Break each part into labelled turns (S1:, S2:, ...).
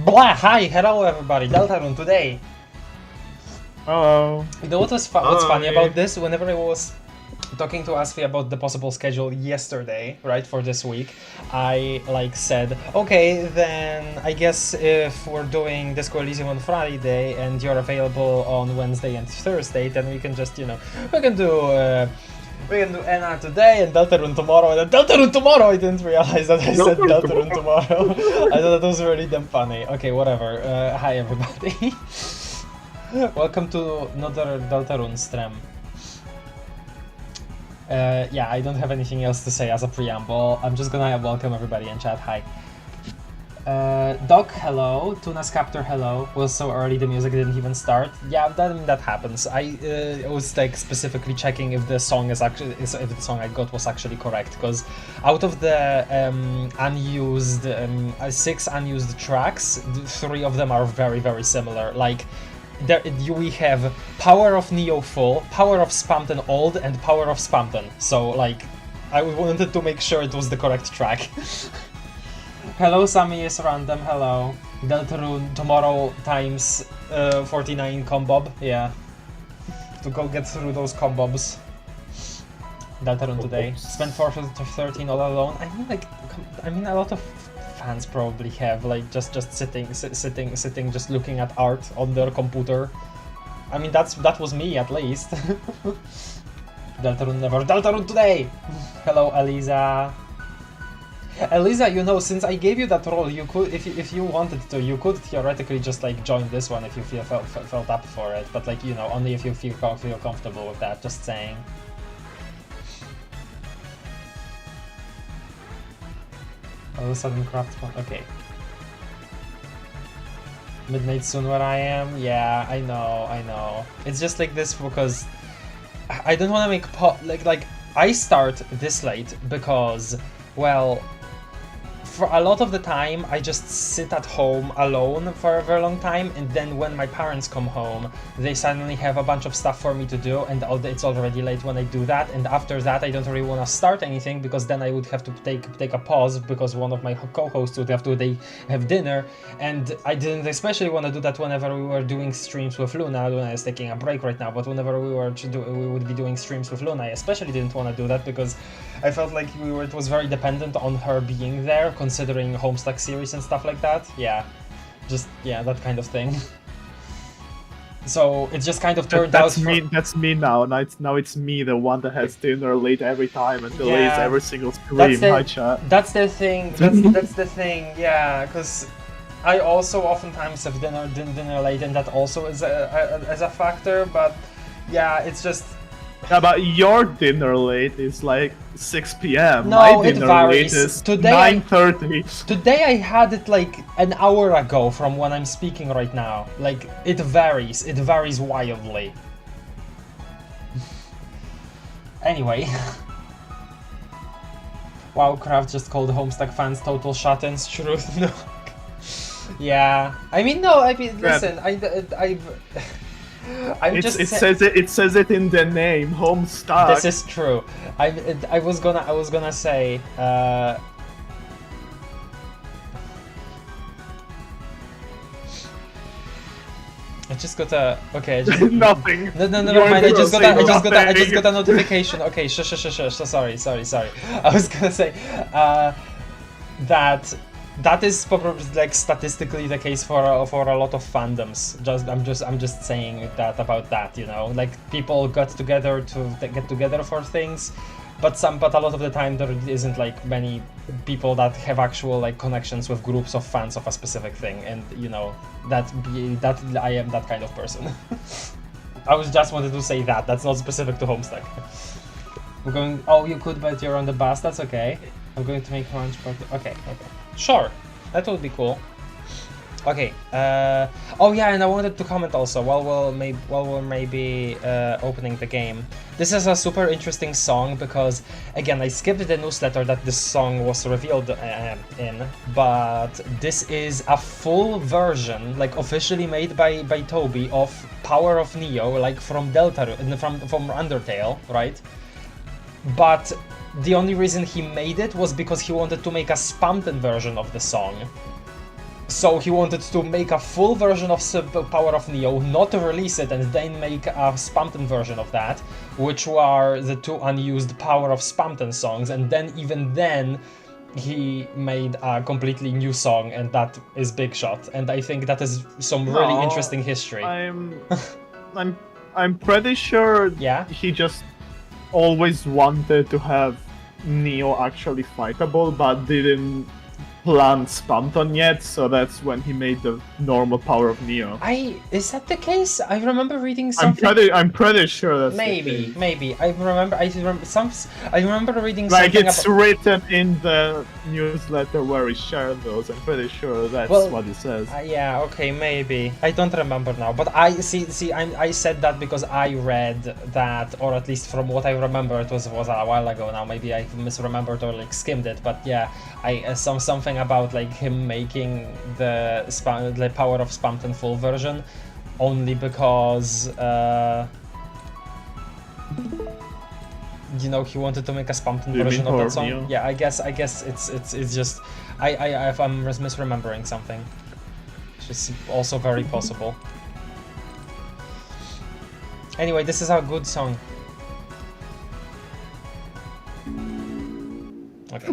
S1: Blah! Hi! Hello everybody! Deltarune today!
S2: Hello.
S1: You know what was what's funny about this? Whenever I was talking to Asfi about the possible schedule yesterday, right, for this week, I like said, okay, then I guess if we're doing Disco Elysium on Friday and you're available on Wednesday and Thursday, then we can just, you know, we can do Enna today and Deltarune tomorrow, and then Deltarune tomorrow! I didn't realize that I said Deltarune tomorrow. I thought that was really damn funny. Okay, whatever. Hi everybody. Welcome to another Deltarune stream. Yeah, I don't have anything else to say as a preamble. I'm just gonna welcome everybody in chat. Hi. Doc, hello. Tuna's Captor, hello. Was so early, the music didn't even start. Yeah, that happens. I was like specifically checking if the song is actually if the song I got was actually correct, because out of the unused 6 unused tracks, 3 of them are very similar. Like, we have Power of Neo Full, Power of Spamton Old, and Power of Spamton. So, like, I wanted to make sure it was the correct track. Hello, Sammy is random, hello. Deltarune tomorrow times 49 combob, yeah. To go get through those combobs. Deltarune today. Spent 413 all alone. I mean, a lot of fans probably have, like, just sitting, just looking at art on their computer. I mean, that was me at least. Deltarune never. Deltarune today. Hello, Eliza. Eliza, you know, since I gave you that role, you could, if you wanted to, you could theoretically just like join this one if you felt up for it. But like, you know, only if you feel comfortable with that. Just saying. All of a sudden, craft one. Okay. Midnight soon where I am. Yeah, I know. It's just like this because I don't want to make like I start this late because, well, for a lot of the time I just sit at home alone for a very long time, and then when my parents come home they suddenly have a bunch of stuff for me to do, and it's already late when I do that, and after that I don't really want to start anything because then I would have to take a pause because one of my co-hosts would have to have dinner, and I didn't especially want to do that whenever we were doing streams with Luna. Luna is taking a break right now, but whenever we would be doing streams with Luna, I especially didn't want to do that because I felt like it was very dependent on her being there, considering Homestuck series and stuff like that. Yeah, just, yeah, that kind of thing. So it just kind of turned out.
S2: That's me now. Now it's me, the one that has dinner late every time and delays every single stream. Hi, chat.
S1: That's the thing. That's the thing. Yeah, because I also oftentimes have dinner late, and that also is a factor. But yeah, it's just.
S2: Yeah, but your dinner late is like 6 p.m.
S1: No,
S2: My
S1: it
S2: dinner
S1: varies.
S2: late is
S1: Today
S2: 9:30.
S1: Today I had it like an hour ago from when I'm speaking right now. Like, it varies. It varies wildly. Anyway. Wow, Kraft just called Homestuck fans total shut-ins. Truth. No. Yeah. I mean, no. I mean, listen.
S2: It says it in the name, Homestuck.
S1: This is true. I was gonna say. I just got a. Okay.
S2: Nothing.
S1: No, never mind. I just got a notification. Okay, shush. Sorry. I was gonna say that is probably like statistically the case for a lot of fandoms. I'm just saying that about that, you know, like people get together for things, but a lot of the time there isn't like many people that have actual like connections with groups of fans of a specific thing, and you know that I am that kind of person. I was just wanted to say that's not specific to Homestuck. We're going. Oh, you could, but you're on the bus. That's okay. I'm going to make lunch, but okay. Sure, that would be cool. Okay. Oh yeah, and I wanted to comment also while we're maybe opening the game. This is a super interesting song because, again, I skipped the newsletter that this song was revealed in, but this is a full version, like officially made by Toby, of Power of Neo, like from Deltarune, from Undertale, right? But the only reason he made it was because he wanted to make a Spamton version of the song. So he wanted to make a full version of Power of Neo, not to release it, and then make a Spamton version of that, which were the 2 unused Power of Spamton songs, and then even then he made a completely new song, and that is Big Shot, and I think that is some really interesting history.
S2: I'm pretty sure he just always wanted to have Neo actually fightable, but didn't plan Spamton yet, so that's when he made the normal Power of Neo.
S1: Is that the case? I remember reading something.
S2: I'm pretty sure that's
S1: maybe. I remember reading
S2: like
S1: something.
S2: It's written in the newsletter where he shared those. I'm pretty sure that's what he says.
S1: Yeah, okay, maybe. I don't remember now, but I said that because I read that, or at least from what I remember, it was a while ago now. Maybe I misremembered or like skimmed it, but yeah, I saw something about like him making the Power of Spamton full version only because you know, he wanted to make a Spamton version of that song. Neo? Yeah, I guess it's just I'm misremembering something, which is also very possible. Anyway, this is a good song. Okay.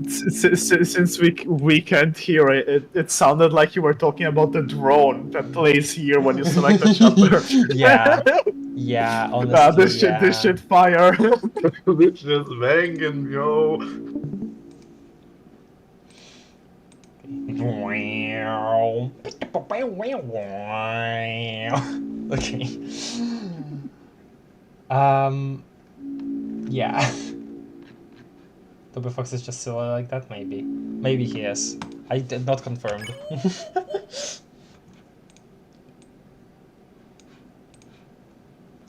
S2: Since we can't hear it, it sounded like you were talking about the drone that plays here when you select a chapter.
S1: Yeah, honestly,
S2: this shit fire. This is banging, yo.
S1: Okay. Yeah. Toby Fox is just silly like that, maybe. Maybe he is. I did not confirmed.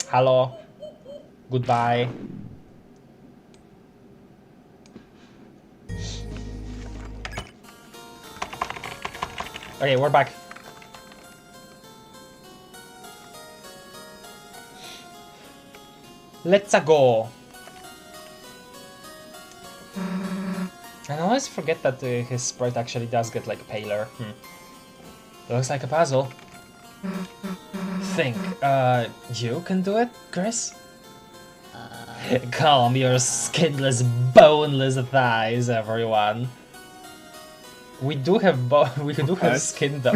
S1: Hello. Goodbye. Okay, we're back. Let's go. I always forget that his sprite actually does get like paler. Looks like a puzzle. Think, you can do it, Chris? Calm your skinless, boneless thighs, everyone. We do have skin though.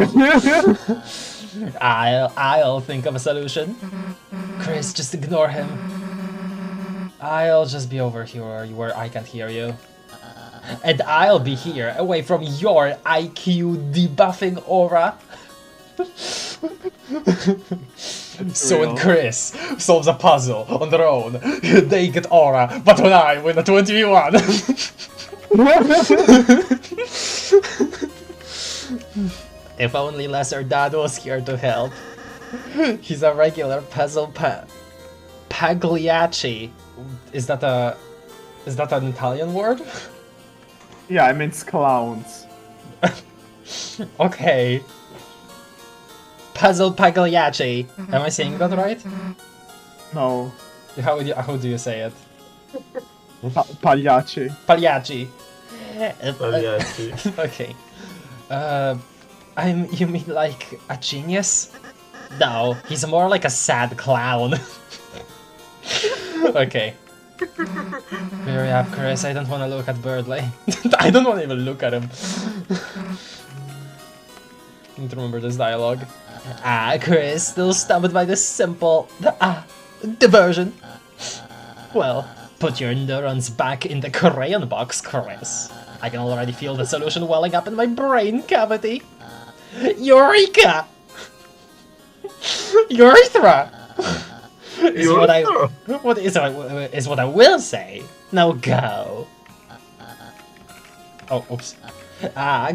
S1: I'll think of a solution. Chris, just ignore him. I'll just be over here where I can't hear you. And I'll be here, away from your IQ debuffing aura. So when Chris solves a puzzle on their own, they get aura, but when I win a 20v1. If only Lesser Dad was here to help. He's a regular puzzle Pagliacci. Is that an Italian word?
S2: Yeah, I mean clowns.
S1: Okay. Puzzle Pagliacci. Am I saying that right?
S2: No.
S1: How do you say it?
S2: Pagliacci.
S1: Pagliacci.
S2: Pagliacci.
S1: Okay. You mean like a genius? No, he's more like a sad clown. Okay. Hurry up, Chris, I don't want to look at Birdley. I don't want to even look at him. I need to remember this dialogue. Chris, still stumped by this simple diversion. Well, put your neurons back in the crayon box, Chris. I can already feel the solution welling up in my brain cavity. Eureka! Urethra! Is what I will say. Now go. Oh, oops.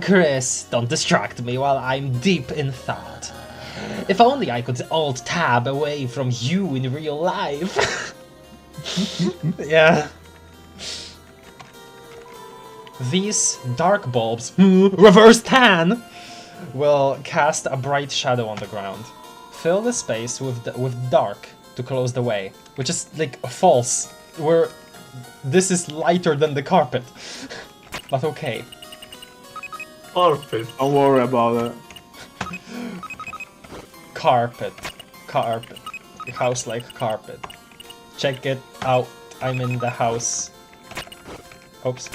S1: Chris, don't distract me while I'm deep in thought. If only I could alt-tab away from you in real life. Yeah. These dark bulbs, reverse tan, will cast a bright shadow on the ground. Fill the space with dark to close the way, which is like false. This is lighter than the carpet, but okay.
S3: Carpet.
S2: Don't worry about it.
S1: Carpet. Carpet. House like carpet. Check it out. I'm in the house. Oops.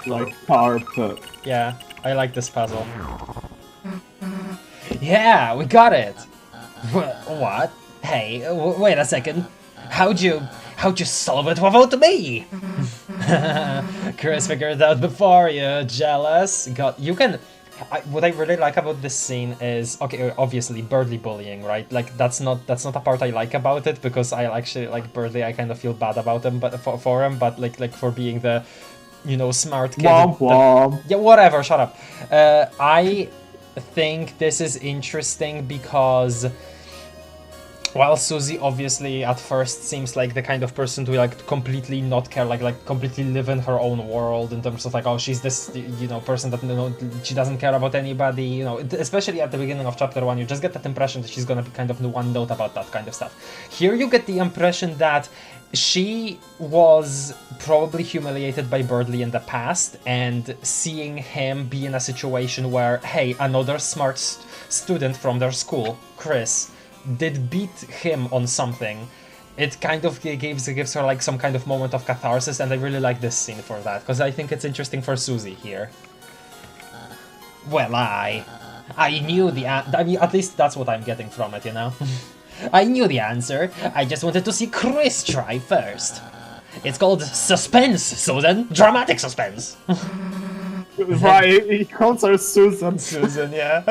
S2: Like carpet.
S1: Yeah, I like this puzzle. Yeah, we got it! What? Hey, wait a second. How'd you solve it without me? Chris figured it out before you, jealous. God, you can... what I really like about this scene is, okay, obviously Birdly bullying, right? Like that's not a part I like about it, because I actually like Birdly. I kind of feel bad about him, but for him, but like for being the, you know, smart kid.
S2: Womp womp.
S1: Yeah, whatever. Shut up. I think this is interesting because, while Susie obviously at first seems like the kind of person to like completely not care, like completely live in her own world in terms of like, oh, she's this, you know, person that, you know, she doesn't care about anybody, you know, especially at the beginning of chapter 1, you just get that impression that she's gonna be kind of the one note about that kind of stuff. Here you get the impression that she was probably humiliated by Birdly in the past, and seeing him be in a situation where, hey, another smart student from their school, Chris, did beat him on something, it kind of gives her like some kind of moment of catharsis, and I really like this scene for that, because I think it's interesting for Susie here. Well, I knew I mean, at least that's what I'm getting from it, you know? I knew the answer, I just wanted to see Chris try first. It's called suspense, Susan! Dramatic suspense!
S2: Right, he calls her Susan.
S1: Susan, yeah.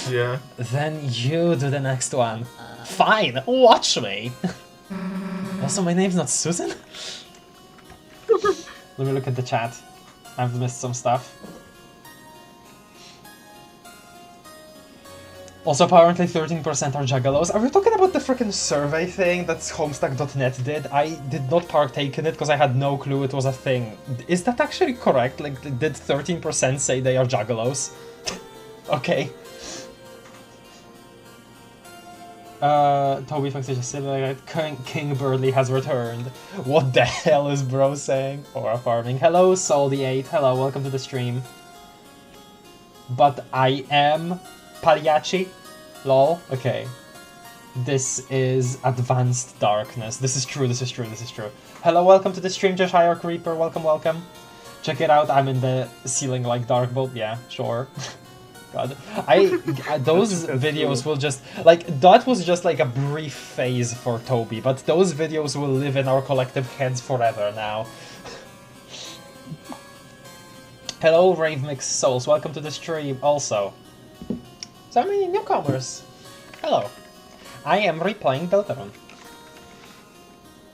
S3: Yeah.
S1: Then you do the next one. Fine, watch me! Also, my name's not Susan? Let me look at the chat. I've missed some stuff. Also, apparently 13% are juggalos. Are we talking about the freaking survey thing that Homestuck.net did? I did not partake in it because I had no clue it was a thing. Is that actually correct? Like, did 13% say they are juggalos? Okay. Toby thinks just similar. King Birdly has returned. What the hell is bro saying? Or farming. Hello, Soldy8. Hello, welcome to the stream. But I am Pagliacci? Lol? Okay. This is Advanced Darkness. This is true, this is true, this is true. Hello, welcome to the stream, Cheshire Creeper. Welcome, welcome. Check it out, I'm in the ceiling like dark bulb. Yeah, sure. God. Those videos will just... Like, that was just like a brief phase for Toby, but those videos will live in our collective heads forever now. Hello, Rave Mixed Souls. Welcome to the stream also. So many newcomers. Hello. I am replaying Deltarune.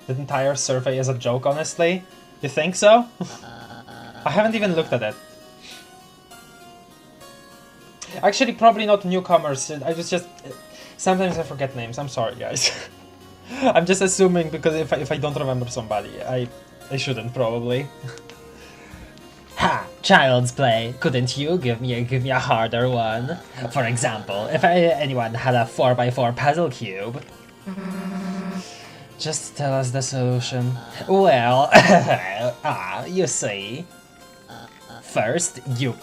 S1: The entire survey is a joke, honestly. You think so? I haven't even looked at it. Actually, probably not newcomers. I was just... Sometimes I forget names. I'm sorry, guys. I'm just assuming, because if I don't remember somebody, I shouldn't, probably. Ha! Child's play. Couldn't you give me a harder one? For example, if anyone had a 4x4 puzzle cube. Just tell us the solution. Well, you see. First, you...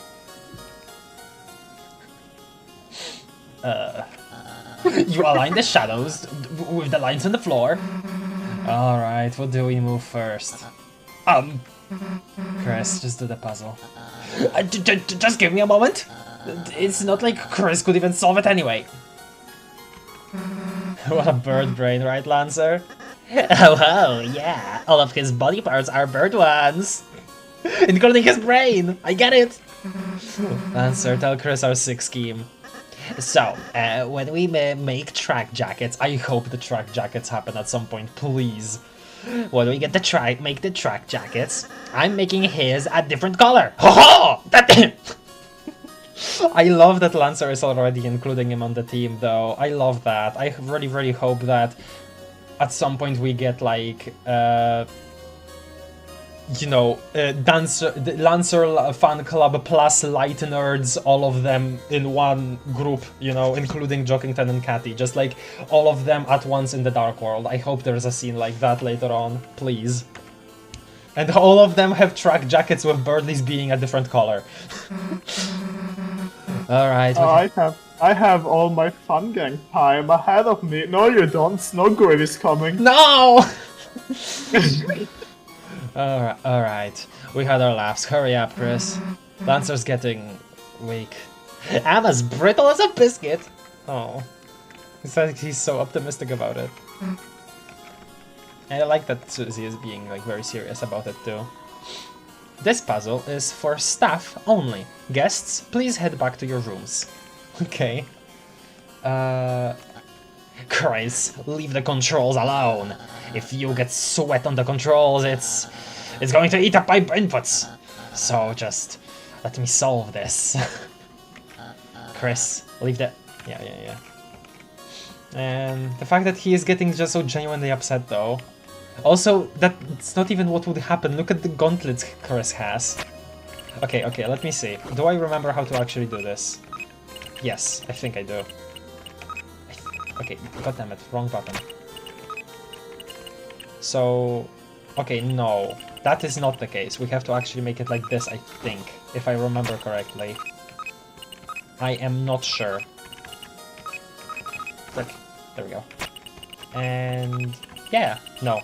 S1: you align the shadows with the lines on the floor. Alright, what do we move first? Chris, just do the puzzle. Just give me a moment. It's not like Chris could even solve it anyway. What a bird brain, right, Lancer? Oh, yeah. All of his body parts are bird ones. Including his brain. I get it. Lancer, tell Chris our sick scheme. So, when we make track jackets, I hope the track jackets happen at some point, please. When we get make the track jackets, I'm making his a different color. Ho ho! I love that Lancer is already including him on the team, though. I love that. I really, really hope that at some point we get like, you know, Lancer fan club plus light nerds, all of them in one group, you know, including Jockington and Catty, just like all of them at once in the Dark World. I hope there's a scene like that later on, please. And all of them have track jackets with Birdley's being a different color. Alright.
S2: I have all my fun gang time ahead of me. No, you don't. Snowgrid is coming.
S1: No! Alright. We had our laughs. Hurry up, Chris. Lancer's getting weak. I'm as brittle as a biscuit. Oh. It's like he's so optimistic about it. And I like that Susie is being like very serious about it too. This puzzle is for staff only. Guests, please head back to your rooms. Okay. Chris, leave the controls alone. If you get sweat on the controls, it's going to eat up my inputs. So just let me solve this. Chris, leave the... Yeah. And the fact that he is getting just so genuinely upset though. Also, that's not even what would happen. Look at the gauntlets Chris has. Okay, let me see. Do I remember how to actually do this? Yes, I think I do. Okay, goddammit, wrong button. So... Okay, no. That is not the case. We have to actually make it like this, I think. If I remember correctly. I am not sure. Frick. There we go. And... yeah, no.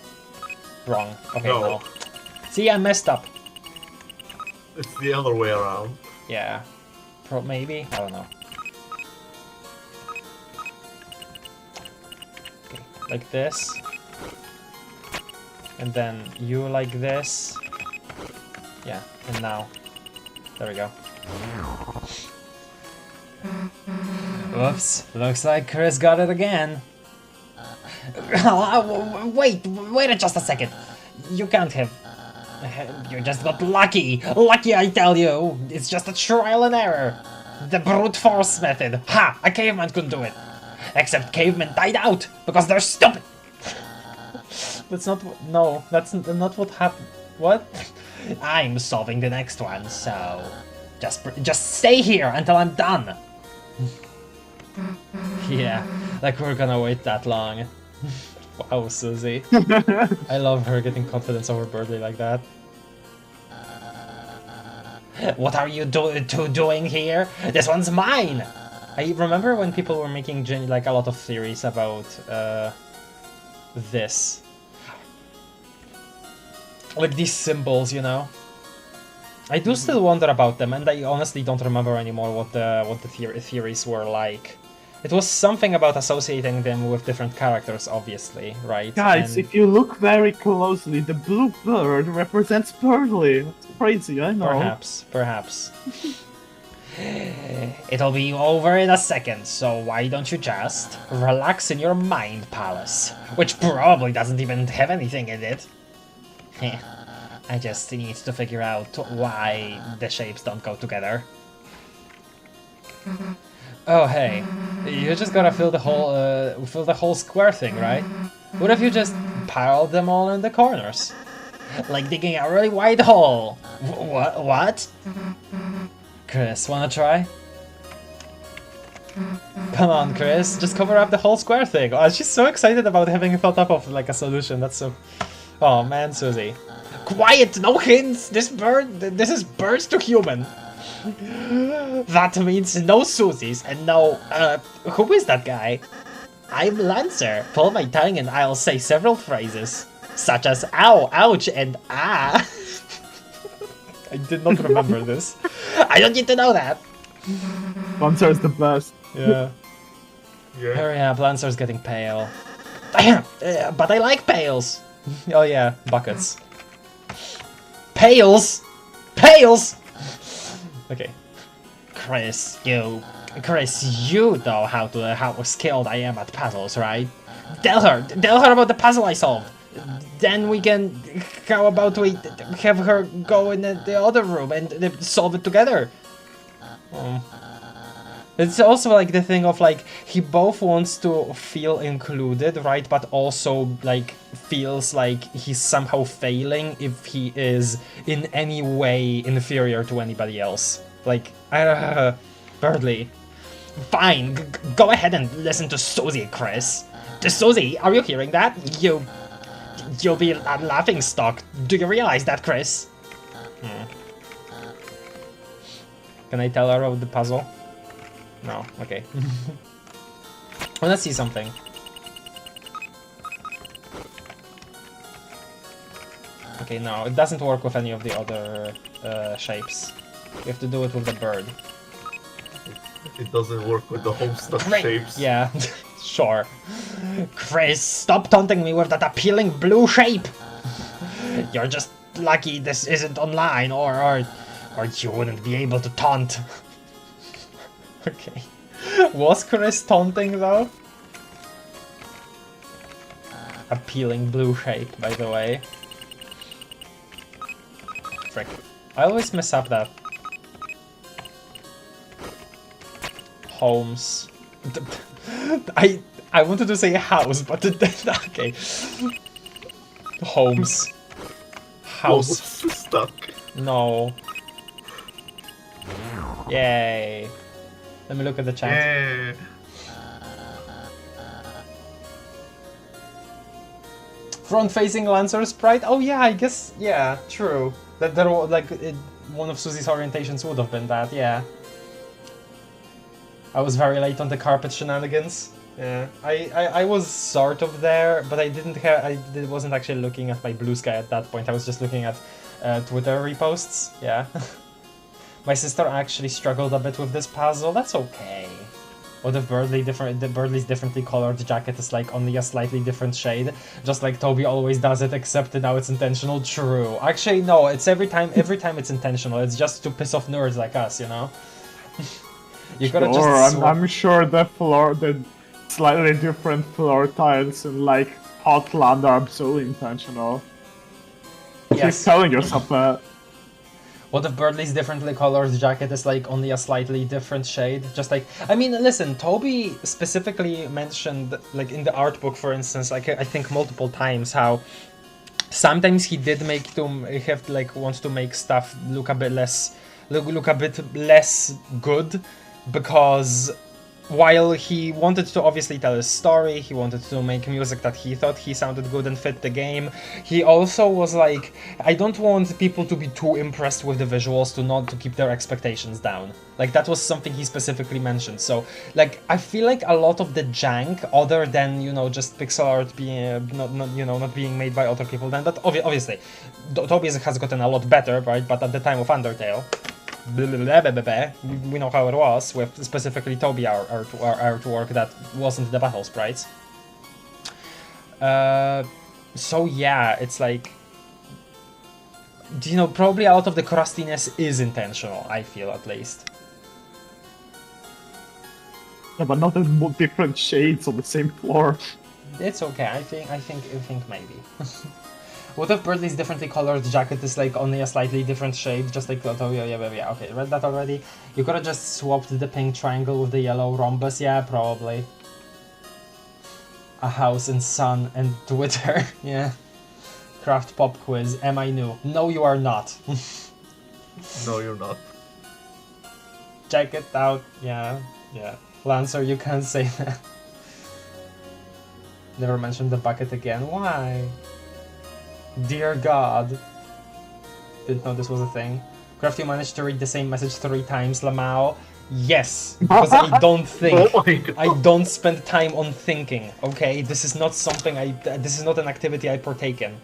S1: Wrong. Okay, no. See, I messed up.
S3: It's the other way around.
S1: Yeah. Maybe? I don't know. Okay, like this. And then you like this. Yeah, and now. There we go. Whoops. Looks like Chris got it again. Wait just a second. You can't have... You just got lucky. Lucky, I tell you. It's just a trial and error. The brute force method. Ha! A caveman couldn't do it. Except cavemen died out because they're stupid. That's not... No, that's not what happened. What? I'm solving the next one, so... Just stay here until I'm done. Yeah, like we're gonna wait that long. Wow, Susie. I love her getting confidence over Birdley like that. What are you doing here? This one's mine! I remember when people were making like a lot of theories about this. Like these symbols, you know? I do still wonder about them, and I honestly don't remember anymore what the theories were like. It was something about associating them with different characters, obviously, right?
S2: Guys, if you look very closely, the blue bird represents Birdley. That's crazy, I know.
S1: Perhaps. It'll be over in a second, so why don't you just relax in your mind palace, which probably doesn't even have anything in it. I just need to figure out why the shapes don't go together. Oh hey, you just gotta fill the whole square thing, right? What if you just piled them all in the corners? Like digging a really wide hole. What? Chris, wanna try? Come on, Chris, just cover up the whole square thing. Oh, she's so excited about having thought up of like a solution. That's so... Oh man, Susie. Quiet, no hints! This is birds to human. That means no Susies and no, who is that guy? I'm Lancer. Pull my tongue and I'll say several phrases, such as ow, ouch, and ah. I did not remember this. I don't need to know that.
S2: Lancer is the best.
S1: Yeah. Hurry up, Lancer's getting pale. But I like pails. Oh yeah, buckets. Pails! Pails! Okay. Chris, you know how skilled I am at puzzles, right? Tell her about the puzzle I solved. Then we can, how about we have her go in the other room and solve it together? It's also like the thing of like, he both wants to feel included, right? But also like feels like he's somehow failing if he is in any way inferior to anybody else. Like, Birdley. Fine, go ahead and listen to Susie, Chris. Susie, are you hearing that? You You'll be a laughing stock. Do you realize that, Chris? Can I tell her about the puzzle? No, okay. Well, let's see something. Okay, no, it doesn't work with any of the other shapes. You have to do it with the bird.
S3: It doesn't work with the homestuck shapes.
S1: Yeah, sure. Chris, stop taunting me with that appealing blue shape! You're just lucky this isn't online, or you wouldn't be able to taunt. Okay. Was Chris taunting, though? Appealing blue shape, by the way. Frick. I always mess up that. Homes. I wanted to say house, but okay. Homes. House.
S3: Stuck.
S1: No. Yay. Let me look at the chat.
S3: Yeah.
S1: Front-facing Lancer sprite? Oh yeah, I guess, yeah, true. That there was, like, one of Susie's orientations would have been that, yeah. I was very late on the carpet shenanigans. Yeah, I was sort of there, but I wasn't actually looking at my BlueSky at that point. I was just looking at Twitter reposts. Yeah. My sister actually struggled a bit with this puzzle. That's okay. What if Birdley's differently colored jacket is like only a slightly different shade, just like Toby always does it, except now it's intentional? True. Actually, no. It's every time it's intentional. It's just to piss off nerds like us, you know. You gotta just.
S2: I'm sure the slightly different floor tiles in like Hotland are absolutely intentional.
S1: Yes.
S2: Keep telling yourself that.
S1: What if Birdley's differently colored jacket is like only a slightly different shade? Just like, I mean, listen, Toby specifically mentioned, like in the art book, for instance, like I think multiple times, how sometimes he did want to make stuff look a bit less good, because while he wanted to obviously tell a story, he wanted to make music that he thought he sounded good and fit the game, he also was like, I don't want people to be too impressed with the visuals to keep their expectations down. Like, that was something he specifically mentioned. So, like, I feel like a lot of the jank, other than, you know, just pixel art being, not being made by other people, then that obviously, Toby has gotten a lot better, right? But at the time of Undertale, we know how it was, with specifically Toby artwork that wasn't the battle sprites. So yeah, it's like, you know, probably a lot of the crustiness is intentional, I feel, at least.
S2: Yeah, but not in different shades on the same floor.
S1: It's okay, I think maybe. What if Birdley's differently colored jacket is like only a slightly different shade, just like Toby? Yeah, okay, read that already. You could've just swapped the pink triangle with the yellow rhombus, yeah, probably. A house and sun and Twitter, yeah. Craft pop quiz, am I new? No, you are not.
S3: No, you're not.
S1: Check it out, yeah. Lancer, you can't say that. Never mentioned the bucket again, why? Dear God. Didn't know this was a thing. Craft, you managed to read the same message 3 times, Lamau. Yes, because I don't think.
S3: Oh my God.
S1: I don't spend time on thinking, okay? This is not something this is not an activity I partake in.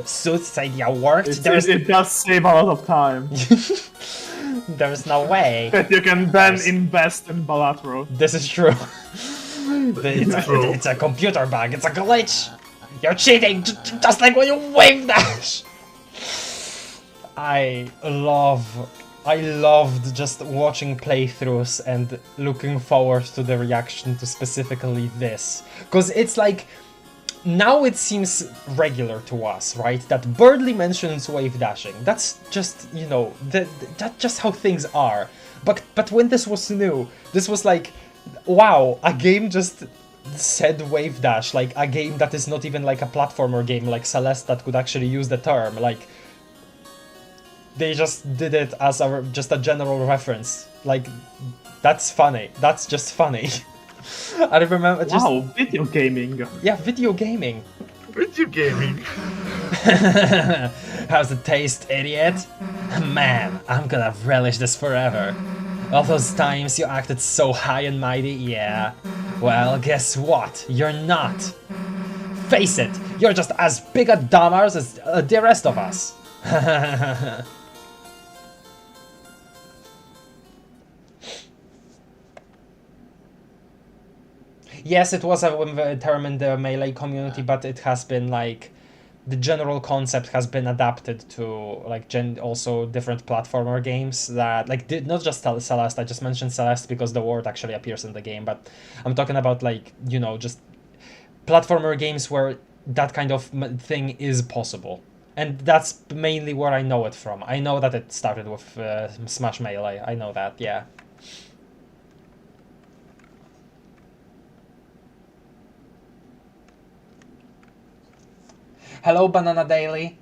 S1: Suit's idea worked.
S2: It does save a lot of time.
S1: There's no way.
S2: That you can then invest in Balatro.
S1: This is true. It's a computer bug, it's a glitch. You're cheating, just like when you wave dash. I loved just watching playthroughs and looking forward to the reaction to specifically this. Because it's like, now it seems regular to us, right? That Birdley mentions wave dashing. That's just, you know, that's just how things are. But when this was new, this was like, wow, a game just said wave dash, like a game that is not even like a platformer game like Celeste that could actually use the term, like they just did it as just a general reference. Like, that's funny. That's just funny. I remember just...
S2: Wow, video gaming.
S1: Yeah, video gaming.
S3: Video gaming.
S1: How's it taste, idiot? Man, I'm gonna relish this forever. All those times you acted so high and mighty, yeah. Well, guess what? You're not. Face it, you're just as big a dumbass as the rest of us. Yes, it was a term in the Melee community, but it has been like the general concept has been adapted to like also different platformer games that like not just Celeste. I just mentioned Celeste because the word actually appears in the game, but I'm talking about like, you know, just platformer games where that kind of thing is possible. And that's mainly where I know it from. I know that it started with Smash Melee. I know that, yeah. Hello, Banana Daily.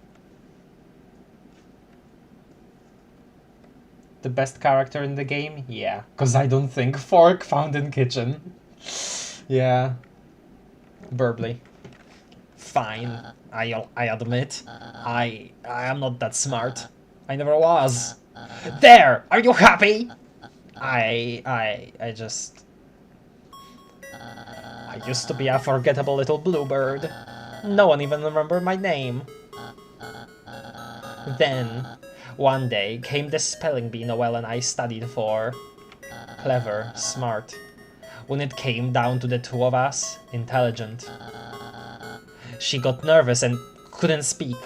S1: The best character in the game? Yeah, because I don't think fork found in kitchen. Yeah. Burbly. Fine. I admit. I am not that smart. I never was. There! Are you happy? I just... I used to be a forgettable little bluebird. No one even remembered my name. Then, one day, came the spelling bee Noelle and I studied for. Clever, smart. When it came down to the two of us, intelligent. She got nervous and couldn't speak.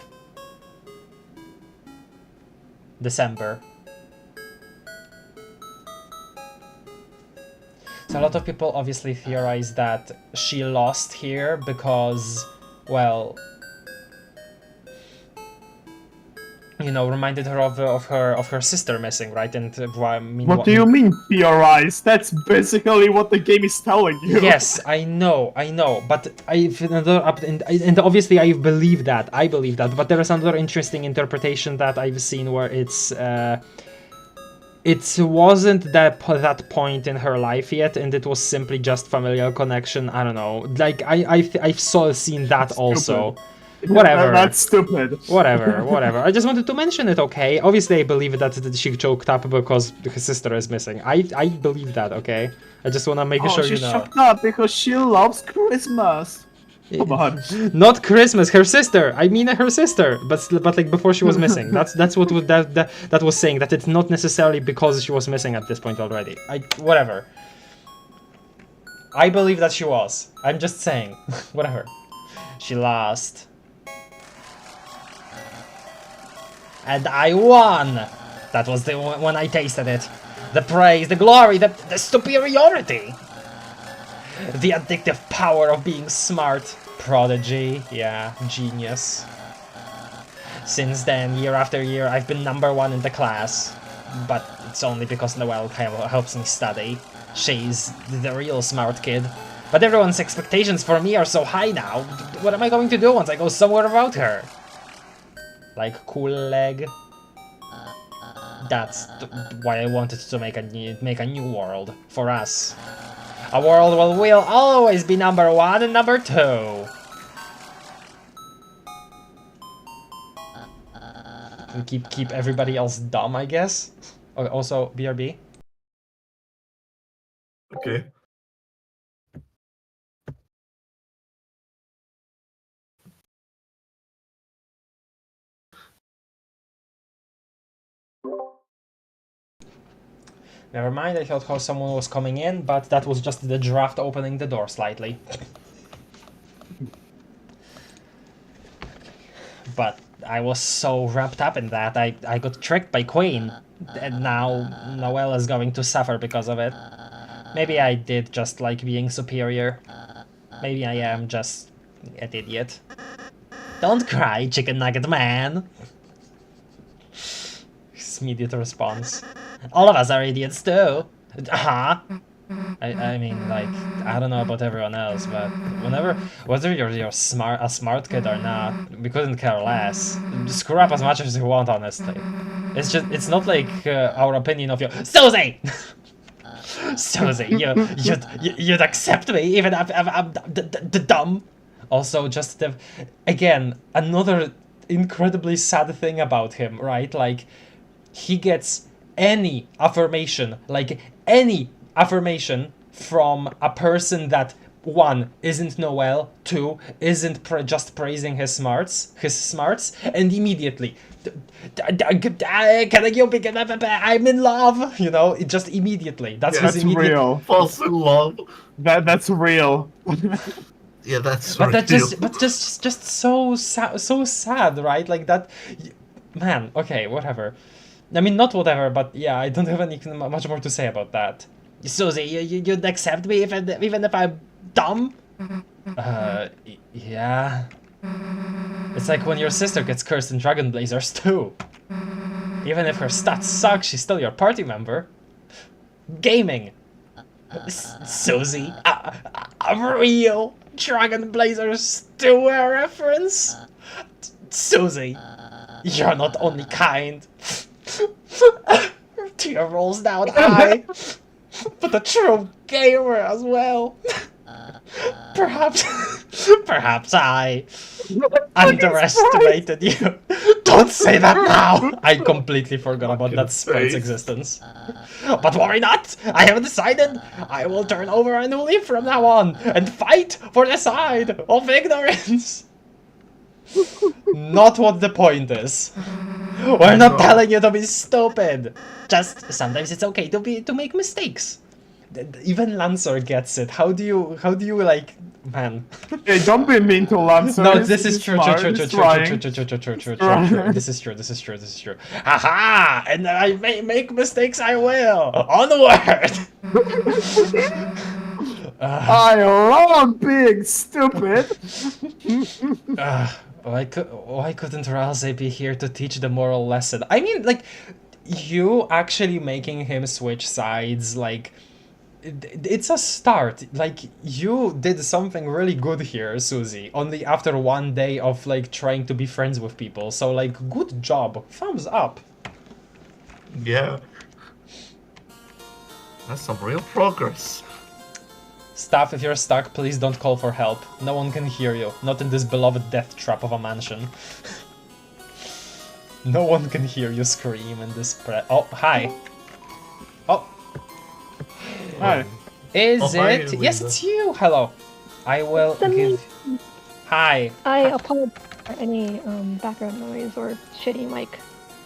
S1: December. So a lot of people obviously theorize that she lost here because, well, you know, reminded her of her sister missing, right? And I mean,
S2: what do you mean theorize? That's basically what the game is telling you.
S1: Yes, I know, but and obviously I believe that, but there is another interesting interpretation that I've seen where it's it wasn't that point in her life yet, and it was simply just familial connection. I don't know, like I've seen that also. Whatever.
S2: That's stupid.
S1: Whatever. I just wanted to mention it, okay? Obviously, I believe that she choked up because his sister is missing. I believe that, okay? I just want to make sure you know.
S2: She choked up because she loves Christmas. Come on.
S1: Not Christmas, her sister. I mean her sister, but like before she was missing. That's what that was saying. That it's not necessarily because she was missing at this point already. Whatever. I believe that she was. I'm just saying. Whatever. She lost. And I won! That was the when I tasted it. The praise, the glory, the superiority! The addictive power of being smart. Prodigy, yeah, genius. Since then, year after year, I've been #1 in the class. But it's only because Noelle helps me study. She's the real smart kid. But everyone's expectations for me are so high now. What am I going to do once I go somewhere without her? Like cool leg. That's why I wanted to make a new world for us. A world where we'll always be #1 and #2. And keep everybody else dumb, I guess. Also, BRB.
S3: Okay.
S1: Never mind, I thought someone was coming in, but that was just the draft opening the door slightly. But I was so wrapped up in that, I got tricked by Queen, and now Noelle is going to suffer because of it. Maybe I did just like being superior. Maybe I am just an idiot. Don't cry, chicken nugget man! His immediate response. All of us are idiots too. I mean, like, I don't know about everyone else, but whether you're a smart kid or not, we couldn't care less. Screw up as much as you want, honestly. It's not like our opinion of you. Susie! Susie, you'd accept me even if I'm dumb? Also, just the... Again, another incredibly sad thing about him, right? Like, he gets any affirmation, like, any affirmation from a person that, 1, isn't Noel, 2, isn't just praising his smarts, and immediately, can I go big enough? I'm in love, you know, it just immediately. That's his
S2: That's
S1: immediate...
S2: real.
S3: Falls in love.
S2: That's real.
S3: Yeah, that's
S1: But that
S3: real.
S1: just so sad, right? Like that, man. Okay, whatever. I mean, not whatever, but yeah, I don't have anything much more to say about that. Susie, you'd accept me even if I'm dumb? Yeah. It's like when your sister gets cursed in Dragon Blazers too. Even if her stats suck, she's still your party member. Gaming. Susie, a real Dragon Blazers 2 reference? Susie, you're not only kind. Tear rolls down eye. But a true gamer as well. Perhaps I underestimated you. Don't say that now! I completely forgot about that sprite's existence. But worry not! I have decided I will turn over a new leaf from now on and fight for the side of ignorance. Not what the point is. We're not telling you to be stupid. Just sometimes it's okay to make mistakes. Even Lancer gets it. How do you like, man?
S2: Hey, don't be mean to Lancer.
S1: No, this is true.
S2: Smart,
S1: True.
S2: he's trying.
S1: This is true. Haha! And I may make mistakes. I will. Onward.
S2: I love being stupid.
S1: Why couldn't Ralsei be here to teach the moral lesson? I mean, like, you actually making him switch sides, like, it's a start. Like, you did something really good here, Susie, only after one day of, like, trying to be friends with people. So, like, good job. Thumbs up.
S3: Yeah. That's some real progress.
S1: Staff, if you're stuck, please don't call for help. No one can hear you. Not in this beloved death trap of a mansion. No one can hear you scream in this Oh, hi. Oh.
S2: Hi.
S1: Is
S3: Hi,
S1: it? Yes,
S3: Lisa.
S1: it's you. Hello. I will give... Hi.
S4: I apologize for any background noise or shitty mic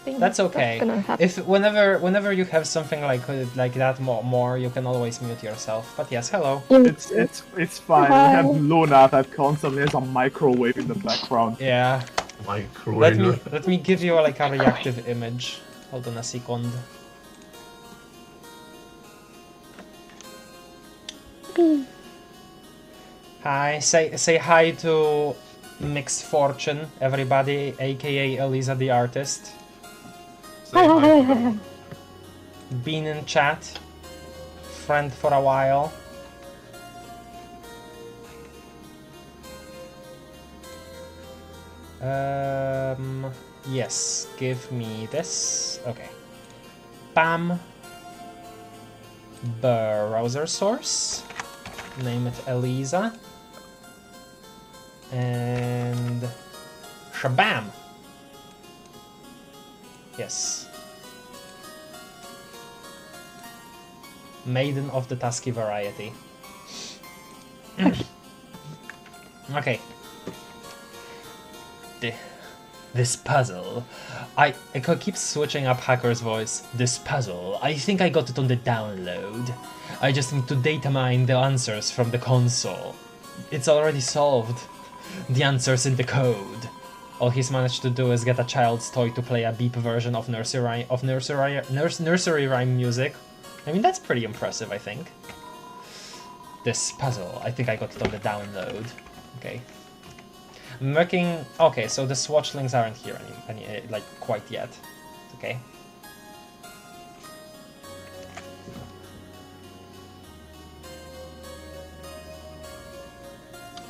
S4: thing.
S1: That's okay.
S4: Gonna happen.
S1: If whenever you have something like that more, you can always mute yourself. But yes, hello.
S2: It's fine. We have Luna that constantly has a microwave in the background.
S1: Yeah.
S3: Microwave.
S1: Let me give you like a reactive image. Hold on a second. Hi, say hi to Mixed Fortune, everybody, aka Elisa the artist.
S3: Say hi to them.
S1: Been in chat, friend for a while. Yes, give me this. Okay. Bam. Browser source. Name it Elisa. And shabam. Yes. Maiden of the Tusky variety. Okay. This puzzle. I could keep switching up Hacker's voice. This puzzle. I think I got it on the download. I just need to data mine the answers from the console. It's already solved. The answer's in the code. All he's managed to do is get a child's toy to play a beep version of nursery rhyme music. I mean, that's pretty impressive, I think. This puzzle. I think I got it on the download. Okay. Okay, so the swatch links aren't here like quite yet. Okay.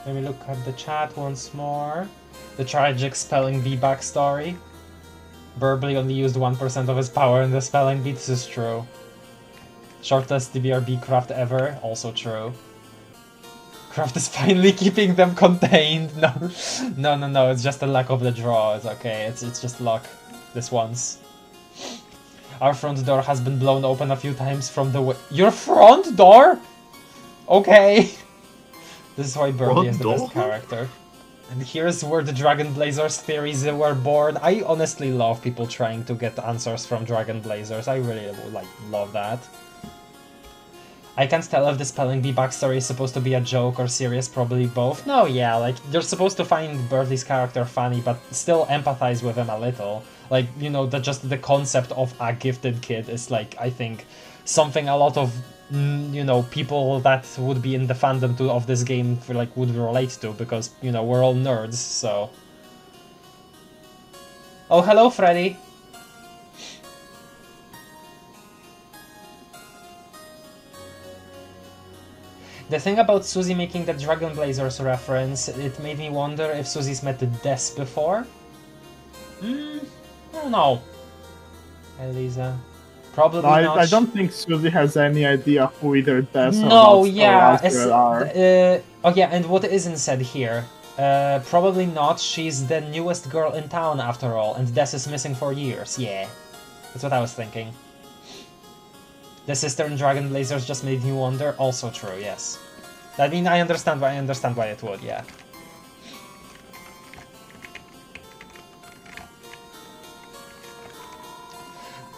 S1: Let me look at the chat once more. The tragic spelling bee backstory. Burbly only used 1% of his power in the spelling bee. This is true. Shortest DBRB craft ever. Also true. Craft is finally keeping them contained. No. It's just a lack of the draw. It's okay. It's just luck. This once. Our front door has been blown open a few times from the Your front door? Okay. This is why Birdie is the best character. And here's where the Dragon Blazers theories were born. I honestly love people trying to get answers from Dragon Blazers. I really love that. I can't tell if the Spelling Bee backstory is supposed to be a joke or serious, probably both. No, yeah, like, you're supposed to find Birdie's character funny, but still empathize with him a little. Like, you know, just the concept of a gifted kid is, like, I think, something a lot of, you know, people that would be in the fandom of this game, like, would relate to, because, you know, we're all nerds, so... Oh, hello, Freddy! The thing about Susie making the Dragon Blazers reference, it made me wonder if Susie's met Des before? I don't know. Elisa. Probably not.
S2: I don't think Susie has any idea who either Des
S1: or
S2: Asriel are.
S1: Oh yeah, and what isn't said here? Probably not. She's the newest girl in town after all, and Des is missing for years. Yeah. That's what I was thinking. The sister in Dragon Blazers just made me wonder. Also true, yes. I mean, I understand why it would, yeah.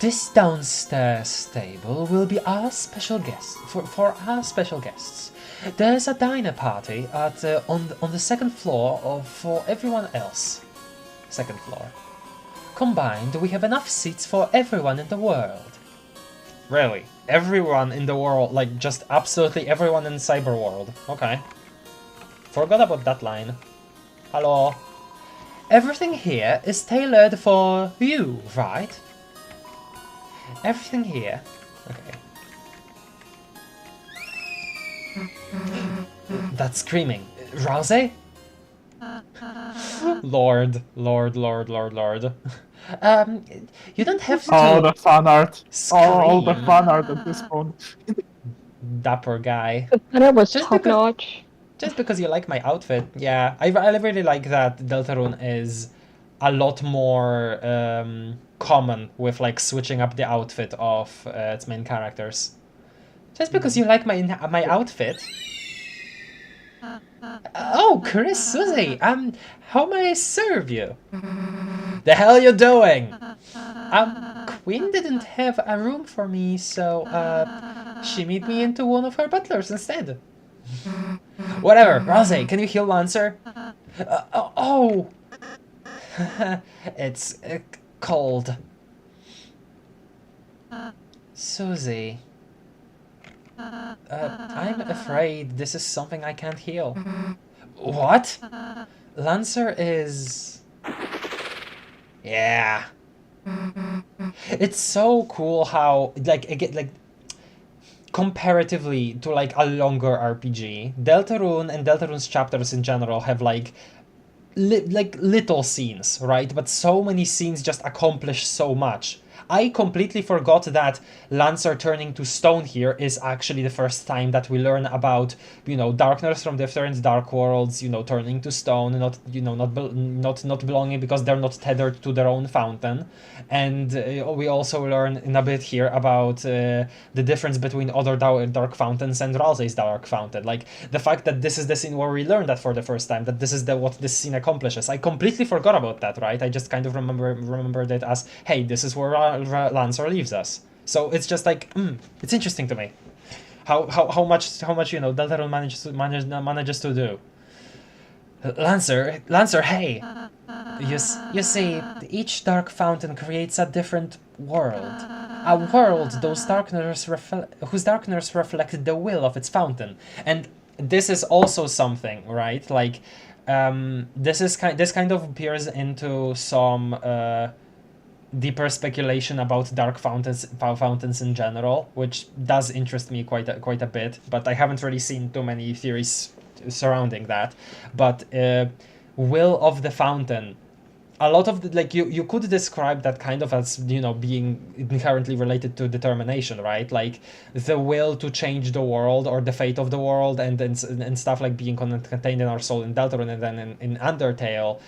S1: This downstairs table will be our special guest for our special guests. There's a dinner party at on the second floor for everyone else. Second floor. Combined, we have enough seats for everyone in the world. Really? Everyone in the world, like just absolutely everyone in Cyberworld. Okay. Forgot about that line. Hello. Everything here is tailored for you, right? Everything here. Okay. That's screaming. Rousey? Lord. You don't have to...
S2: Oh, the fan art.
S1: Scream.
S2: All the fan art at this point.
S1: Dapper guy.
S4: That was top notch.
S1: Just because you like my outfit, yeah. I really like that Deltarune is a lot more common with like switching up the outfit of its main characters. Just because you like my outfit. Oh, Chris, Susie, how may I serve you? The hell you doing? Queen didn't have a room for me, so she made me into one of her butlers instead. Whatever, Rosé, can you heal Lancer? Oh! It's cold. Susie. I'm afraid this is something I can't heal. What? Lancer is... Yeah. It's so cool how, like, again, like, comparatively to, like, a longer RPG, Deltarune and Deltarune's chapters in general have, like, little scenes, right? But so many scenes just accomplish so much. I completely forgot that Lancer turning to stone here is actually the first time that we learn about, you know, darkness from different dark worlds, you know, turning to stone, not, you know, not belonging because they're not tethered to their own fountain. And we also learn in a bit here about the difference between other dark fountains and Ralsei's dark fountain. Like, the fact that this is the scene where we learn that for the first time, that this is what this scene accomplishes. I completely forgot about that, right? I just kind of remembered it as, hey, this is where Lancer leaves us. So it's just like, it's interesting to me how much you know Deltarune manages to do. Lancer, hey, you see, each dark fountain creates a different world, a world whose darkness reflected the will of its fountain, and this is also something, right? Like, this kind of peers into some deeper speculation about dark fountains in general, which does interest me quite a bit, but I haven't really seen too many theories surrounding that. But will of the fountain a lot of the, like, you could describe that kind of as, you know, being inherently related to determination, right? Like the will to change the world or the fate of the world, and stuff like being contained in our soul in Deltarune, and then in Undertale,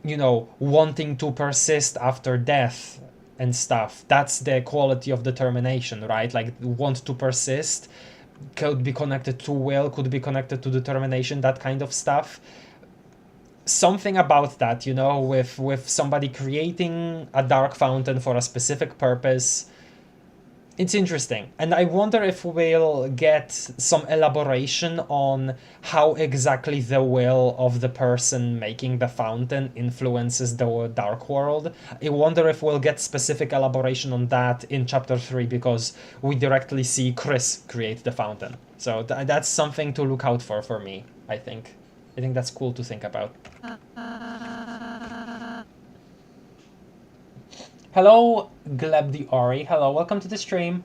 S1: you know, wanting to persist after death and stuff. That's the quality of determination, right? Like want to persist could be connected to will, could be connected to determination, that kind of stuff. Something about that, you know, with somebody creating a dark fountain for a specific purpose. It's interesting, and I wonder if we'll get some elaboration on how exactly the will of the person making the fountain influences the dark world. I wonder if we'll get specific elaboration on that in Chapter 3, because we directly see Chris create the fountain. So that's something to look out for me, I think. I think that's cool to think about. Hello, Gleb the Ori. Hello, welcome to the stream.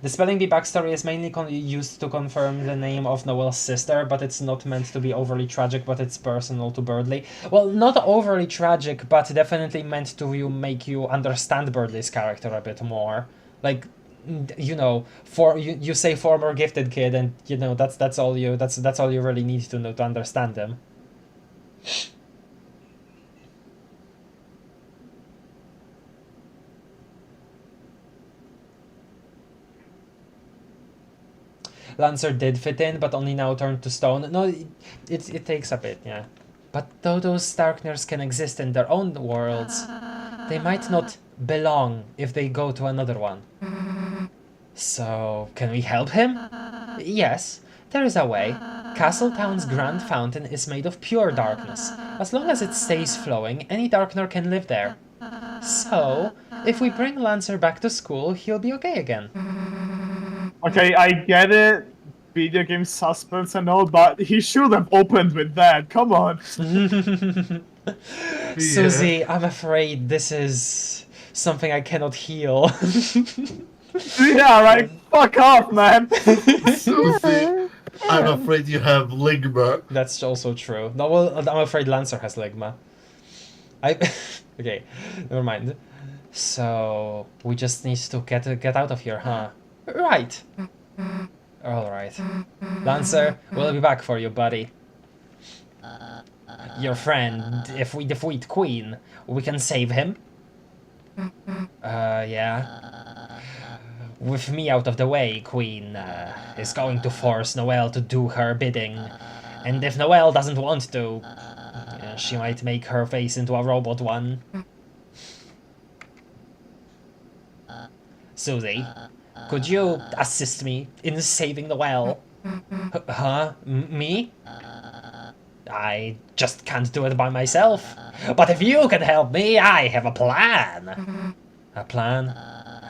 S1: The spelling bee backstory is mainly used to confirm the name of Noel's sister, but it's not meant to be overly tragic, but it's personal to Birdley. Well, not overly tragic, but definitely meant to make you understand Birdley's character a bit more. Like, you know, you say former gifted kid, and you know that's all you really need to know to understand him. Lancer did fit in, but only now turned to stone. No, it takes a bit, yeah. But though those Starkners can exist in their own worlds, they might not belong if they go to another one. So, can we help him? Yes, there is a way. Castletown's Grand Fountain is made of pure darkness. As long as it stays flowing, any Darkner can live there. So, if we bring Lancer back to school, he'll be okay again.
S2: Okay, I get it. Video game suspense and all, but he should have opened with that. Come on.
S1: Susie, I'm afraid this is something I cannot heal.
S2: Yeah, right. Fuck off, man.
S3: Susie, I'm afraid you have ligma.
S1: That's also true. No, well, I'm afraid Lancer has ligma. Okay, never mind. So we just need to get out of here, huh? Right. All right. Lancer, we'll be back for you, buddy. Your friend, if we defeat Queen, we can save him. Yeah. With me out of the way, Queen is going to force Noelle to do her bidding. And if Noelle doesn't want to, she might make her face into a robot one. Susie, could you assist me in saving Noelle? Huh? Me? I just can't do it by myself. But if you can help me, I have a plan. A plan?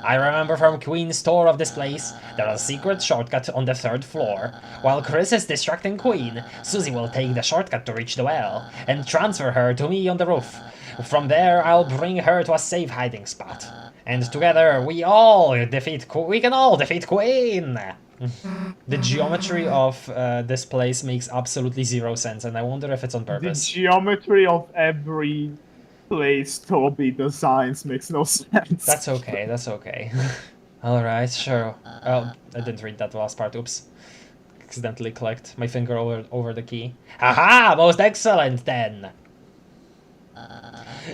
S1: I remember from Queen's tour of this place, there's a secret shortcut on the 3rd floor. While Chris is distracting Queen, Susie will take the shortcut to reach the well, and transfer her to me on the roof. From there, I'll bring her to a safe hiding spot. And together, we can all defeat Queen! The geometry of this place makes absolutely zero sense, and I wonder if it's on purpose.
S2: The geometry of every place Toby designs makes no sense.
S1: That's okay, that's okay. Alright, sure. Oh, I didn't read that last part, oops. Accidentally clicked my finger over the key. Haha, most excellent then!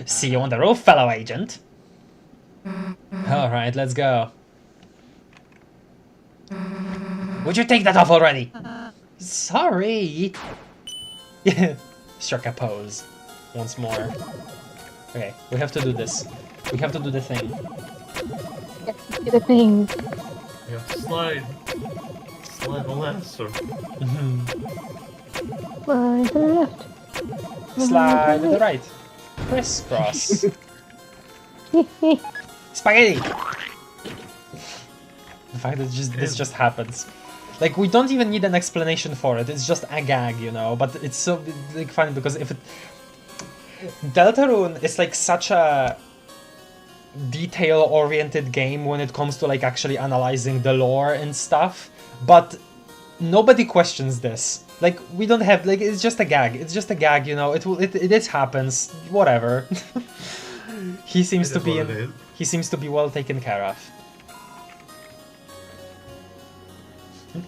S1: See you on the roof, fellow agent. Alright, let's go. Would you take that off already? Sorry! Struck a pose. Once more. Okay, we have to do this. We have to do the thing.
S4: Do the thing.
S3: Yeah, slide. Slide the Lancer.
S4: Slide to the left.
S1: Slide to the right. Crisscross. Spaghetti! The fact that this just happens. Like, we don't even need an explanation for it, it's just a gag, you know, but it's so, like, funny because if it... Deltarune is, like, such a detail-oriented game when it comes to, like, actually analyzing the lore and stuff, but Nobody questions this. Like, we don't have, like, it's just a gag. It's just a gag, you know. It happens. Whatever. He seems to be he seems to be well taken care of.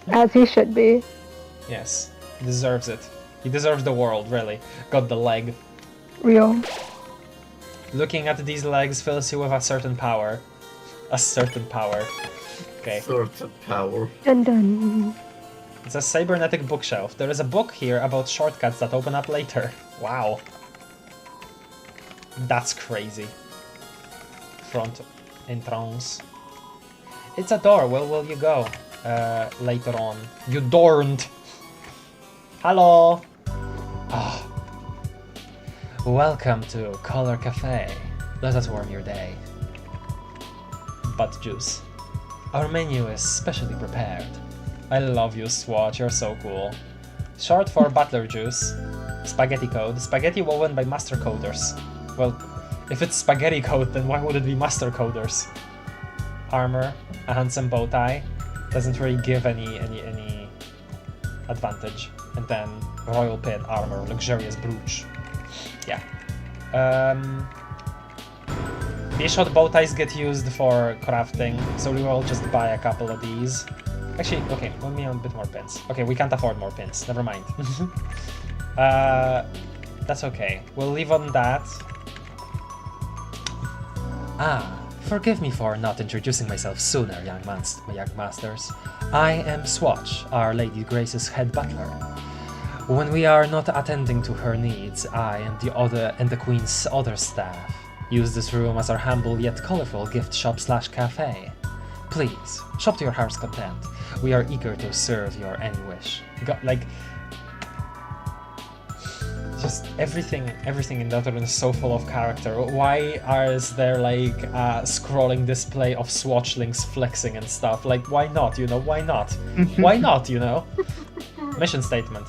S4: As he should be.
S1: Yes, he deserves it. He deserves the world, really. Got the leg.
S4: Real.
S1: Looking at these legs fills you with a certain power. A certain power. Okay.
S3: Certain power.
S4: Dun dun.
S1: It's a cybernetic bookshelf. There is a book here about shortcuts that open up later. Wow. That's crazy. Front entrance. It's a door. Where will you go? Later on. You dorned. Hello. Ah. Welcome to Color Cafe. Let us warm your day. Butt juice. Our menu is specially prepared. I love you, Swatch. You're so cool. Short for butler juice. Spaghetti code. Spaghetti woven by master coders. Well, if it's spaghetti code, then why would it be master coders? Armor, a handsome bow tie. Doesn't really give any advantage. And then royal pin, armor, luxurious brooch. Yeah. Bishop bow ties get used for crafting, so we will just buy a couple of these. Actually, okay, we'll need a bit more pins. Okay, we can't afford more pins, never mind. That's okay. We'll leave on that. Ah, forgive me for not introducing myself sooner, young masters. I am Swatch, Our Lady Grace's head butler. When we are not attending to her needs, I and the Queen's other staff use this room as our humble yet colorful gift shop / cafe. Please, shop to your heart's content. We are eager to serve your any wish. Just everything in Deltarune is so full of character. Why is there like a scrolling display of swatchlings flexing and stuff? Like, why not, you know? Why not? Why not, you know? Mission statement.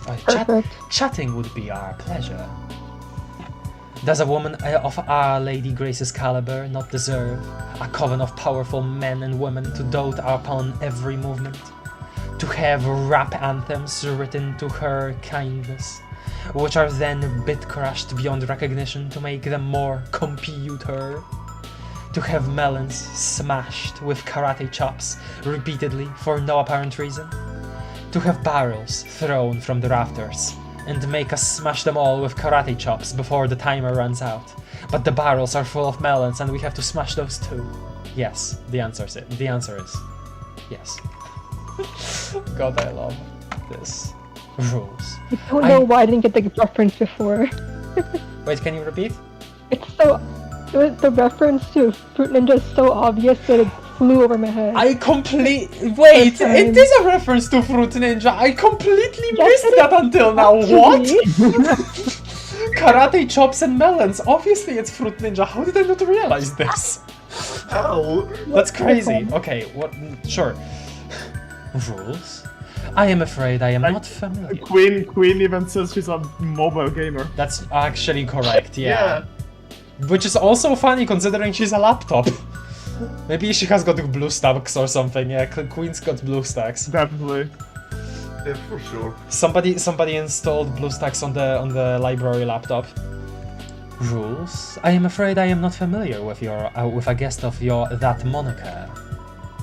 S1: Chatting would be our pleasure. Does a woman of Our Lady Grace's caliber not deserve a coven of powerful men and women to dote upon every movement? To have rap anthems written to her kindness, which are then bit-crushed beyond recognition to make them more computer? To have melons smashed with karate chops repeatedly for no apparent reason? To have barrels thrown from the rafters and make us smash them all with karate chops before the timer runs out. But the barrels are full of melons and we have to smash those too. Yes, the answer is yes. God, I love this. Rules.
S4: I don't know why I didn't get the reference before.
S1: Wait, can you repeat?
S4: The reference to Fruit Ninja is so obvious that it flew over my head.
S1: Wait, it is a reference to Fruit Ninja. I completely missed that until now. What? Karate chops and melons. Obviously, it's Fruit Ninja. How did I not realize this?
S3: How?
S1: That's crazy. Okay, what? Sure. Rules. I am afraid I am not familiar.
S2: Queen even says she's a mobile gamer.
S1: That's actually correct. Yeah. Which is also funny considering she's a laptop. Maybe she has got BlueStacks or something. Yeah, Queen's got BlueStacks.
S2: Definitely.
S3: Yeah, for sure.
S1: Somebody installed BlueStacks on the library laptop. Rules. I am afraid I am not familiar with with a guest of that moniker.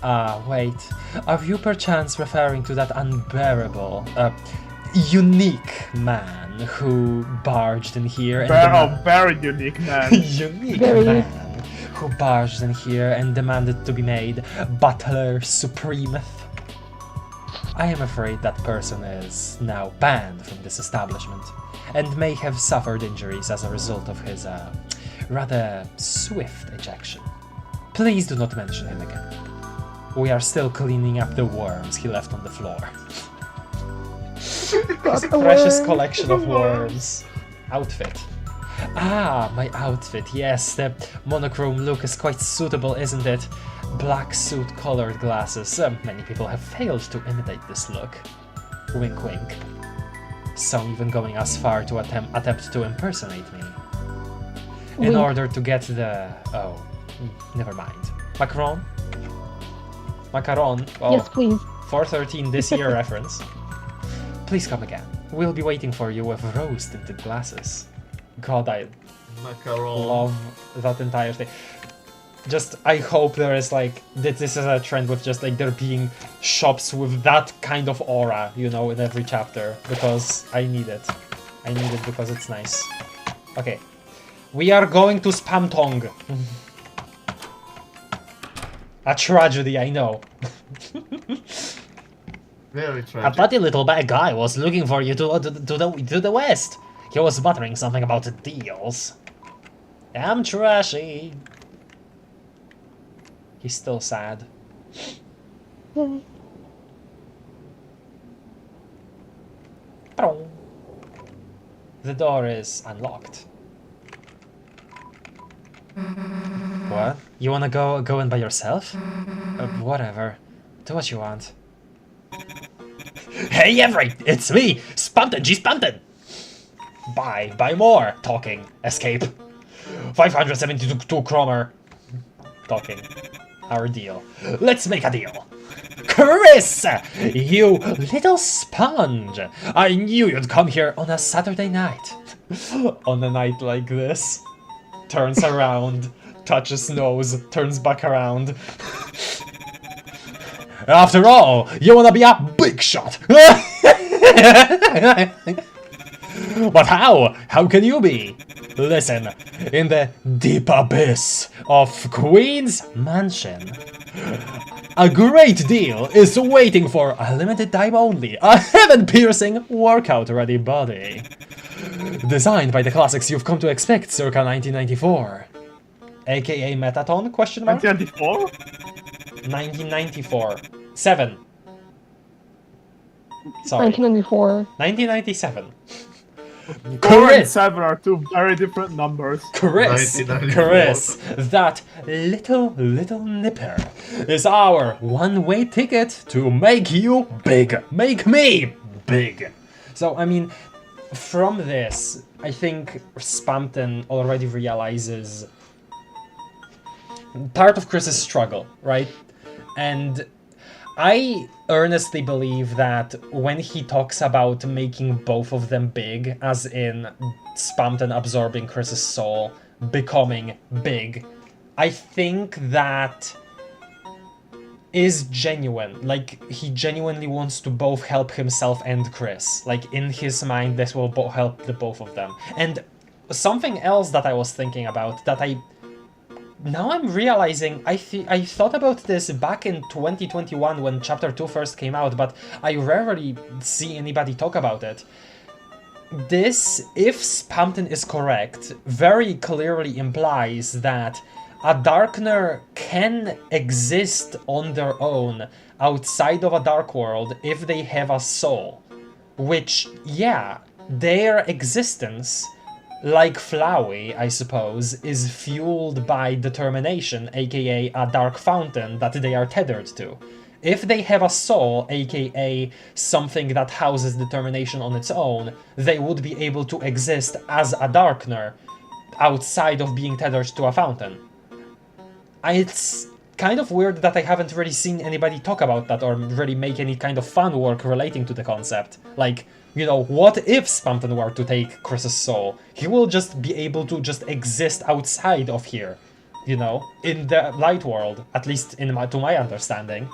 S1: Ah, wait. Are you perchance referring to that unbearable, unique man who barged in here and
S2: very unique man.
S1: Unique man who barged in here and demanded to be made Butler Supremeth? I am afraid that person is now banned from this establishment and may have suffered injuries as a result of his rather swift ejection. Please do not mention him again. We are still cleaning up the worms he left on the floor. His precious collection of worms. Outfit. Ah, my outfit, yes, the monochrome look is quite suitable, isn't it? Black suit, colored glasses. Many people have failed to imitate this look. Wink wink. Some even going as far to attempt to impersonate me. In order to get the... oh, never mind. Macaron? Macaron? Oh,
S4: yes, please.
S1: 413 this year reference. Please come again. We'll be waiting for you with rose-tinted glasses. God, I
S3: Macaron.
S1: love that entire thing. Just, I hope there is like, that this is a trend with just like there being shops with that kind of aura, you know, in every chapter, because I need it. I need it because it's nice. Okay. We are going to Spam Tong. A tragedy, I know.
S3: Very
S1: A
S3: tragic.
S1: putty little bad guy was looking for you to the west. He was muttering something about deals. I'm trashy. He's still sad. The door is unlocked. What? You wanna go in by yourself? Whatever. Do what you want. Hey Everett! It's me! Spunted! G Spunted! Buy more! Talking. Escape. 572 kroner. Talking. Our deal. Let's make a deal. Chris! You little sponge! I knew you'd come here on a Saturday night. On a night like this. Turns around, touches nose, turns back around. After all, you wanna be a big shot! But how? How can you be? Listen, in the deep abyss of Queen's Mansion, a great deal is waiting for a limited time only. A heaven-piercing, workout-ready body. Designed by the classics you've come to expect circa 1994. AKA Metaton, question mark?
S2: 1994?
S1: 1994. 7. Sorry.
S4: 1994.
S1: 1997.
S2: 4 and
S1: Chris!
S2: 7 are two very different numbers.
S1: Chris!
S3: 1994.
S1: Chris! That little nipper is our one-way ticket to make you big. Make me big! So, I mean, from this, I think Spampton already realizes part of Chris's struggle, right? And I earnestly believe that when he talks about making both of them big, as in Spampton absorbing Chris's soul, becoming big, I think that is genuine. Like, he genuinely wants to both help himself and Chris. Like, in his mind, this will help the both of them. And something else that I was thinking about, that now I'm realizing, I thought about this back in 2021 when Chapter 2 first came out, but I rarely see anybody talk about it. This, if Spampton is correct, very clearly implies that a Darkner can exist on their own outside of a Dark World if they have a soul. Which, yeah, their existence, like PLUEY, I suppose, is fueled by determination, aka a dark fountain that they are tethered to. If they have a soul, aka something that houses determination on its own, they would be able to exist as a Darkner outside of being tethered to a fountain. It's kind of weird that I haven't really seen anybody talk about that or really make any kind of fan work relating to the concept. Like, you know, what if Spampton were to take Chris's soul? He will just be able to just exist outside of here, you know, in the light world, at least to my understanding.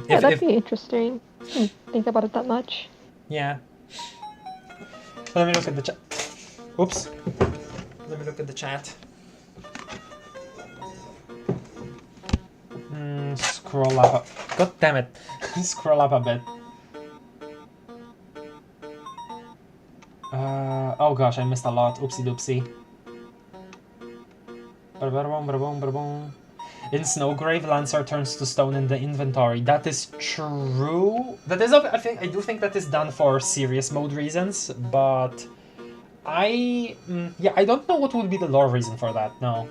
S4: Yeah, that'd be interesting. Didn't think about it that much.
S1: Yeah. Let me look at the chat. Oops. Let me look at the chat. Scroll up. God damn it. Scroll up a bit. Oh gosh, I missed a lot. Oopsie doopsie. In Snowgrave, Lancer turns to stone in the inventory. That is true. That is, I do think that is done for serious mode reasons, but yeah, I don't know what would be the lore reason for that, no.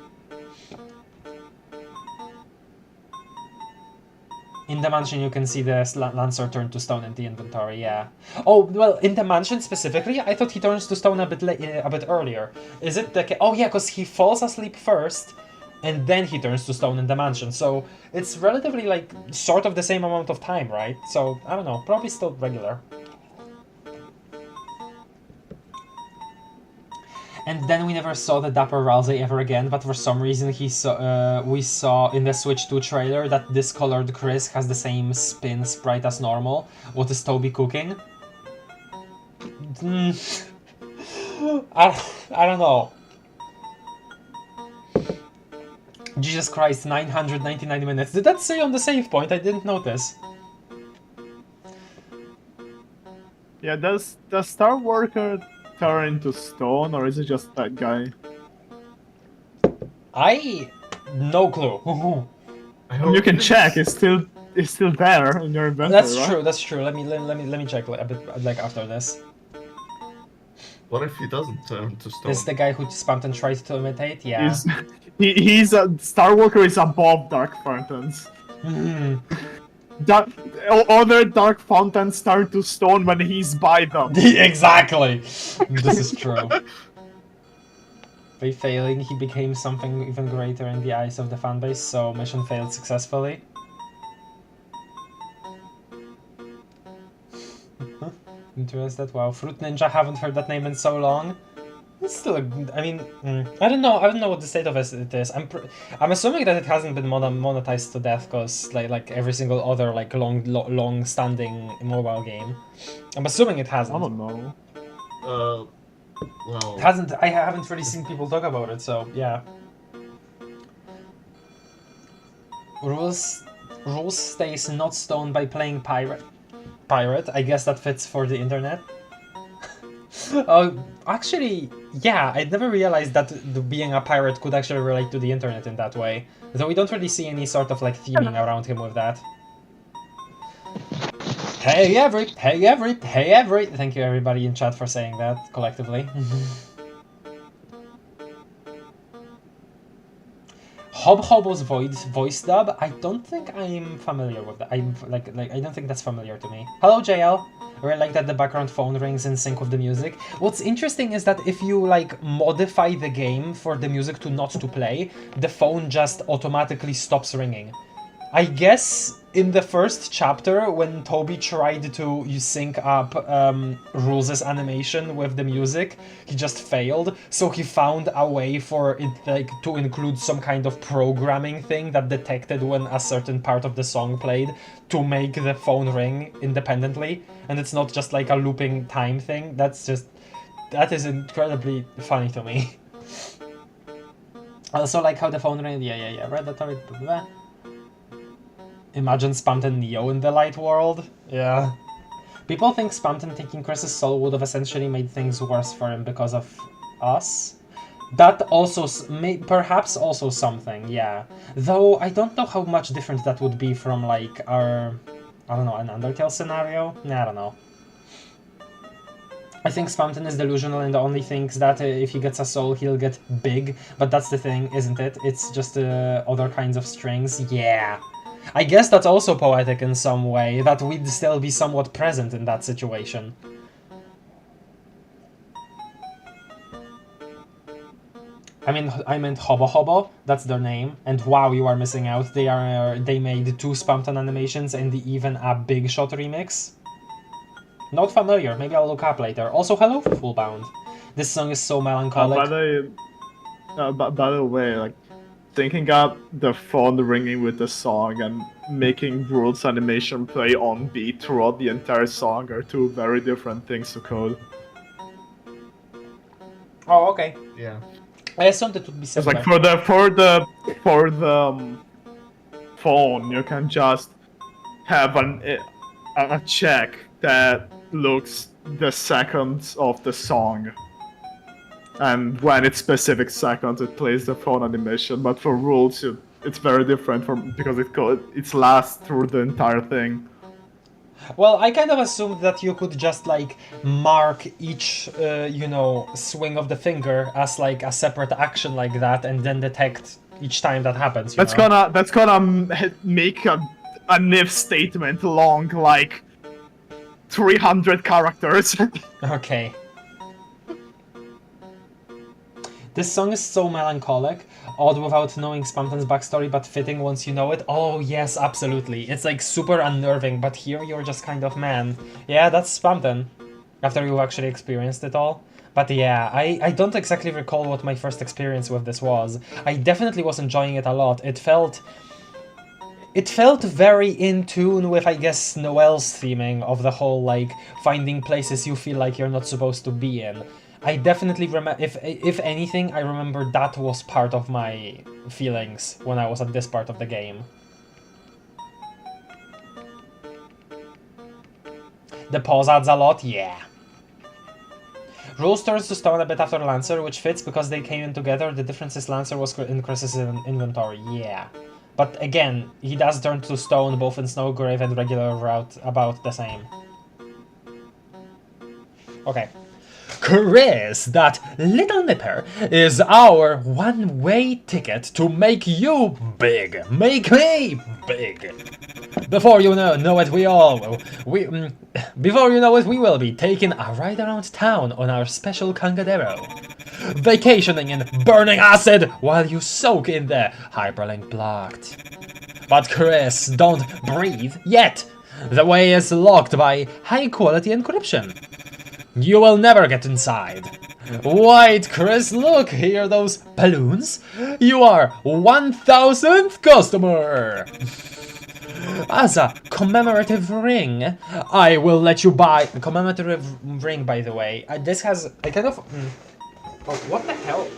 S1: In the mansion, you can see the Lancer turn to stone in the inventory, yeah. Oh, well, in the mansion specifically, I thought he turns to stone a bit earlier. Is it the case? Oh, yeah, because he falls asleep first, and then he turns to stone in the mansion. So it's relatively like sort of the same amount of time, right? So I don't know, probably still regular. And then we never saw the Dapper Ralsei ever again, but for some reason we saw in the Switch 2 trailer that discolored Chris has the same spin sprite as normal. What is Toby cooking? I don't know. Jesus Christ, 999 minutes. Did that say on the save point? I didn't notice.
S2: Yeah, does Star Worker turn into stone, or is it just that guy?
S1: No clue.
S2: You can check. It's still there in your inventory.
S1: That's
S2: right?
S1: true. That's true. Let me check a bit like after this.
S3: What if he doesn't turn to stone?
S1: This is the guy who spammed and tried to imitate. Yeah.
S2: He's Star Walker is above Dark Fountains. Other Dark Fountains turn to stone when he's by them.
S1: Exactly. This is true. By failing, he became something even greater in the eyes of the fanbase. So mission failed successfully. Interested. Wow, Fruit Ninja. Haven't heard that name in so long. It's still I mean, I don't know. I don't know what the state of it is. I'm assuming that it hasn't been monetized to death, because like every single other like long-standing mobile game. I'm assuming it hasn't.
S2: I don't know.
S3: Well,
S1: It hasn't. I haven't really seen people talk about it. So yeah. Rules stays not stoned by playing pirate. I guess that fits for the internet. Actually, yeah, I never realized that being a pirate could actually relate to the internet in that way. Though we don't really see any sort of like theming around him with that. Hey every. Thank you everybody in chat for saying that collectively. Hobo's voice dub. I don't think I'm familiar with that. I'm like I don't think that's familiar to me. Hello JL. I really like that the background phone rings in sync with the music. What's interesting is that if you like modify the game for the music to not to play, the phone just automatically stops ringing. I guess in the first chapter, when Toby tried to sync up Rules' animation with the music, he just failed. So he found a way for it like to include some kind of programming thing that detected when a certain part of the song played to make the phone ring independently. And it's not just like a looping time thing. That is incredibly funny to me. Also like how the phone ring. Yeah. Predatory. Blah, blah. Imagine Spamton Neo in the light world. Yeah. People think Spamton taking Chris's soul would have essentially made things worse for him because of us. That also perhaps also something, yeah. Though I don't know how much different that would be from like our, I don't know, an Undertale scenario? Nah, I don't know. I think Spamton is delusional and only thinks that if he gets a soul he'll get big, but that's the thing, isn't it? It's just other kinds of strings, yeah. I guess that's also poetic in some way, that we'd still be somewhat present in that situation. I meant Hobo Hobo, that's their name, and wow, you are missing out. They made 2 Spamton animations and even a Big Shot remix. Not familiar, maybe I'll look up later. Also, hello Fullbound. This song is so melancholic.
S2: By the way, like, syncing up the phone ringing with the song and making Rules animation play on beat throughout the entire song are 2 very different things to code.
S1: Oh, okay.
S3: Yeah.
S1: I assumed it would be similar.
S2: It's like for the phone, you can just have a check that looks the seconds of the song. And when it's specific seconds, it plays the phone animation. But for Rules, it's very different because it lasts through the entire thing.
S1: Well, I kind of assumed that you could just like mark each, swing of the finger as like a separate action like that, and then detect each time that happens. That's
S2: gonna make a if statement long like 300 characters.
S1: Okay. This song is so melancholic, odd without knowing Spamton's backstory, but fitting once you know it. Oh yes, absolutely. It's like super unnerving, but here you're just kind of, man. Yeah, that's Spamton. After you actually experienced it all. But yeah, I don't exactly recall what my first experience with this was. I definitely was enjoying it a lot. It felt very in tune with, I guess, Noel's theming of the whole, like, finding places you feel like you're not supposed to be in. I definitely remember, if anything, I remember that was part of my feelings when I was at this part of the game. The pause adds a lot, yeah. Rules turns to stone a bit after Lancer, which fits because they came in together. The difference is Lancer was in Chris's inventory, yeah. But again, he does turn to stone both in Snowgrave and regular route about the same. Okay. Chris, that little nipper, is our one-way ticket to make you big. Make me big. Before you know it, before you know it, we will be taking a ride around town on our special Concidering. Vacationing in burning acid while you soak in the hyperlink blocked. But Chris, don't breathe yet. The way is locked by high-quality encryption. You will never get inside. Wait, Chris, look, hear those balloons? You are 1000th customer! As a commemorative ring, I will let you buy... A commemorative ring, by the way. This has a kind of... Oh, what the hell?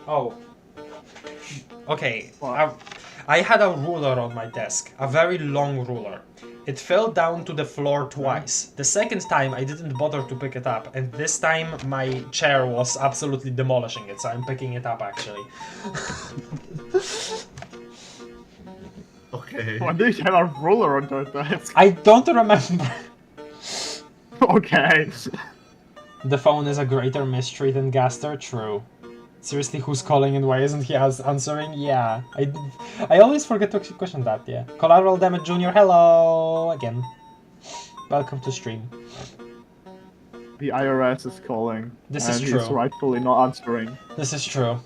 S1: Oh. Okay, I had a ruler on my desk. A very long ruler. It fell down to the floor twice. The second time I didn't bother to pick it up, and this time my chair was absolutely demolishing it, so I'm picking it up actually.
S3: Okay.
S2: Why do you have a ruler on your desk?
S1: I don't remember.
S2: Okay.
S1: The phone is a greater mystery than Gaster, true. Seriously, who's calling and why isn't he answering? Yeah, I always forget to question that, yeah. Collateral Damage Jr., hello again. Welcome to stream.
S2: The IRS is calling.
S1: This is
S2: and
S1: true.
S2: He's rightfully not answering.
S1: This is true.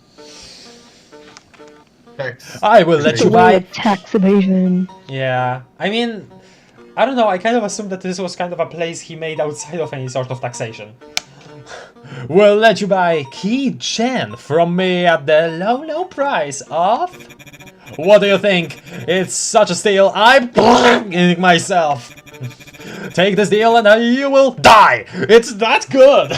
S3: Tax.
S1: I will let you
S4: The way
S1: buy...
S4: of tax evasion.
S1: Yeah, I mean, I don't know, I kind of assumed that this was kind of a place he made outside of any sort of taxation. We'll let you buy keychain from me at the low price of... What do you think? It's such a steal, I'm b***ing myself. Take this deal and you will die. It's that good.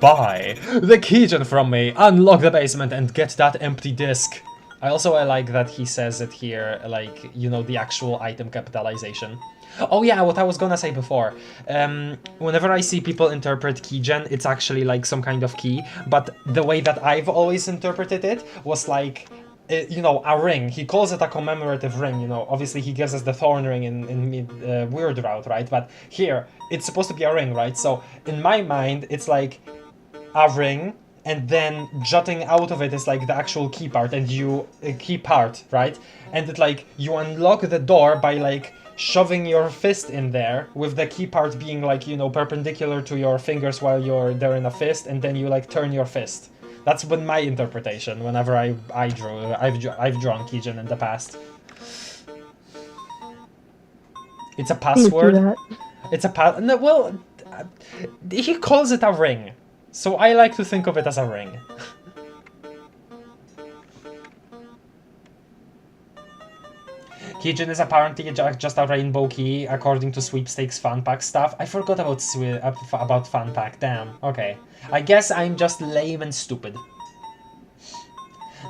S1: Buy the keychain from me, unlock the basement and get that empty disc. I like that he says it here, like, you know, the actual item capitalization. Oh yeah, what I was gonna say before. Whenever I see people interpret keygen, it's actually like some kind of key, but the way that I've always interpreted it was like, you know, a ring. He calls it a commemorative ring, you know. Obviously he gives us the thorn ring in Weird Route, right? But here, it's supposed to be a ring, right? So in my mind, it's like a ring, and then jutting out of it is like the actual key part, and key part, right? And it like, you unlock the door by like shoving your fist in there, with the key part being like, you know, perpendicular to your fingers while you're there in a fist, and then you like turn your fist. That's been my interpretation whenever I've drawn keygen in the past. It's a password. It's a no, well, he calls it a ring, so I like to think of it as a ring. Keygen is apparently just a rainbow key, according to Sweepstakes Fun Pack stuff. I forgot about Fun Pack, damn. Okay. I guess I'm just lame and stupid.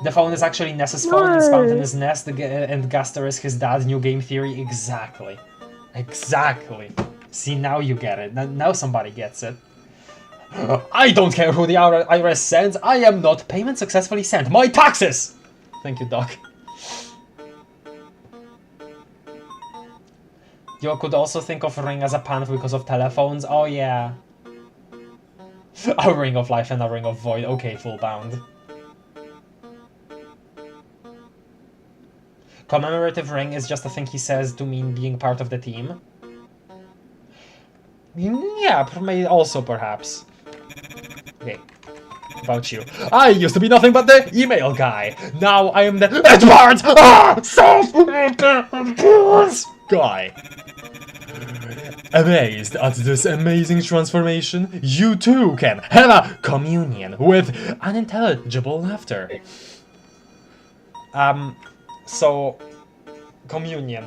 S1: The phone is actually Ness's phone, and Spamton is Ness, and Gaster is his dad. New game theory, exactly. Exactly. See, now you get it. Now somebody gets it. I don't care who the IRS sends. I am not payment successfully sent. My taxes! Thank you, Doc. You could also think of ring as a pun because of telephones. Oh yeah. A ring of life and a ring of void. Okay, full bound. Commemorative ring is just a thing he says to mean being part of the team. Yeah, also perhaps. Okay. about you. I used to be nothing but the email guy. Now I am the Edward guy. Amazed at this amazing transformation, you too can have a communion with unintelligible laughter. So, communion.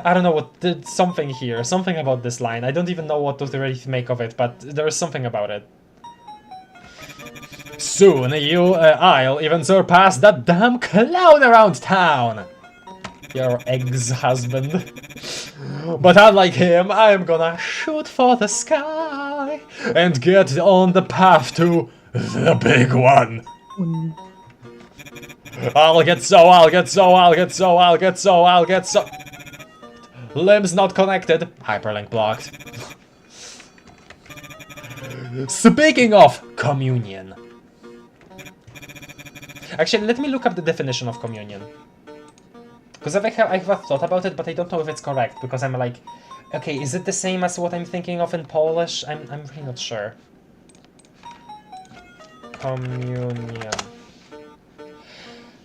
S1: I don't know what, there's something here, something about this line. I don't even know what to really make of it, but there's something about it. Soon I'll even surpass that damn clown around town. Your ex-husband. But unlike him, I'm gonna shoot for the sky and get on the path to the big one. I'll get so. Limbs not connected. Hyperlink blocked. Speaking of communion. Actually, let me look up the definition of communion. Because I've thought about it, but I don't know if it's correct. Because I'm like, okay, is it the same as what I'm thinking of in Polish? I'm really not sure. Communion.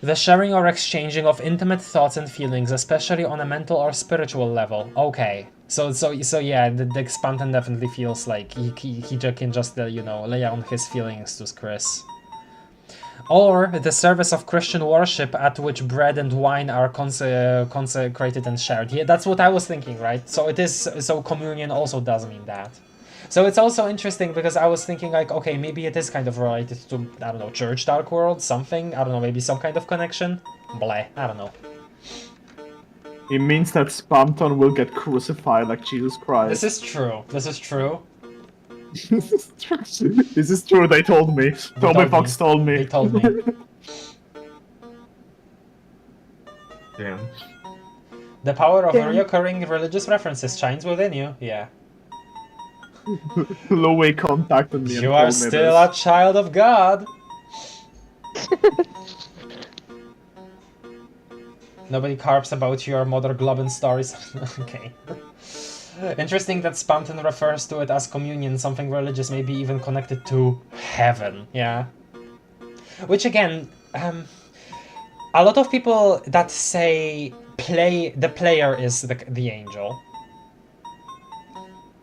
S1: The sharing or exchanging of intimate thoughts and feelings, especially on a mental or spiritual level. Okay, so yeah, the Spanton definitely feels like he can just you know, lay on his feelings to Chris. Or the service of Christian worship at which bread and wine are consecrated and shared. Yeah, that's what I was thinking, right? So it is. So communion also does mean that. So it's also interesting because I was thinking like, okay, maybe it is kind of related to, I don't know, Church Dark World, something, I don't know, maybe some kind of connection? Bleh, I don't know.
S2: It means that Spamton will get crucified like Jesus Christ.
S1: This is true, this is true.
S2: This is true, they told me. Toby Fox told me.
S1: They told me.
S3: Damn.
S1: The power of recurring religious references shines within you, yeah.
S2: PLUEY contacted me.
S1: You are still a child of God. Nobody carps about your Mother Globin stories. Okay. Interesting that Spamton refers to it as communion, something religious, maybe even connected to heaven. Yeah. Which again, a lot of people that say the player is the angel.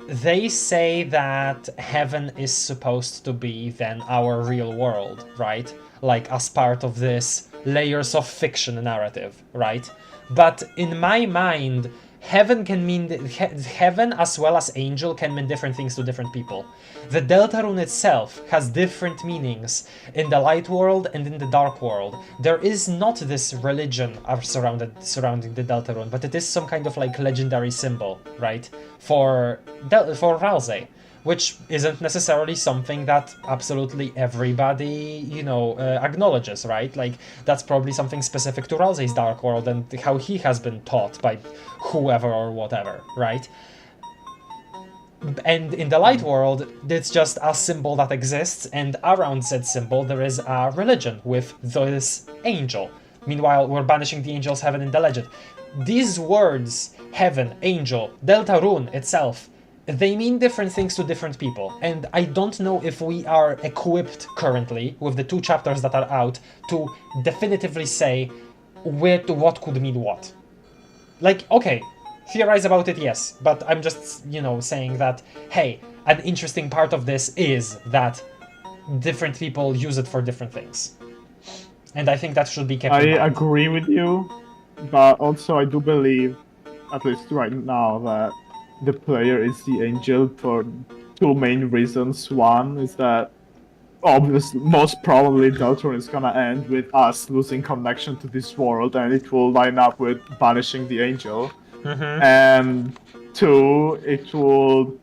S1: They say that heaven is supposed to be then our real world, right? Like as part of this layers of fiction narrative, right? But in my mind, heaven can mean heaven as well as angel can mean different things to different people. The Deltarune itself has different meanings in the light world and in the dark world. There is not this religion surrounding the Deltarune, but it is some kind of like legendary symbol, right? For Ralsei, which isn't necessarily something that absolutely everybody, you know, acknowledges, right? Like, that's probably something specific to Ralsei's Dark World and how he has been taught by whoever or whatever, right? And in the light world, it's just a symbol that exists, and around said symbol there is a religion with this angel. Meanwhile, we're banishing the angel's heaven in the legend. These words, heaven, angel, Deltarune itself, they mean different things to different people, and I don't know if we are equipped currently with the 2 chapters that are out to definitively say what could mean what. Like, okay, theorize about it, yes, but I'm just, you know, saying that, hey, an interesting part of this is that different people use it for different things. And I think that should be kept in mind.
S2: I agree with you, but also I do believe, at least right now, that the player is the angel for 2 main reasons. One is that obviously, most probably Deltarune is gonna end with us losing connection to this world, and it will line up with banishing the angel. And 2, it will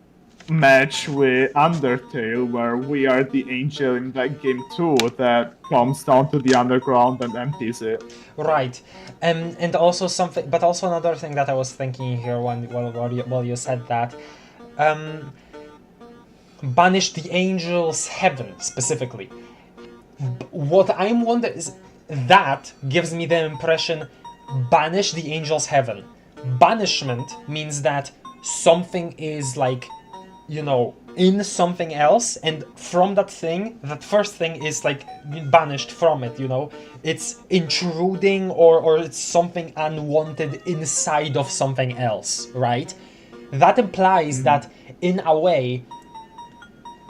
S2: match with Undertale, where we are the angel in that game too, that comes down to the underground and empties it.
S1: Right, and also something, but also another thing that I was thinking here while you said that, banish the angel's heaven specifically. What I'm wondering is that gives me the impression banish the angel's heaven. Banishment means that something is like, you know, in something else, and from that thing, that first thing is like banished from it, you know? It's intruding or it's something unwanted inside of something else, right? That implies that, in a way,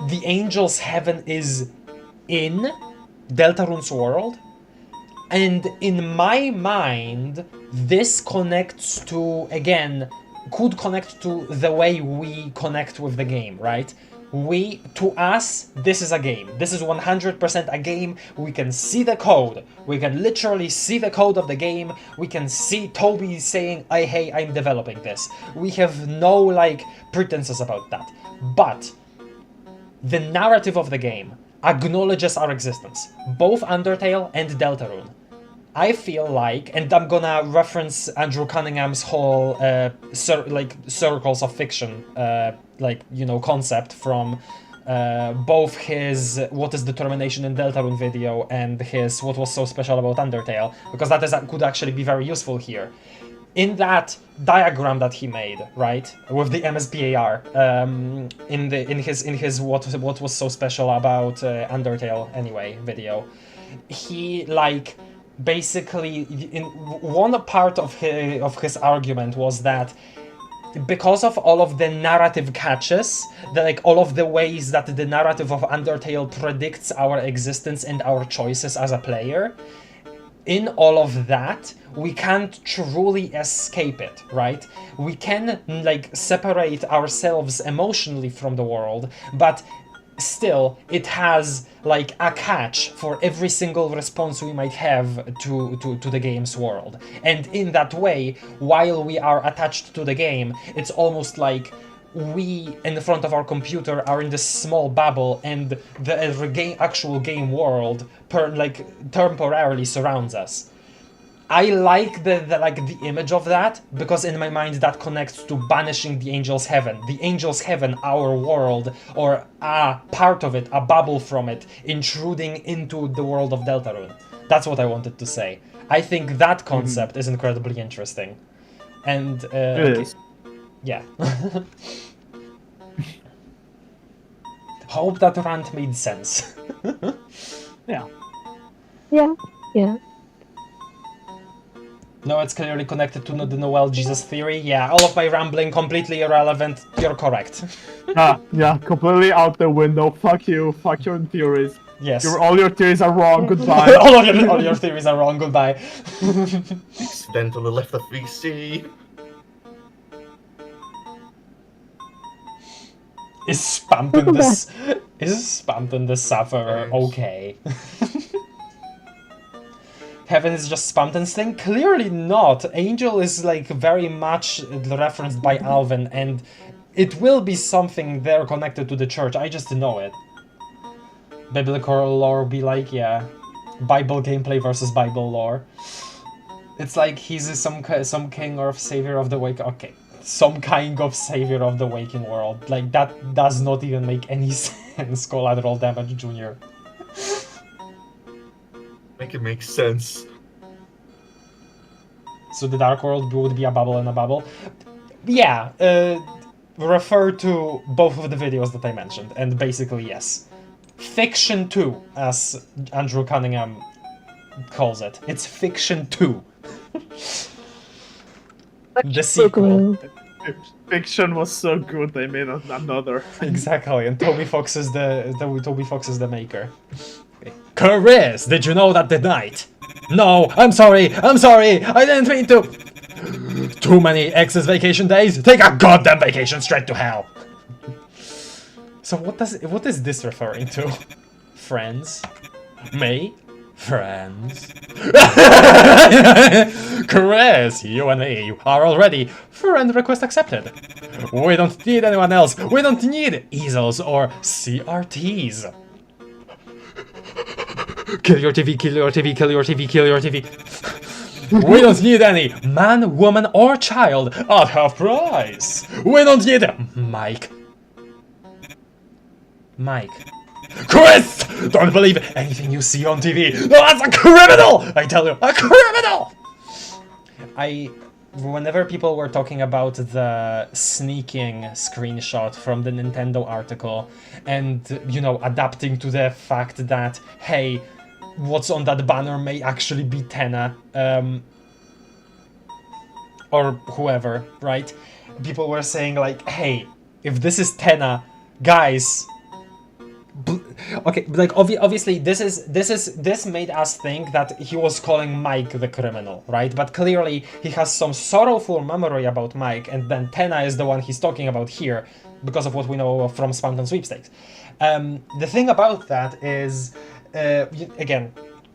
S1: the Angel's Heaven is in Deltarune's world, and in my mind, this connects to, again, could connect to the way we connect with the game, right? To us, this is a game. This is 100% a game. We can see the code. We can literally see the code of the game. We can see Toby saying, hey, I'm developing this. We have no, like, pretenses about that. But the narrative of the game acknowledges our existence, both Undertale and Deltarune. I feel like, and I'm gonna reference Andrew Cunningham's whole circles of fiction, concept from both his What is Determination in Deltarune video and his What Was So Special About Undertale, because could actually be very useful here. In that diagram that he made, right, with the MSBAR, in his What Was So Special About Undertale anyway video, he basically, in one part of his argument was that because of all of the narrative catches, all of the ways that the narrative of Undertale predicts our existence and our choices as a player, in all of that, we can't truly escape it, right? We can, separate ourselves emotionally from the world, but still, it has, a catch for every single response we might have to the game's world. And in that way, while we are attached to the game, it's almost like we, in front of our computer, are in this small bubble, and the actual game world, temporarily surrounds us. I like the image of that, because in my mind that connects to banishing the Angel's Heaven. The Angel's Heaven, our world, or a part of it, a bubble from it, intruding into the world of Deltarune. That's what I wanted to say. I think that concept is incredibly interesting. And,
S2: it is.
S1: Yeah. Hope that rant made sense.
S2: Yeah.
S4: Yeah.
S1: No, it's clearly connected to the Noel Jesus theory. Yeah, all of my rambling completely irrelevant. You're correct.
S2: Yeah, completely out the window. Fuck you. Fuck your theories.
S1: Yes.
S2: All your theories are wrong. Goodbye.
S1: all your theories are wrong. Goodbye.
S3: Accidentally left the VC.
S1: Is Spampton the Sufferer okay? Heaven is just Spampton's thing? Clearly not. Angel is very much referenced by Alvin, and it will be something there connected to the church. I just know it. Biblical lore be yeah, Bible gameplay versus Bible lore. It's like he's some king or savior of the wake. Okay, some kind of savior of the waking world. That does not even make any sense. Collateral damage, Junior.
S3: Make it make sense.
S1: So the Dark World would be a bubble in a bubble? Yeah, refer to both of the videos that I mentioned, and basically yes. Fiction 2, as Andrew Cunningham calls it. It's Fiction 2. The sequel.
S2: Fiction was so good they made another.
S1: Exactly, and Toby Fox is the maker. Chris, did you know that the night? No, I'm sorry, I didn't mean to. Too many excess vacation days? Take a goddamn vacation straight to hell. So what is this referring to? Friends? Me? Friends? Chris, you and me are already friend request accepted. We don't need anyone else. We don't need easels or CRTs. Kill your TV, kill your TV, kill your TV, kill your TV. We don't need any man, woman, or child at half price. We don't need Mike. Chris! Don't believe anything you see on TV. No, that's a criminal! I tell you, a criminal! whenever people were talking about the sneaking screenshot from the Nintendo article and, you know, adapting to the fact that, hey, what's on that banner may actually be Tenna, or whoever, right? People were saying like, hey, if this is Tenna, guys, okay, like obviously this made us think that he was calling Mike the criminal, right? But clearly he has some sorrowful memory about Mike, and then Tenna is the one he's talking about here because of what we know from Spampton Sweepstakes. The thing about that is, again,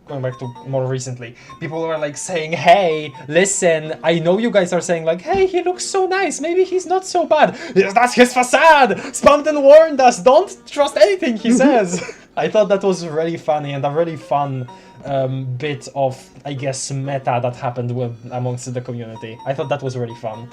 S1: going back to more recently, people were like saying, hey, listen, I know you guys are saying like, hey, he looks so nice, maybe he's not so bad. That's his facade! Spampton warned us, don't trust anything he says! I thought that was really funny and a really fun bit of, I guess, meta that happened amongst the community. I thought that was really fun.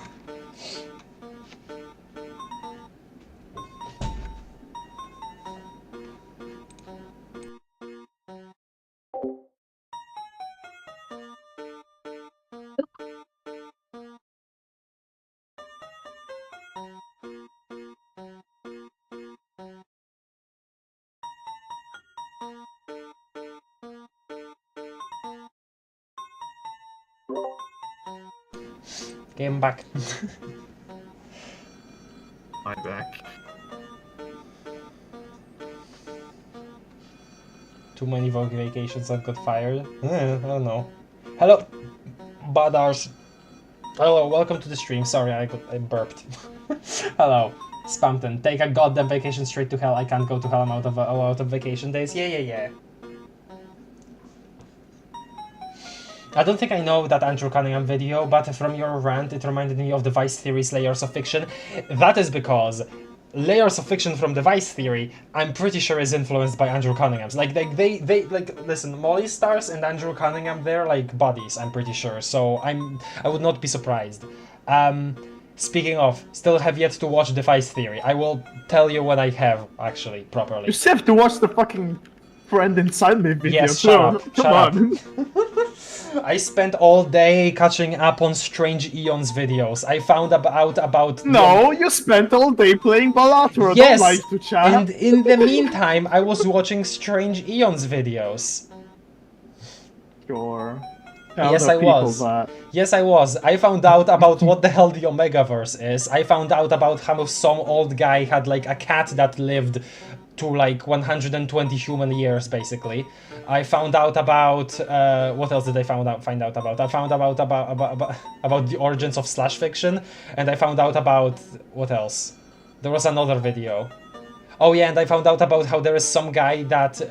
S1: Game back.
S3: I'm back.
S1: Too many Vogue vacations that got fired? I don't know. Hello, Badars. Hello, welcome to the stream. Sorry, I burped. Hello, Spampton. Take a goddamn vacation straight to hell. I can't go to hell. I'm out of vacation days. Yeah. I don't think I know that Andrew Cunningham video, but from your rant, it reminded me of the Vice Theory's Layers of Fiction. That is because Layers of Fiction from the Vice Theory, I'm pretty sure is influenced by Andrew Cunningham's. Like, they listen, Molly Stars and Andrew Cunningham, they're like buddies, I'm pretty sure, so I would not be surprised. Speaking of, still have yet to watch the Vice Theory. I will tell you when I have, actually, properly.
S2: You still have to watch the fucking Friend Inside Me video.
S1: Yes,
S2: too.
S1: shut up,
S2: Come
S1: shut
S2: on.
S1: I spent all day catching up on Strange Eons videos. I found out about...
S2: No, you spent all day playing Balatro.
S1: Yes,
S2: Don't like to chat.
S1: and in the meantime, I was watching Strange Eons videos.
S2: Sure.
S1: Yes, I was. Yes, I was. I found out about what the hell the Omegaverse is. I found out about how some old guy had like a cat that lived to like 120 human years, basically. I found out about what else did I find out about? I found out about the origins of slash fiction, and I found out about what else? There was another video. Oh yeah, and I found out about how there is some guy that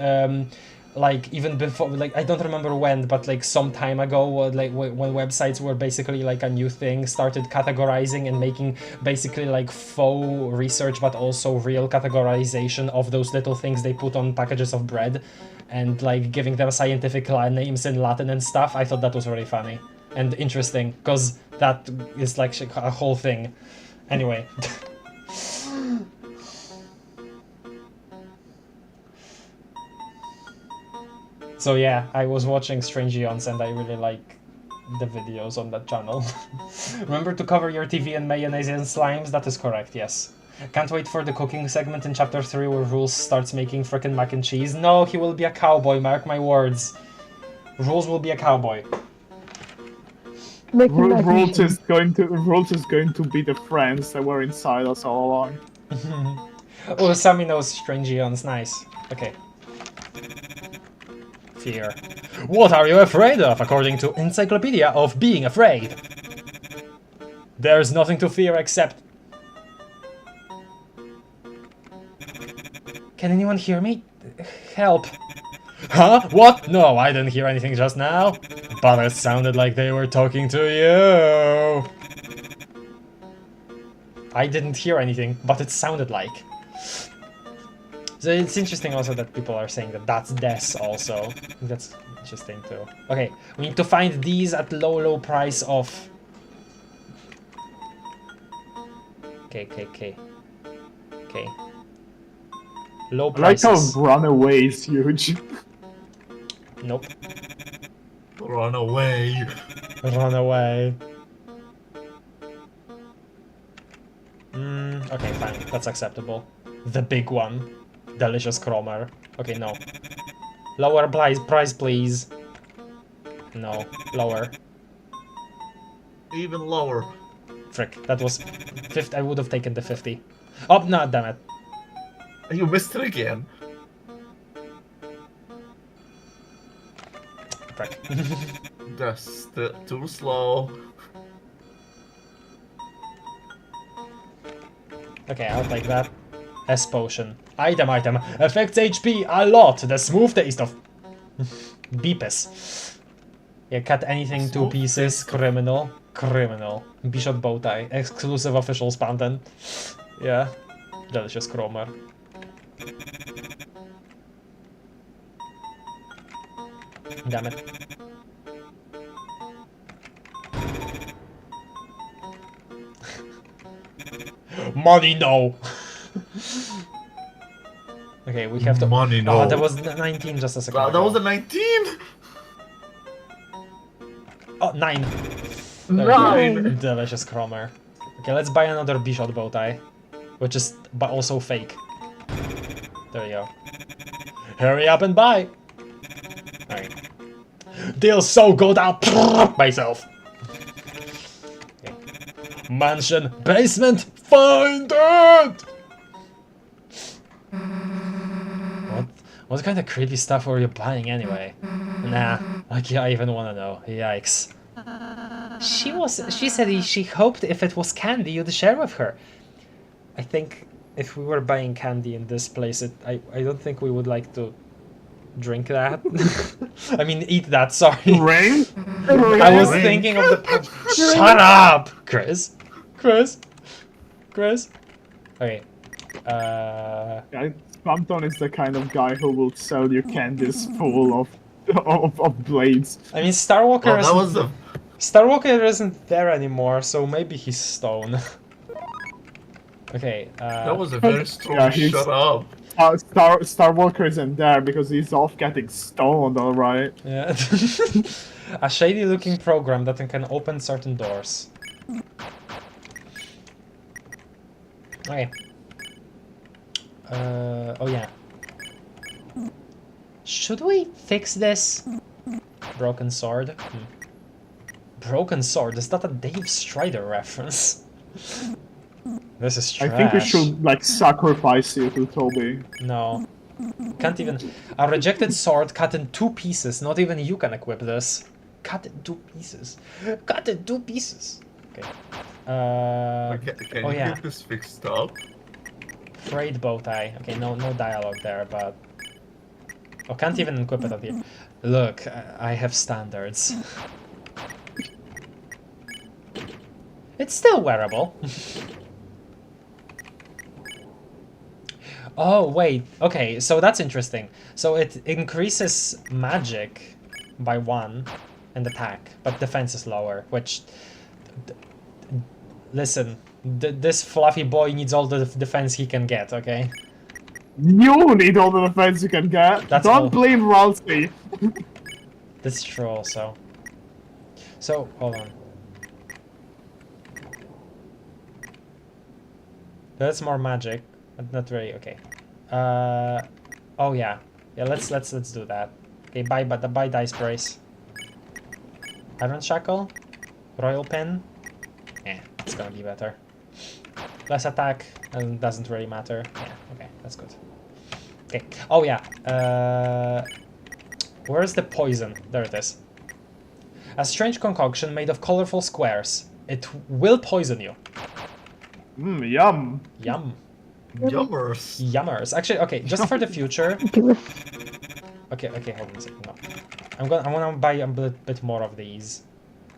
S1: like even before, like I don't remember when, but like some time ago, like when websites were basically like a new thing, started categorizing and making basically like faux research but also real categorization of those little things they put on packages of bread and like giving them scientific names in Latin and stuff. I thought that was really funny and interesting because that is like a whole thing. Anyway. So yeah, I was watching Strange Eons and I really like the videos on that channel. Remember to cover your TV in mayonnaise and slimes? That is correct, yes. Can't wait for the cooking segment in Chapter 3 where Rules starts making frickin' mac and cheese. No, he will be a cowboy, mark my words. Rules will be a cowboy.
S2: Rules is going to be the friends that were inside us all along.
S1: Oh, Sammy knows Strange Eons, nice. Okay. Fear. What are you afraid of, according to Encyclopedia of Being Afraid? There's nothing to fear except... Can anyone hear me? Help. Huh? What? No, I didn't hear anything just now. But it sounded like they were talking to you. I didn't hear anything, but it sounded like. So it's interesting also that people are saying that that's Des also. I think that's interesting too. Okay, we need to find these at low price of... Okay. Low prices.
S2: I like how Runaway is huge.
S1: Nope.
S3: Run away.
S1: Run away. fine. That's acceptable. The big one. Delicious Cromer. Okay, no. Lower price, please. No, lower.
S3: Even lower.
S1: Frick, that was 50. I would have taken the 50. Oh, no, damn it.
S3: You missed it again.
S1: Frick.
S3: That's too slow.
S1: Okay, I'll take that. S potion. Item. Affects HP a lot. The smooth taste of Beepus. Yeah, cut anything to
S3: Smooth
S1: pieces.
S3: taste of-
S1: Criminal. Bishop bowtie. Exclusive official spam then. Yeah. Delicious Cromer. Damn it. Money, no! Okay, we have to...
S3: Money, no.
S1: Oh, that was 19 just a second
S3: That
S1: ago.
S3: was a 19!
S1: Oh, 9. There we go. Delicious Cromer. Okay, let's buy another Bishop bowtie. Which is but also fake. There you go. Hurry up and buy! Alright. Deal so good, I'll myself. Okay. Mansion, basement, find it! What kind of creepy stuff were you buying anyway? Nah, like I even wanna know. Yikes. She said she hoped if it was candy you'd share with her. I think if we were buying candy in this place, I don't think we would like to drink that. I mean, eat that, sorry.
S2: Rain?
S1: I was thinking of the... Shut up! Chris. Okay.
S2: Yeah, Spamton is the kind of guy who will sell you candies full of blades.
S1: I mean, Starwalker
S3: Well, that
S1: isn't...
S3: was the...
S1: Starwalker isn't there anymore, so maybe he's stone. Okay,
S3: That was a very strong
S2: Yeah, he's-
S3: shut up.
S2: Starwalker isn't there because he's off getting stoned, alright?
S1: yeah. A shady looking program that can open certain doors. Okay. Oh yeah. Should we fix this? Broken sword? Broken sword? Is that a Dave Strider reference? This is trash.
S2: I think we should, like, sacrifice you to Toby.
S1: No. Can't even... A rejected sword cut in 2 pieces. Not even you can equip this. Cut in 2 pieces. Cut in 2 pieces. Okay.
S3: Can
S1: oh
S3: you
S1: yeah.
S3: get this fixed up?
S1: Frayed bowtie. Okay, no dialogue there, but... Oh, can't even equip it up here. Look, I have standards. It's still wearable. Oh, wait. Okay, so that's interesting. So it increases magic by 1 and attack, but defense is lower, which... Listen, this fluffy boy needs all the defense he can get, okay?
S2: You need all the defense you can get.
S1: That's all.
S2: Don't blame Ralsei.
S1: That's true also. So, hold on. That's more magic, but not really. Okay. Oh yeah. Yeah. Let's do that. Okay. Buy dice brace. Iron shackle. Royal pin. Yeah, it's gonna be better. Less attack and doesn't really matter. Yeah. Okay, that's good. Okay. Oh yeah. Where's the poison? There it is. A strange concoction made of colorful squares. It will poison you.
S2: Yum.
S1: Yum.
S3: Yummers.
S1: Yummers. Actually, okay, just for the future.
S4: Do it.
S1: Okay, hold on a second. No. I'm gonna buy a bit more of these.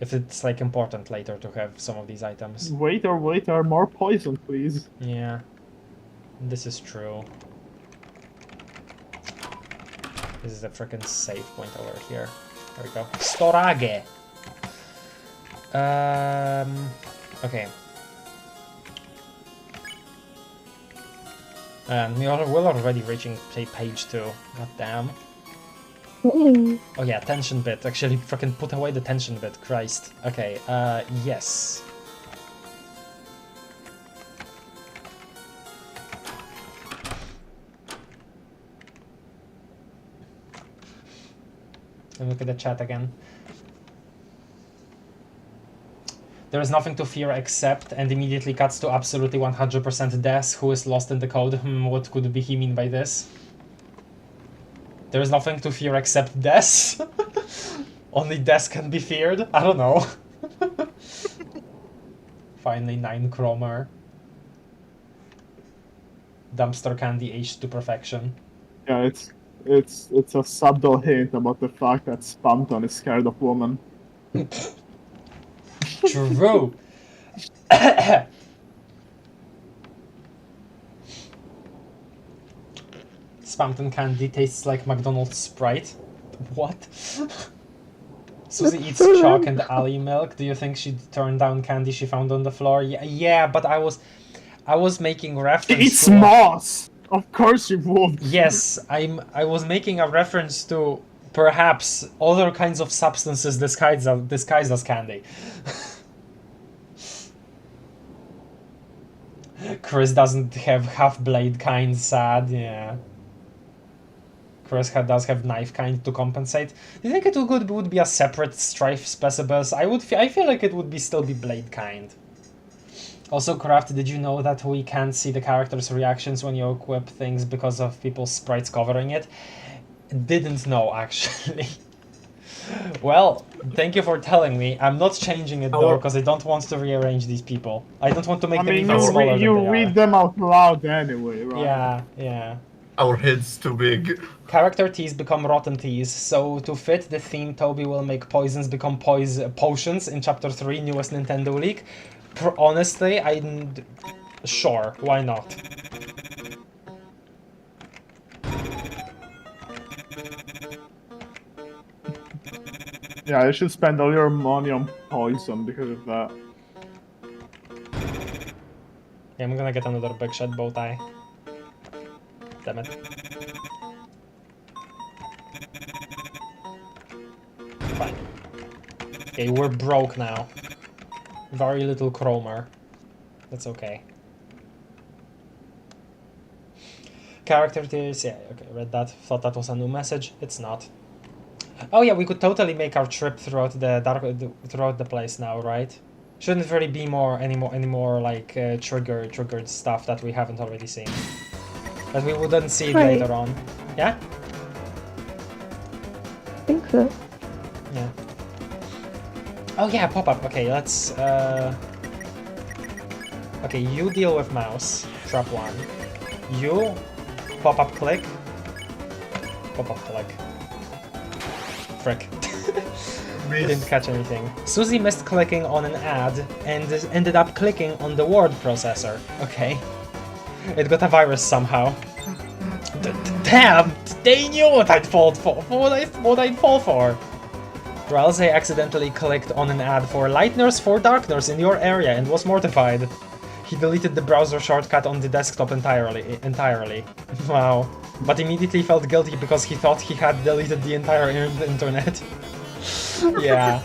S1: If it's like important later to have some of these items.
S2: Waiter, more poison, please.
S1: Yeah. This is true. This is a freaking save point over here. There we go. Storage. Okay. And we're already reaching page 2. God damn. Oh yeah, tension bit. Actually, fucking put away the tension bit. Christ. Okay, yes. And look at the chat again. There is nothing to fear except, and immediately cuts to absolutely 100% Des, who is lost in the code. What could be he mean by this? There is nothing to fear except Des? Only Des can be feared? I don't know. Finally, 9 Chromer. Dumpster candy aged to perfection.
S2: Yeah, it's a subtle hint about the fact that Spanton is scared of women.
S1: True. Spampton candy tastes like McDonald's Sprite. What? Susie eats chalk and alley milk. Do you think she'd turn down candy she found on the floor? Yeah, but I was making reference.
S2: It's moss. Of course you would.
S1: Yes, I was making a reference to perhaps other kinds of substances disguised as candy. Chris doesn't have half-blade kind, sad, yeah. Chris does have knife kind to compensate. Do you think it would be a separate strife specibus? I feel like it would still be blade kind. Also, Craft, did you know that we can't see the character's reactions when you equip things because of people's sprites covering it? Didn't know, actually. Well, thank you for telling me. I'm not changing it though, because I don't want to rearrange these people. I don't want to make them even smaller than
S2: you
S1: they
S2: read
S1: are.
S2: them out loud anyway, right?
S1: Yeah, yeah.
S3: Our head's too big.
S1: Character teas become rotten teas, so to fit the theme, Toby will make poisons become potions in Chapter 3, newest Nintendo leak. Honestly, sure, why not?
S2: Yeah, you should spend all your money on poison because of that.
S1: Yeah, I'm gonna get another big shot bow tie. Damn it. Fine. Okay, we're broke now. Very little chromer. That's okay. Character tiers, yeah, okay, read that. Thought that was a new message. It's not. Oh yeah, we could totally make our trip throughout the place now, right? Shouldn't really be any more like triggered stuff that we haven't already seen. That we wouldn't see it later on. Yeah?
S4: I think so.
S1: Yeah. Oh yeah, pop-up. Okay, let's okay, you deal with mouse. Trap 1. You pop-up click. Pop-up click. Frick. Didn't catch anything. Susie missed clicking on an ad and ended up clicking on the word processor. Okay. It got a virus somehow. Damn! They knew what I'd fall for. What I'd fall for. Dralze accidentally clicked on an ad for Lighteners for Darkners in your area and was mortified. He deleted the browser shortcut on the desktop entirely. Wow. But immediately felt guilty because he thought he had deleted the entire internet. Yeah.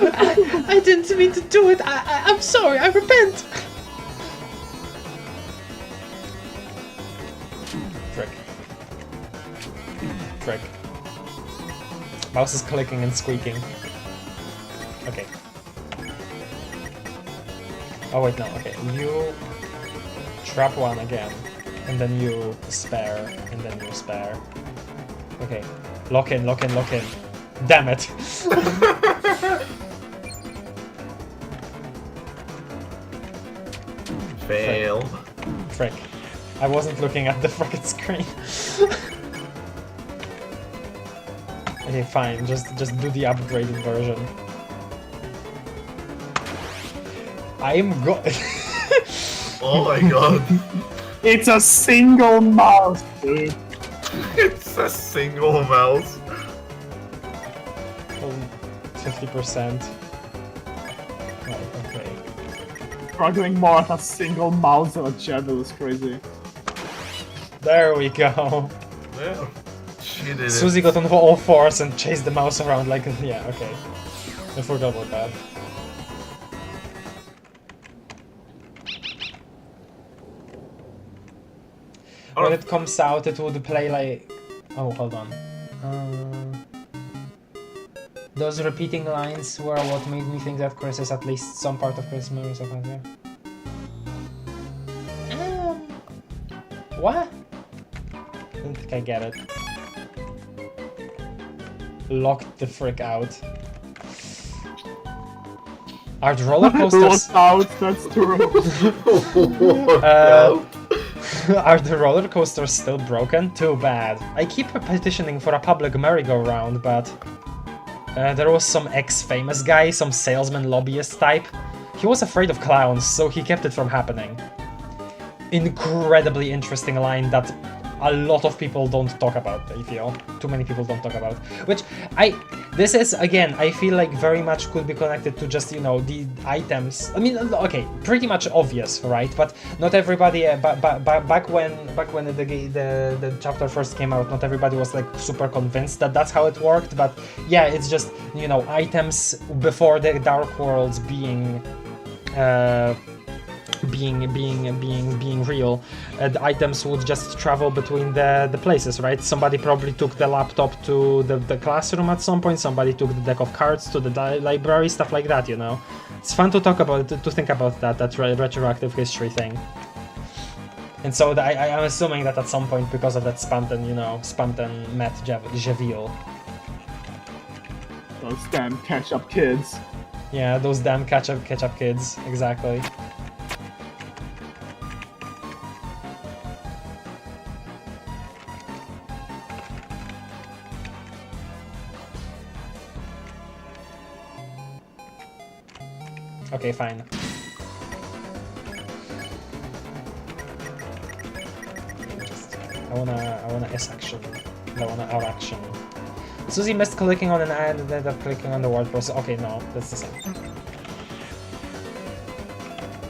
S1: I didn't mean to do it. I'm sorry. I repent. Frick. Mouse is clicking and squeaking. Okay. Oh wait, no, okay. You trap 1 again, and then you spare, and then you spare. Okay. Lock in. Damn it!
S3: Fail.
S1: Frick. I wasn't looking at the frickin' screen. Okay, fine. Just do the upgraded version. I'm
S3: Oh my god.
S2: It's a single mouse, dude.
S3: It's a single mouse.
S1: 50%. Oh, okay.
S2: Struggling more at a single mouse than a channel is crazy.
S1: There we go.
S3: There. She did it.
S1: Susie got on all fours and chased the mouse around like... Yeah, okay. I forgot about that. When it comes out, it would play like... Oh, hold on. Those repeating lines were what made me think that Chris is at least some part of Chris' memories of here. What? I don't think I get it. Locked the frick out. Are the roller coasters...
S2: Locked out, that's true.
S1: Are the roller coasters still broken? Too bad. I keep petitioning for a public merry-go-round, but... there was some ex-famous guy, some salesman lobbyist type. He was afraid of clowns, so he kept it from happening. Incredibly interesting line that a lot of people don't talk about, I feel. Too many people don't talk about. Which, this is, again, I feel like very much could be connected to just, you know, the items. I mean, okay, pretty much obvious, right? But not everybody, back when the chapter first came out, not everybody was, like, super convinced that that's how it worked. But, yeah, it's just, you know, items before the Dark Worlds being real, the items would just travel between the places, right? Somebody probably took the laptop to the classroom at some point, somebody took the deck of cards to the library, stuff like that, you know? It's fun to talk about, to think about that retroactive history thing. And so I'm assuming that at some point, because of that Spanton, you know, Spanton met Javiel.
S2: Those damn catch-up kids.
S1: Yeah, those damn catch-up kids, exactly. Okay, fine. I wanna S action. I wanna R action. Susie missed clicking on an ad and ended up clicking on the word process. Okay, no, that's the same.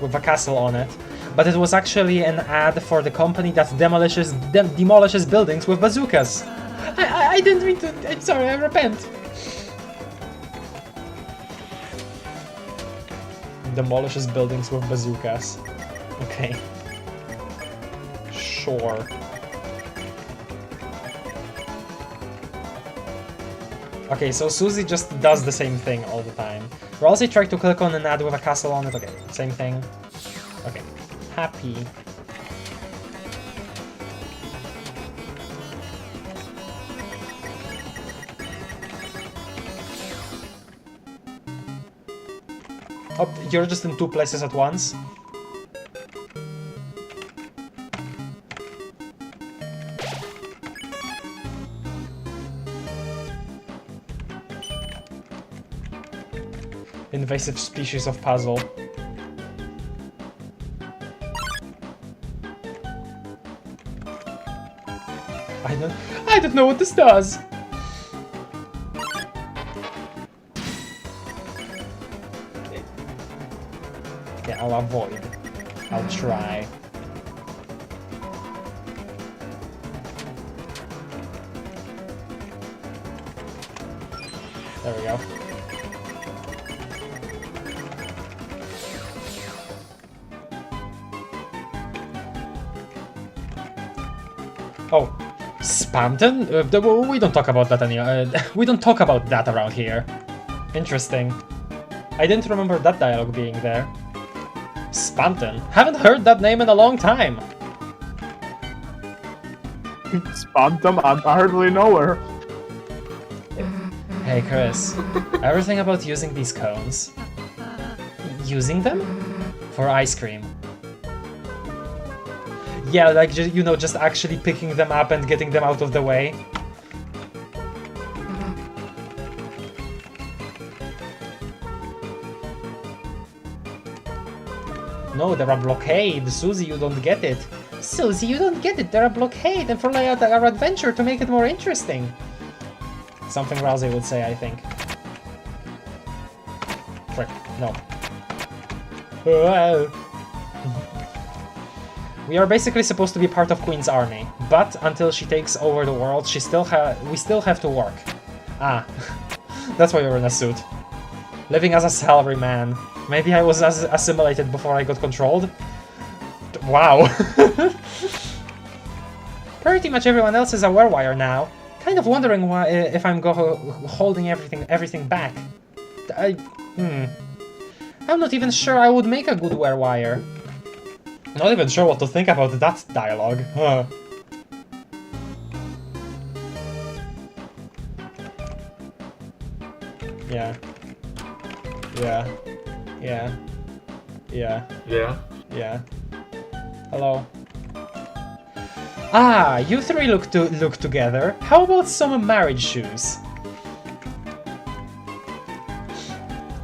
S1: With a castle on it. But it was actually an ad for the company that demolishes buildings with bazookas. I didn't mean to. I'm sorry, I repent. Demolishes buildings with bazookas. Okay. Sure. Okay, so Susie just does the same thing all the time. Ralsei tried to click on an ad with a castle on it. Okay, same thing. Okay. Happy. Oh, you're just in two places at once? Invasive species of puzzle. I don't know what this does. Yeah, I'll avoid. I'll try. There we go. Oh, Spamton? We don't talk about that anymore. We don't talk about that around here. Interesting. I didn't remember that dialogue being there. Spamton? Haven't heard that name in a long time.
S2: Spanton? I hardly know her.
S1: Hey Chris, ever think about using these cones? Using them? For ice cream. Yeah, like, you know, just actually picking them up and getting them out of the way. No, they're a blockade. Susie, you don't get it. Susie, you don't get it. They're a blockade, and for our adventure to make it more interesting. Something Ralsei would say, I think. Frick, no. We are basically supposed to be part of Queen's army, but until she takes over the world, we still have to work. Ah, that's why you're in a suit. Living as a salaryman. Maybe I was assimilated before I got controlled? Wow. Pretty much everyone else is a werewire now. Kind of wondering why if I'm holding everything back. I'm not even sure I would make a good wire. Not even sure what to think about that dialogue. Huh. Yeah. Yeah. Yeah. Yeah.
S3: Yeah.
S1: Yeah. Hello. Ah, you three look together. How about some marriage shoes?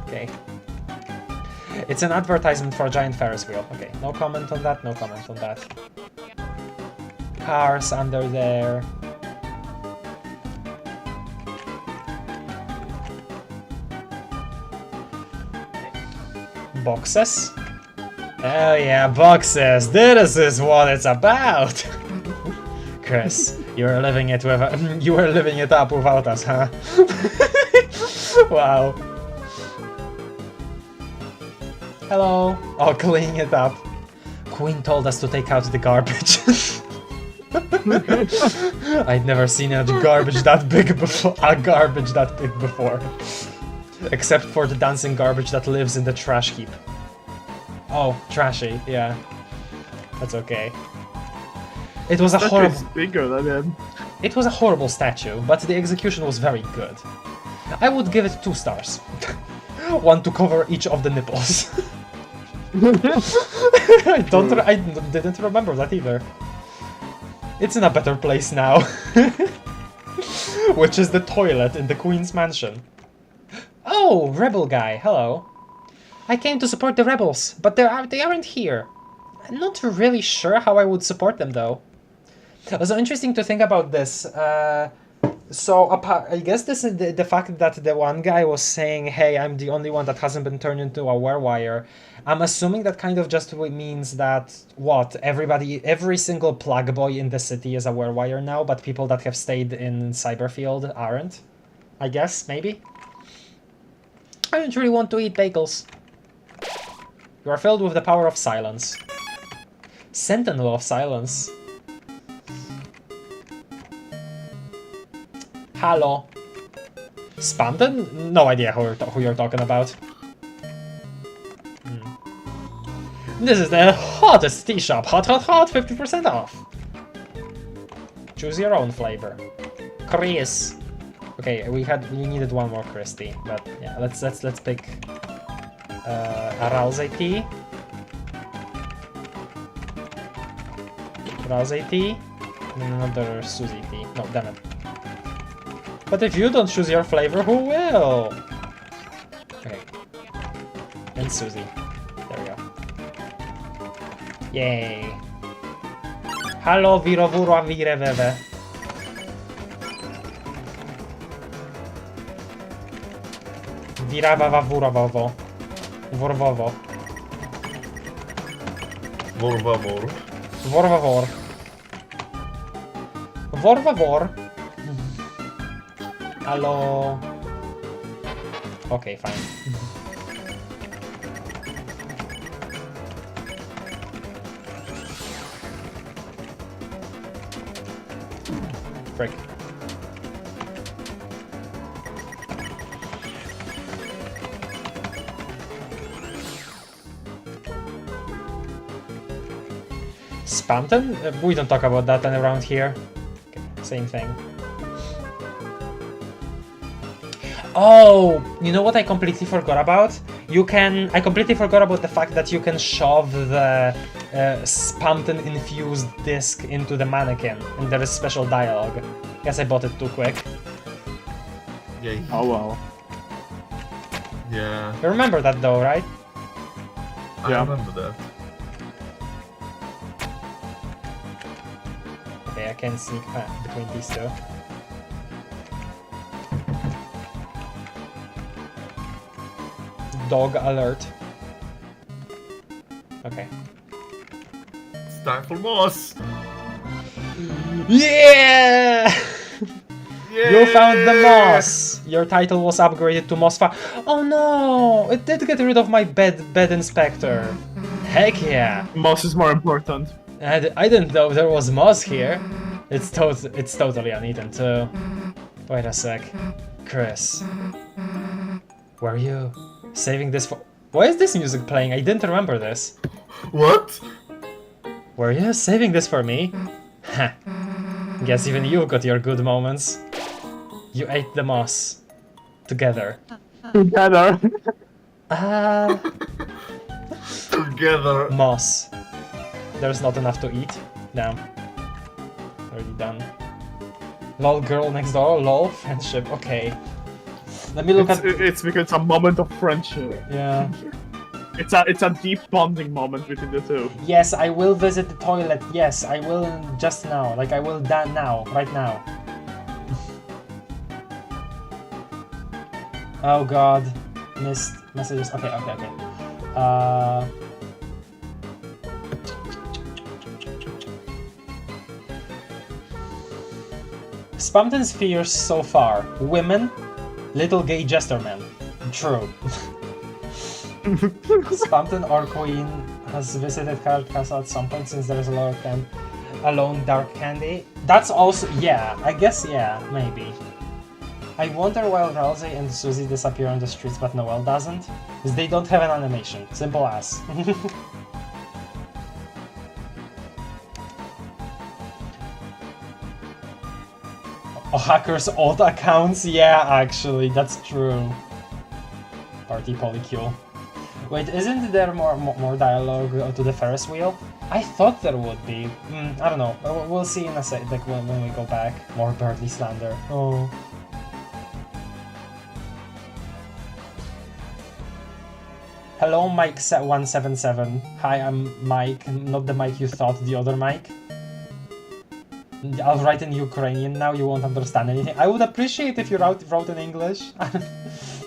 S1: Okay. It's an advertisement for a giant Ferris wheel. Okay, no comment on that, no comment on that. Cars under there. Boxes? Oh yeah, boxes! This is what it's about! Chris, you were living it up without us, huh? Wow. Hello. Oh, cleaning it up. Queen told us to take out the garbage. I'd never seen a garbage that big before. Except for the dancing garbage that lives in the trash heap. Oh, trashy, yeah. That's okay. It was a horrible.
S2: It's bigger than him.
S1: It was a horrible statue, but the execution was very good. I would give it 2 stars. 1 to cover each of the nipples. I didn't remember that either. It's in a better place now. Which is the toilet in the Queen's mansion. Oh, rebel guy, hello. I came to support the rebels, but they aren't here. I'm not really sure how I would support them though. So interesting to think about this. So I guess this is the fact that the one guy was saying, hey, I'm the only one that hasn't been turned into a werewire. I'm assuming that kind of just means that, what, every single plug boy in the city is a werewire now, but people that have stayed in Cyberfield aren't? I guess, maybe? I don't really want to eat bagels. You are filled with the power of silence. Sentinel of silence. Hello. Spamton? No idea who you're talking about. This is the hottest tea shop. Hot, 50% off. Choose your own flavor. Chris. Okay, we needed one more Chris tea, but yeah, let's pick a Rouse tea. Rouse tea. And another Susie tea. No, damn it. But if you don't choose your flavor, who will? Okay. And Susie. There we go. Yay. Halo, virovuro, vireveve. Viravava, vurovovo. Vorvovo.
S3: Vorvavor.
S1: Vorvavor. Vorvavor. Hello. Okay, fine. Frick. Spamton? We don't talk about that around here. Okay, same thing. Oh, you know what I completely forgot about? I completely forgot about the fact that you can shove the Spamton infused disc into the mannequin, and there is special dialogue. Guess I bought it too quick.
S3: Yay.
S2: Oh well.
S3: Yeah.
S1: You remember that though, right?
S3: I remember that.
S1: Okay, I can sneak between these two. Dog alert. Okay.
S3: It's time for moss.
S1: Yeah!
S3: Yay!
S1: You found the moss! Your title was upgraded to Moss. Oh no! It did get rid of my bed inspector. Heck yeah!
S2: Moss is more important.
S1: I didn't know there was moss here. It's totally uneaten too. Wait a sec. Chris. Were you saving this for... Why is this music playing? I didn't remember this.
S3: What?
S1: Were you saving this for me? Ha. Guess even you got your good moments. You ate the moss. Together.
S2: Together.
S3: Together.
S1: Moss. There's not enough to eat. Damn. Already done. Lol, girl next door. Lol, friendship. Okay. Let me look at...
S2: It's because it's a moment of friendship.
S1: Yeah.
S2: It's a deep bonding moment between the two.
S1: Yes, I will visit the toilet. Yes, I will just now. Like, I will now. Right now. Oh god. Missed messages. Okay. Spamton's fears so far. Women. Little gay jester man. True. Spamton or Queen has visited Carrot Castle at some point since there's a lone dark candy. That's also... yeah, I guess yeah, maybe. I wonder why Ralsei and Susie disappear on the streets but Noelle doesn't. Because they don't have an animation. Simple as. Oh, hackers' old accounts? Yeah, actually, that's true. Party polycule. Wait, isn't there more dialogue to the Ferris wheel? I thought there would be. I don't know. We'll see in a sec, like when we go back. More Birdly slander. Oh. Hello, Mike177. Hi, I'm Mike. Not the Mike you thought, the other Mike. I'll write in Ukrainian now, you won't understand anything. I would appreciate if you wrote in English.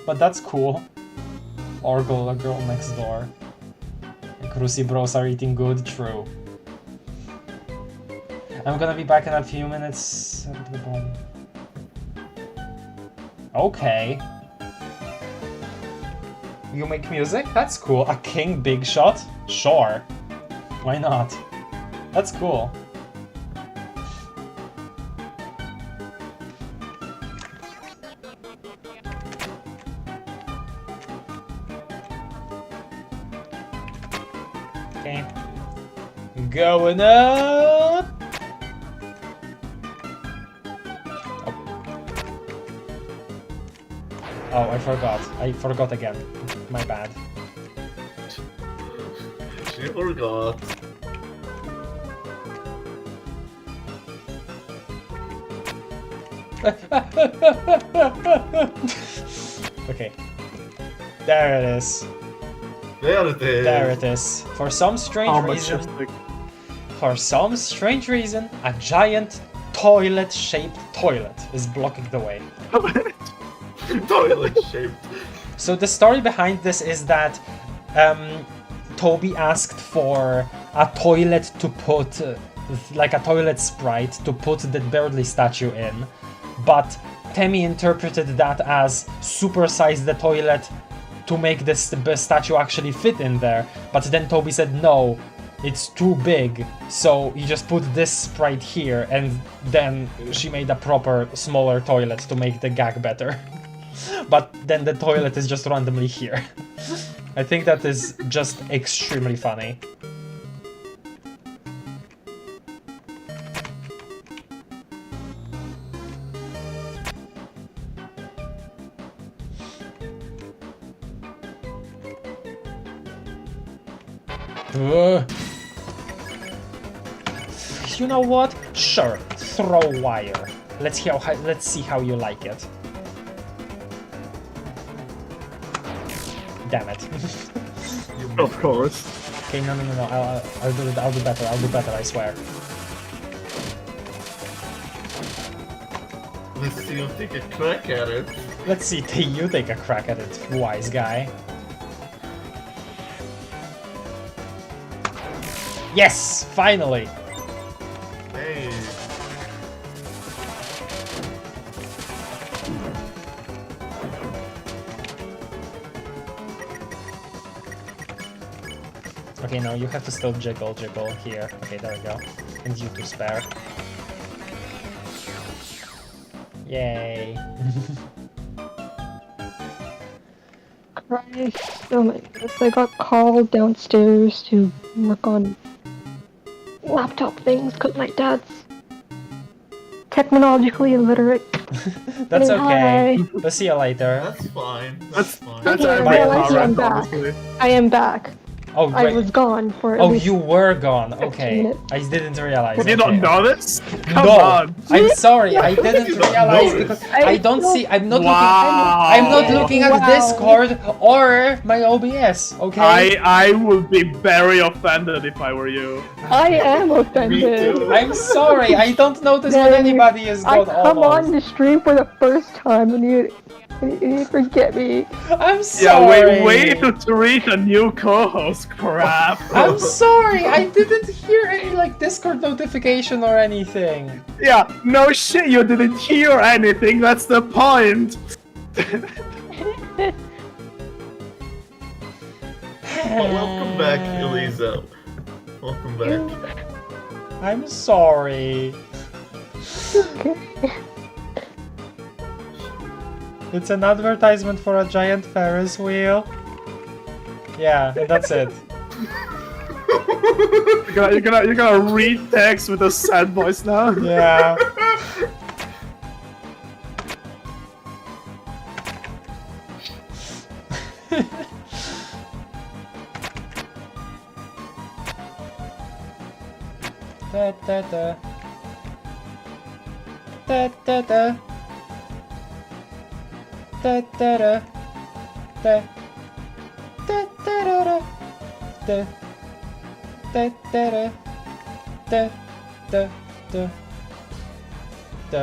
S1: But that's cool. Orgle, a girl next door. Cruci bros are eating good, true. I'm gonna be back in a few minutes. Okay. You make music? That's cool. A king big shot? Sure. Why not? That's cool. Okay. Going up! Oh, I forgot. I forgot again. My bad.
S3: She forgot.
S1: Okay. There it is.
S3: There it is.
S1: There it is. For some strange reason... For some strange reason, a giant toilet-shaped toilet is blocking the way.
S3: Toilet shaped.
S1: So the story behind this is that Toby asked for a toilet to put, like a toilet sprite to put the Birdly statue in, but Temmie interpreted that as supersize the toilet to make this statue actually fit in there, but then Toby said no, it's too big, so you just put this sprite here, and then she made a proper smaller toilet to make the gag better. But then the toilet is just randomly here. I think that is just extremely funny. You know what? Sure, throw wire. Let's see how you like it. Damn it.
S2: Of course.
S1: Okay, no. I'll do better. I'll do better. I swear.
S3: Let's see you take a crack at it.
S1: Let's see you take a crack at it, wise guy. Yes, finally.
S3: Hey.
S1: Okay, no, you have to still jiggle here. Okay, there we go. And you to spare. Yay.
S4: Christ, oh my goodness, I got called downstairs to work on laptop things because my dad's technologically illiterate.
S1: That's
S4: Saying
S1: okay.
S4: hi.
S1: We'll see you later.
S3: That's fine. That's fine.
S2: That's
S4: Yeah,
S2: my
S4: well, actually, I'm
S2: parent,
S4: back.
S2: honestly.
S4: I am back.
S1: Oh,
S4: I
S1: great.
S4: was gone for at
S1: Oh,
S4: least
S1: you were gone.
S4: 15
S1: Okay.
S4: minutes.
S1: I didn't realize.
S2: You
S1: okay.
S2: don't know this? Come
S1: No,
S2: on.
S1: I'm sorry. I didn't
S3: You don't
S1: realize
S3: know
S1: because
S3: this.
S1: I don't see. I'm not
S2: Wow.
S1: looking. I'm not looking at
S4: Wow.
S1: Discord or my OBS. Okay.
S2: I would be very offended if I were you.
S4: I am offended.
S3: too.
S1: I'm sorry. I don't notice when
S4: Then
S1: anybody is
S4: I
S1: gone.
S4: come on
S1: Almost.
S4: the stream for the first time and you forget me.
S1: I'm
S2: Yeah,
S1: sorry.
S2: wait to reach a new co-host. Crap.
S1: I'm sorry. I didn't hear any like Discord notification or anything.
S2: Yeah, no shit, you didn't hear anything. That's the point.
S3: Welcome back, Elisa. Welcome back.
S1: I'm sorry. It's an advertisement for a giant Ferris wheel. Yeah, and that's it.
S2: You're gonna read text with a sad voice now.
S1: Yeah. Da da da. Da da da. Da da da. Da. Da da da da. Da. Da da da. Da da da. Da.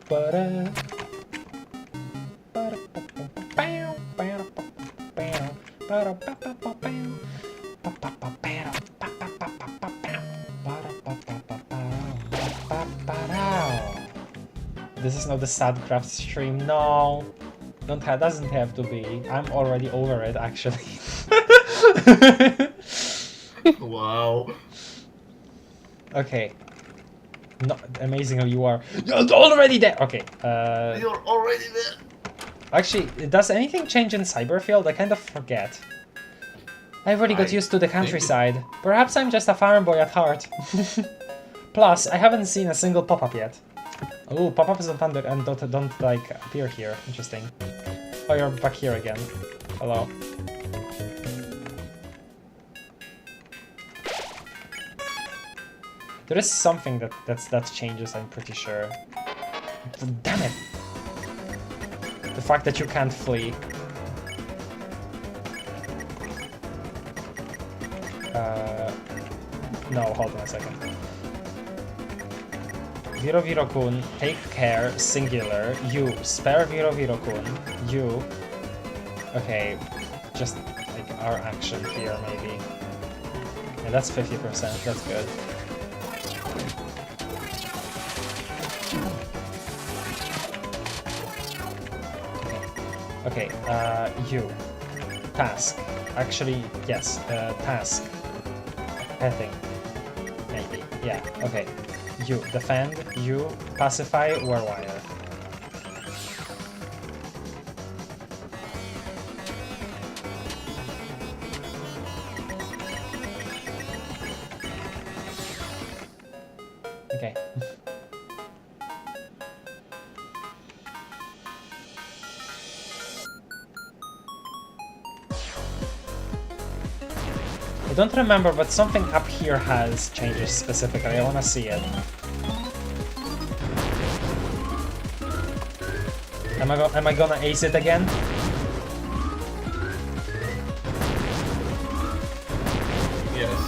S1: Ba-da. Ba-da-ba-ba-bow. Ba-da-ba-ba-bow. Ba-da-ba-ba-bow. This is not the SadCraft stream. No, doesn't have to be. I'm already over it, actually.
S3: Wow.
S1: Okay. No, amazing how you are. You're already there. Okay.
S3: You're already there.
S1: Actually, does anything change in Cyberfield? I kind of forget. I've already got used to the countryside. Perhaps I'm just a farm boy at heart. Plus, I haven't seen a single pop-up yet. Oh, pop-ups don't like appear here. Interesting. Oh, you're back here again. Hello. There is something that changes, I'm pretty sure. Damn it! The fact that you can't flee. No, hold on a second. Viro-Viro-kun, take care, singular, you, spare Viro-Viro-kun, you. Okay, just like our action here, maybe. Yeah, that's 50%, that's good. Okay, you. Task. Actually, yes, task. Petting. Maybe. Yeah, okay. You. Defend. You. Pacify. Warwire. Okay. I don't remember, but something up here has changes specifically. I wanna see it. Am I gonna ace it again?
S3: Yes.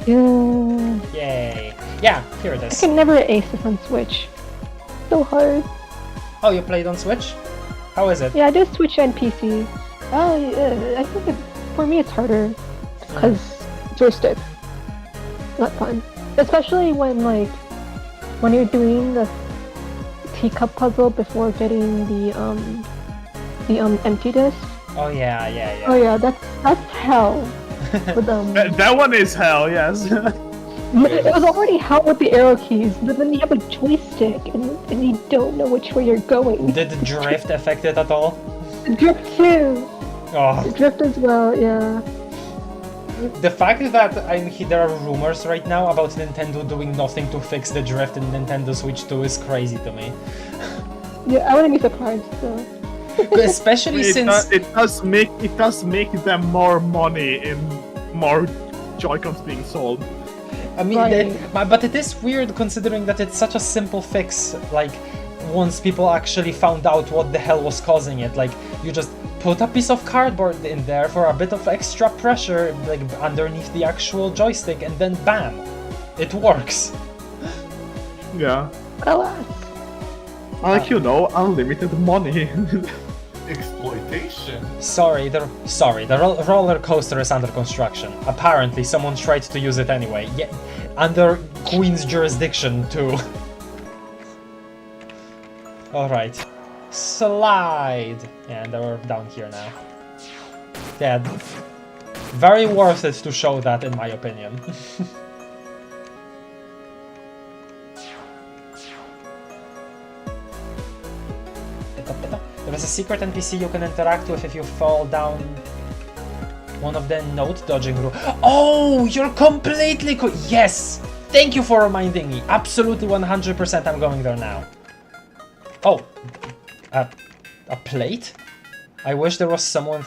S4: Yeah.
S1: Yay! Yeah, here it
S4: I
S1: is.
S4: can never ace this on Switch. So hard.
S1: Oh, you played on Switch? How is it?
S4: Yeah, I do Switch and PC. Oh, yeah, I think for me it's harder because joystick. Not fun, especially when you're doing the teacup puzzle before getting the empty disc.
S1: Oh yeah, yeah, yeah.
S4: Oh yeah, that's hell. With
S2: That one is hell, yes.
S4: It was already held with the arrow keys, but then you have a joystick, and you don't know which way you're going.
S1: Did the drift affect it at all?
S4: Drift too!
S1: Oh.
S4: Drift as well, yeah.
S1: The fact that there are rumors right now about Nintendo doing nothing to fix the drift in Nintendo Switch 2 is crazy to me.
S4: Yeah, I wouldn't be surprised though.
S1: Especially since
S2: it does make them more money in more Joy-Cons being sold.
S1: I mean,
S4: Right.
S1: but it is weird considering that it's such a simple fix. Like, once people actually found out what the hell was causing it, like you just put a piece of cardboard in there for a bit of extra pressure, like underneath the actual joystick, and then bam, it works.
S2: Yeah.
S4: Alas.
S2: Like, you know, unlimited money.
S3: Exploitation.
S1: Sorry, the roller coaster is under construction. Apparently, someone tried to use it anyway. Yeah, under Queen's jurisdiction too. All right, slide, and we're down here now. Yeah, very worth it to show that, in my opinion. There's a secret NPC you can interact with if you fall down one of the note dodging rules. Oh, you're completely yes! Thank you for reminding me. Absolutely 100% I'm going there now. Oh, a plate? I wish there was someone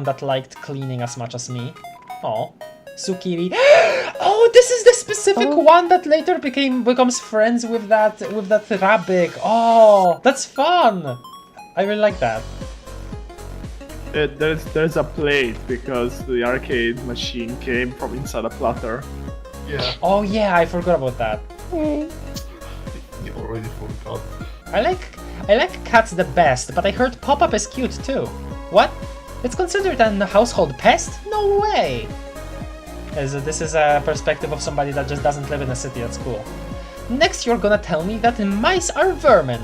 S1: that liked cleaning as much as me. Oh, Sukiri. Oh, this is the specific one that later becomes friends with that rabbit. Oh, that's fun. I really like that.
S2: There's a plate because the arcade machine came from inside a platter.
S3: Yeah,
S1: Oh yeah, I forgot about that.
S3: you already forgot.
S1: I like cats the best, but I heard Pop-Up is cute too. What? It's considered an household pest? No way! This is a perspective of somebody that just doesn't live in a city at school. Next you're gonna tell me that mice are vermin.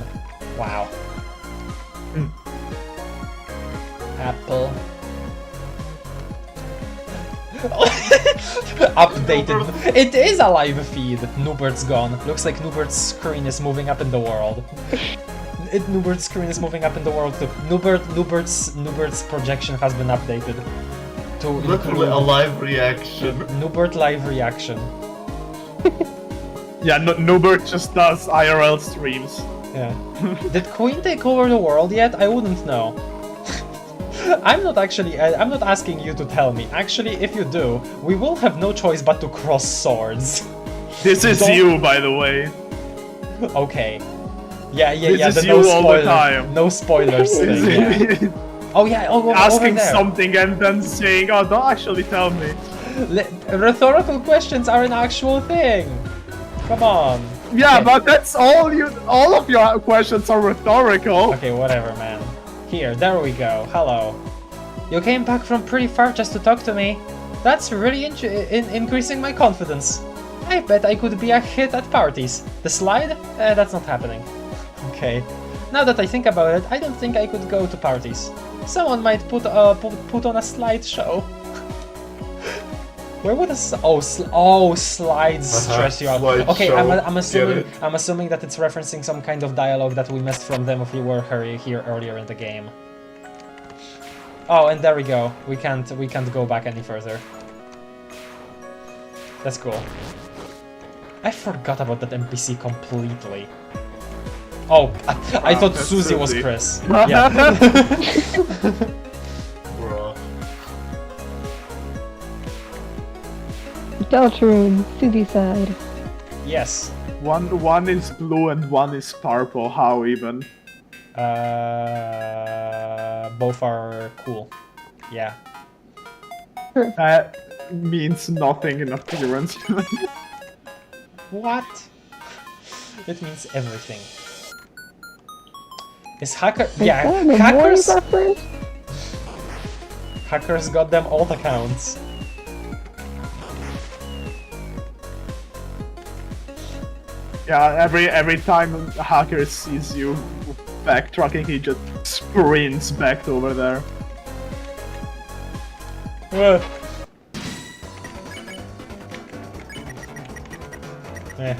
S1: Wow. Apple. Updated. It is a live feed. Nubert's gone. Looks like Nubert's screen is moving up in the world. Nubert's screen is moving up in the world too. Nubert's projection has been updated to
S3: Literally a live reaction.
S1: Nubert live reaction.
S2: Yeah, Nubert just does IRL streams.
S1: Yeah. Did Queen take over the world yet? I wouldn't know. I'm not asking you to tell me. Actually, if you do, we will have no choice but to cross swords.
S2: This is
S1: Don't-
S2: you, by the way.
S1: Okay. Yeah.
S2: This is
S1: The
S2: you all the time.
S1: no spoilers thing. Yeah. Oh yeah. Oh,
S2: Asking
S1: over there.
S2: something and then saying, "Oh, don't actually tell me."
S1: Rhetorical questions are an actual thing. Come on.
S2: Yeah,
S1: Okay.
S2: but that's all you. All of your questions are rhetorical.
S1: Okay, whatever, man. Here, there we go. Hello. You came back from pretty far just to talk to me. That's really increasing my confidence. I bet I could be a hit at parties. The slide? That's not happening. Okay. Now that I think about it, I don't think I could go to parties. Someone might put on a slideshow. Where would slides stress you out? Okay, I'm assuming that it's referencing some kind of dialogue that we missed from them if we were here earlier in the game. Oh, and there we go. We can't go back any further. That's cool. I forgot about that NPC completely. Oh, I thought
S2: that's
S1: Susie was
S2: Susie.
S1: Chris. Yeah.
S3: Bruh.
S4: Deltarune, Susie side.
S1: Yes.
S2: One is blue and one is purple. How even?
S1: Both are cool. Yeah.
S2: That means nothing in appearance.
S1: What? It means everything. Is hacker? Yeah,
S4: Is that a memory
S1: hackers.
S4: reference?
S1: Hackers got them all accounts.
S2: Yeah, every time a hacker sees you backtracking, he just sprints back over there.
S1: Eh.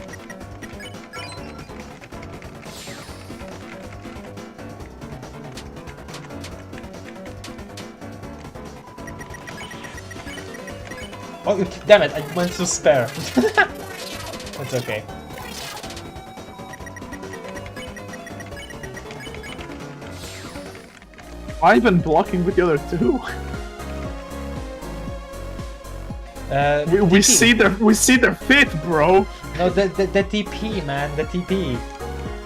S1: Oh, damn it, I went to spare. That's okay.
S2: I've been blocking with the other two. We
S1: TP.
S2: see their fit, bro.
S1: No, the TP, man, the TP.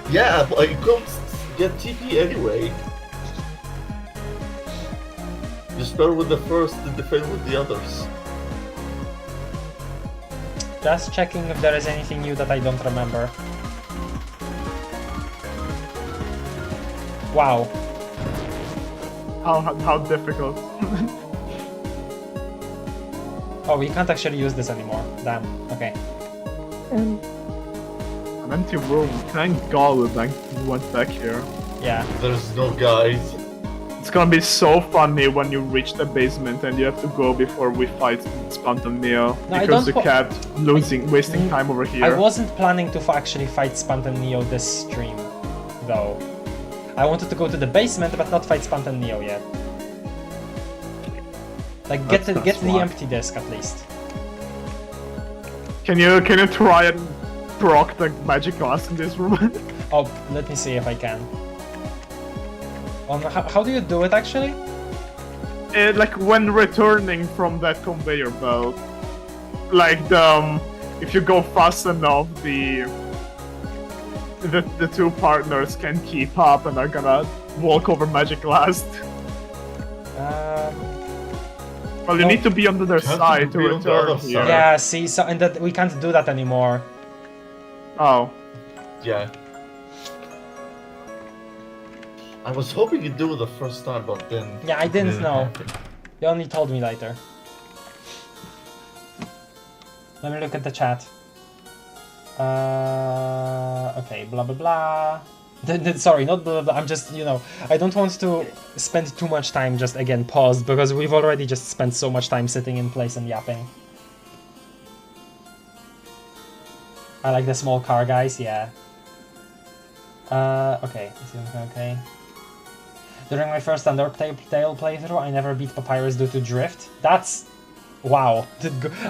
S3: Yeah, but you can't get TP anyway. You start with the first and defend with the others.
S1: Just checking if there is anything new that I don't remember. Wow.
S2: How difficult.
S1: Oh, we can't actually use this anymore. Damn. Okay.
S2: An empty room. Thank God we went back here.
S1: Yeah.
S3: There's no guys.
S2: It's gonna be so funny when you reach the basement and you have to go before we fight Spanton Neo.
S1: No,
S2: because we kept wasting time over here.
S1: I wasn't planning to actually fight Spanton Neo this stream, though. I wanted to go to the basement, but not fight Spanton Neo yet. Like, get the empty disc at least.
S2: Can you try and proc the magic glass in this room?
S1: Oh, let me see if I can. How do you do it actually?
S2: Like when returning from that conveyor belt, like if you go fast enough, the two partners can keep up and are gonna walk over magic glass. Well, you need to be on the other side to return here.
S1: Yeah, see, so and that we can't do that anymore.
S2: Oh.
S3: Yeah. I was hoping you'd do it the first time, but then...
S1: Yeah, I didn't know. You only told me later. Let me look at the chat. Okay, blah blah blah. Sorry, not blah blah blah. I'm just, you know, I don't want to spend too much time just again paused because we've already just spent so much time sitting in place and yapping. I like the small car guys, yeah. Okay, okay. During my first Undertale playthrough, I never beat Papyrus due to drift. That's... wow.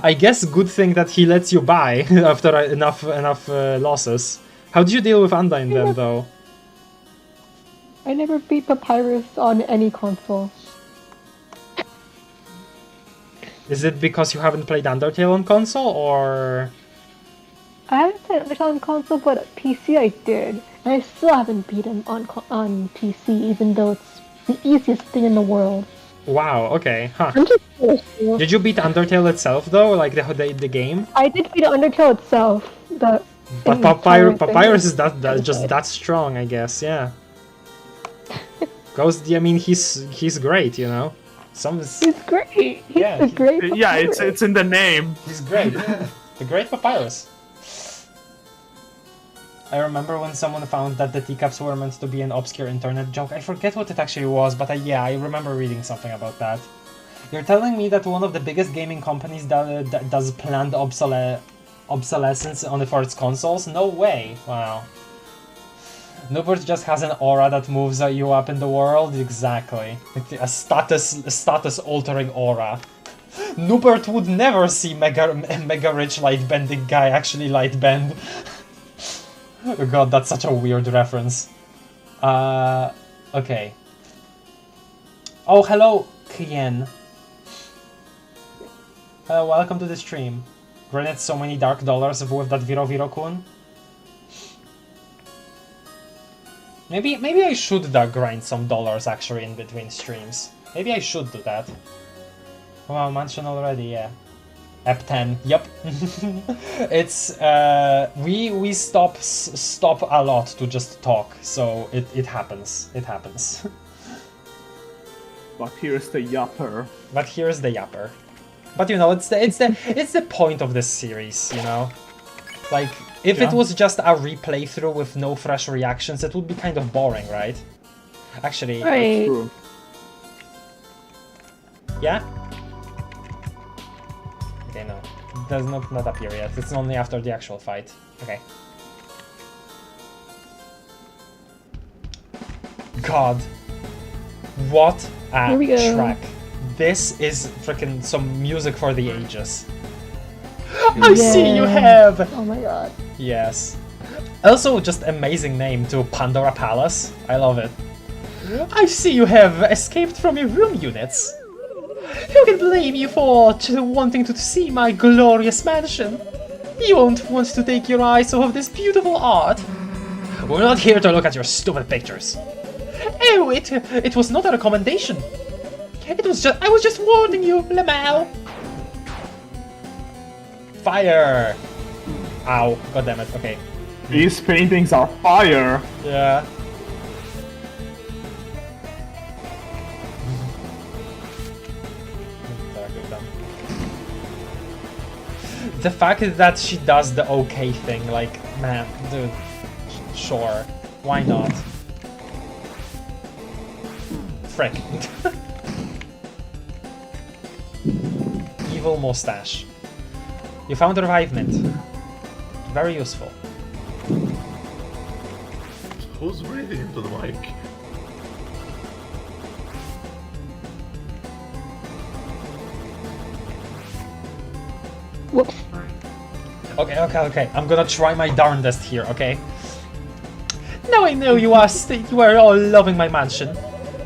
S1: I guess good thing that he lets you buy after enough losses. How did you deal with Undyne then, though?
S4: I never beat Papyrus on any console.
S1: Is it because you haven't played Undertale on console, or...?
S4: I haven't played Undertale on console, but PC I did. And I still haven't beat him on PC, even though it's the easiest thing in the world.
S1: Wow, okay, huh.
S4: I'm just
S1: Did you beat Undertale itself, though? Like the game?
S4: I did beat Undertale itself. But
S1: Papyrus is just that strong, I guess, yeah. Ghost, I mean, he's great, you know?
S4: He's great. He's a great Papyrus.
S2: Yeah, it's in the name.
S1: He's great. The Great Papyrus. I remember when someone found that the teacups were meant to be an obscure internet joke. I forget what it actually was, but yeah, I remember reading something about that. You're telling me that one of the biggest gaming companies does planned obsolescence for its consoles? No way! Wow. Nubert just has an aura that moves you up in the world? Exactly. A status-altering aura. Nubert would never see mega rich light bending guy actually light bend. Oh god, that's such a weird reference. Okay. Oh, hello, Kien. Hello, welcome to the stream. Granted so many dark dollars with that Viro-Kun. Maybe I should grind some dollars actually in between streams. Maybe I should do that. Wow, mansion already, yeah. Ep.10, yep. It's we stop a lot to just talk, so it happens. It happens.
S2: But here's the yapper.
S1: But here's the yapper. But you know, it's the point of this series, you know. Like if it was just a replay through with no fresh reactions, it would be kind of boring, right? Actually,
S4: right.
S2: True.
S1: Yeah. Okay, no. does not appear yet. It's only after the actual fight. Okay. God. What a
S4: Here we go.
S1: track. This is freaking some music for the ages. I see you have!
S4: Oh my god.
S1: Yes. Also, just amazing name to Pandora Palace. I love it. I see you have escaped from your room units. Who can blame you for wanting to see my glorious mansion? You won't want to take your eyes off this beautiful art. We're not here to look at your stupid pictures. Oh, it was not a recommendation. I was just warning you, Lamau. Fire! Ow, goddammit, okay.
S2: These paintings are fire.
S1: Yeah. The fact that she does the okay thing, like, man, dude, sure, why not? Frick. Evil mustache. You found revivement. Very useful.
S3: Who's breathing into the mic?
S4: Whoops.
S1: Okay. I'm gonna try my darndest here, okay? Now I know you are all loving my mansion,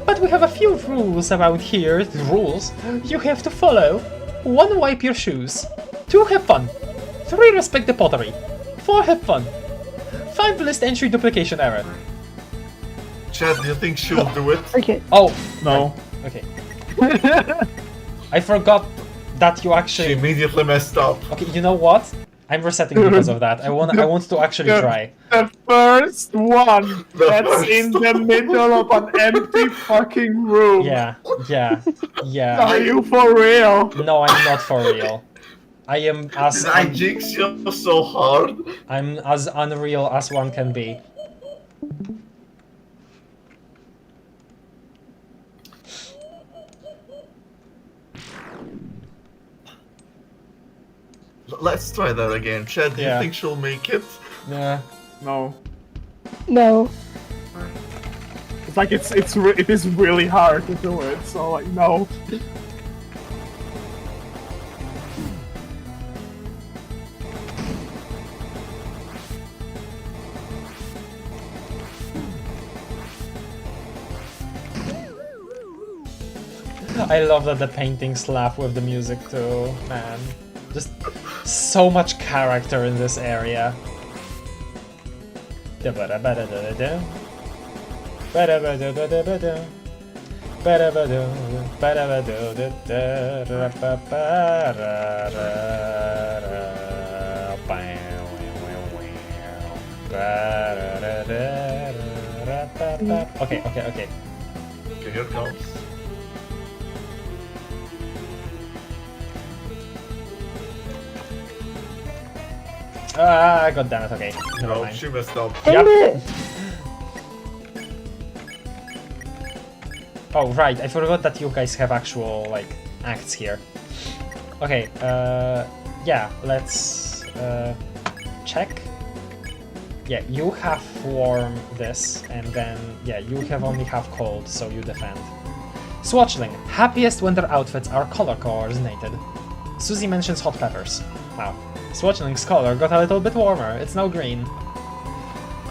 S1: but we have a few rules around here. Rules you have to follow. 1. Wipe your shoes. 2. Have fun. 3. Respect the pottery. 4. Have fun. 5. List entry duplication error.
S3: Chad, do you think she'll do it?
S4: Okay.
S1: Oh,
S2: No.
S1: okay. I forgot that you
S3: She
S1: actually.
S3: immediately messed up.
S1: Okay, you know what? I'm resetting because of that. I want to actually try.
S2: The first one
S3: The
S2: that's
S3: first
S2: in the middle of an empty fucking room.
S1: Yeah.
S2: Are you for real?
S1: No, I'm not for real. I am as
S3: Did I jinx you so hard?
S1: I'm as unreal as one can be.
S3: Let's try that again. Chad, do you
S1: Yeah.
S3: think she'll make it?
S1: Yeah.
S2: No.
S4: No.
S2: It's like it is really hard to do it. So like no.
S1: I love that the paintings laugh with the music too, man. Just so much character in this area. Okay.
S3: Okay, here it comes.
S1: Ah, god damn it, okay. Never
S3: No,
S1: mind.
S3: she messed up.
S4: End it.
S1: Oh, right, I forgot that you guys have actual, like, acts here. Okay, yeah, let's, check. Yeah, you have warm this, and then, yeah, you have only half cold, so you defend. Swatchling, happiest winter outfits are color coordinated. Susie mentions hot peppers. Wow. Swatchling's color got a little bit warmer, it's now green.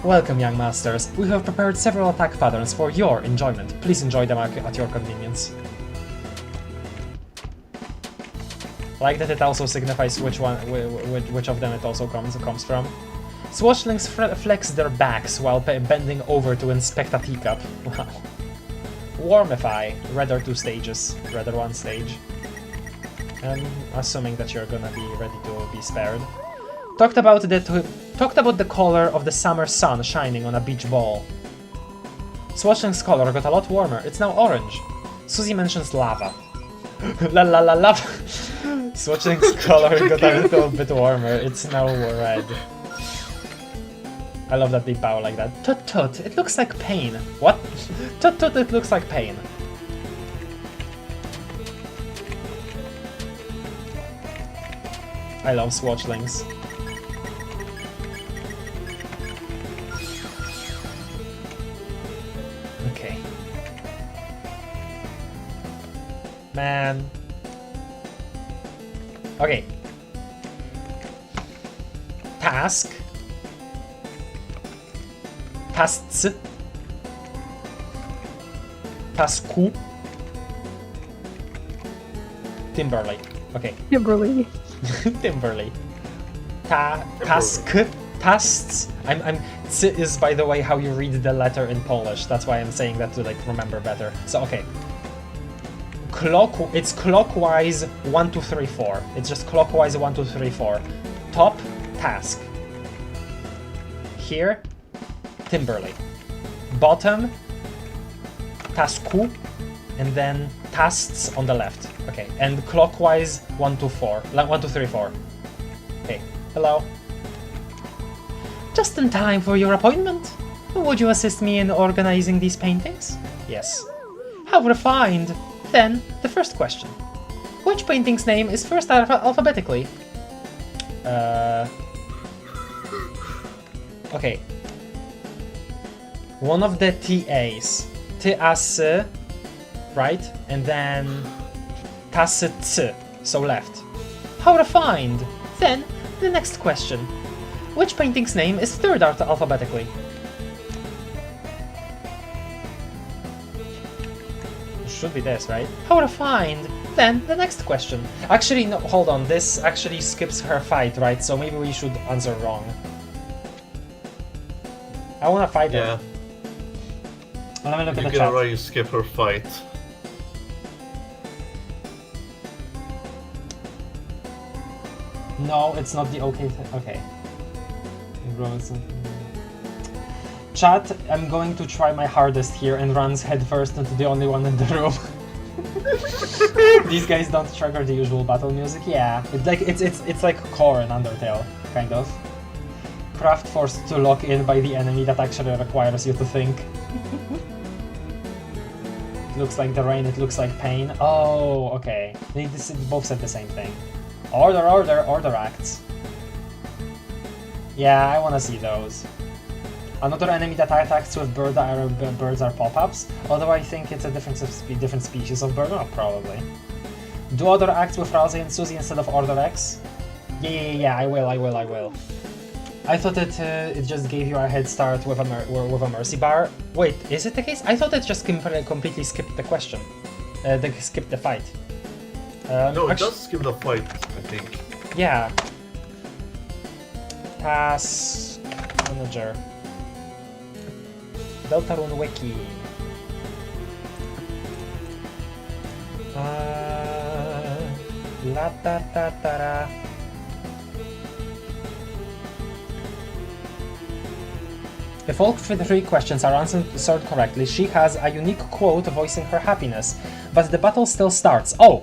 S1: Welcome, young masters. We have prepared several attack patterns for your enjoyment. Please enjoy them at your convenience. Like that it also signifies which one, which of them it also comes from. Swatchlings flex their backs while bending over to inspect a teacup. Wow. Warmify, rather 2 stages, rather 1 stage. Assuming that you're gonna be ready to be spared. Talked about the color of the summer sun shining on a beach ball. Swatchling's color got a lot warmer, it's now orange. Susie mentions lava. Lava. Swatchling's color got a little bit warmer, it's now red. I love that they bow like that. Tut tut, it looks like pain. What? Tut tut, it looks like pain. I love swatchlings. Okay. Man. Okay. Task. Tasks. Tasku. Timberlake. Okay.
S4: Kimberly.
S1: Timberlake. Task. Tasks. Ts is, by the way, how you read the letter in Polish. That's why I'm saying that to like remember better. So okay. It's clockwise 1, 2, 3, 4. It's just clockwise 1, 2, 3, 4. Top task. Here, Timberlake. Bottom, tasku, and then tasks on the left. Okay, and clockwise 1, 2, 4. 1, 2, 3, 4. Okay, hello. Just in time for your appointment. Would you assist me in organizing these paintings? Yes. How refined. Then, the first question. Which painting's name is first alphabetically? Okay. One of the TAs. TAS, right? And then TAS, so left. How refined! Then, the next question. Which painting's name is third alphabetically? Should be this, right? How refined! Then, the next question. Actually, no, hold on. This actually skips her fight, right? So maybe we should answer wrong. I wanna fight her. Let me look at the
S3: You can
S1: chat.
S3: already skip her fight.
S1: No, it's not the okay thing. Okay. Chat, I'm going to try my hardest here and runs headfirst into the only one in the room. These guys don't trigger the usual battle music. Yeah, it's like core in Undertale, kind of. Craft forced to lock in by the enemy that actually requires you to think. It looks like the rain, it looks like pain. Oh, okay. They both said the same thing. Order acts. Yeah, I wanna see those. Another enemy that attacks with birds are pop-ups, although I think it's a different species of bird. Oh, probably. Do order acts with Rousey and Susie instead of order X? Yeah, I will. I thought it just gave you a head start with a mercy bar. Wait, is it the case? I thought it just completely skipped the question. Skipped the fight.
S3: No, it does skip the fight, I think.
S1: Yeah. Task manager. Deltarune wiki. La ta ta ta ra. If all 3 questions are answered correctly, she has a unique quote voicing her happiness. But the battle still starts. Oh!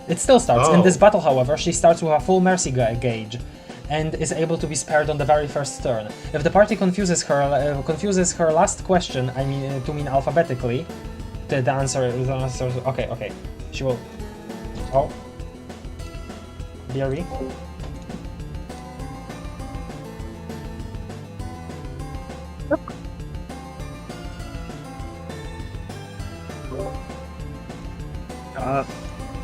S1: It still starts. In this battle, however, she starts with a full mercy gauge and is able to be spared on the very first turn. If the party confuses her last question, I mean to mean alphabetically, the answer is okay. She will. Oh. BRB.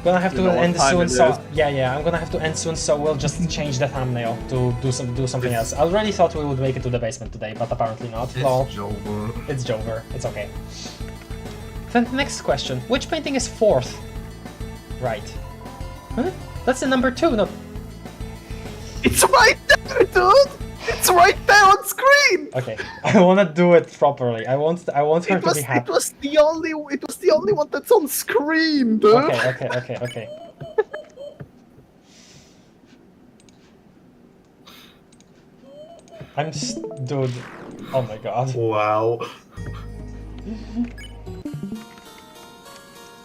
S1: Gonna have to end soon, so yeah, I'm gonna have to end soon, so we'll just change the thumbnail to do something else. I already thought we would make it to the basement today, but apparently not.
S3: It's Jover.
S1: It's Jover. It's okay. Then the next question: which painting is fourth? Right. Huh? That's the number 2. No.
S2: It's right there, dude! It's right there on screen!
S1: Okay, I wanna do it properly. I want her to be happy.
S2: It was the only one that's on screen, dude!
S1: Okay. Dude. Oh my god.
S3: Wow.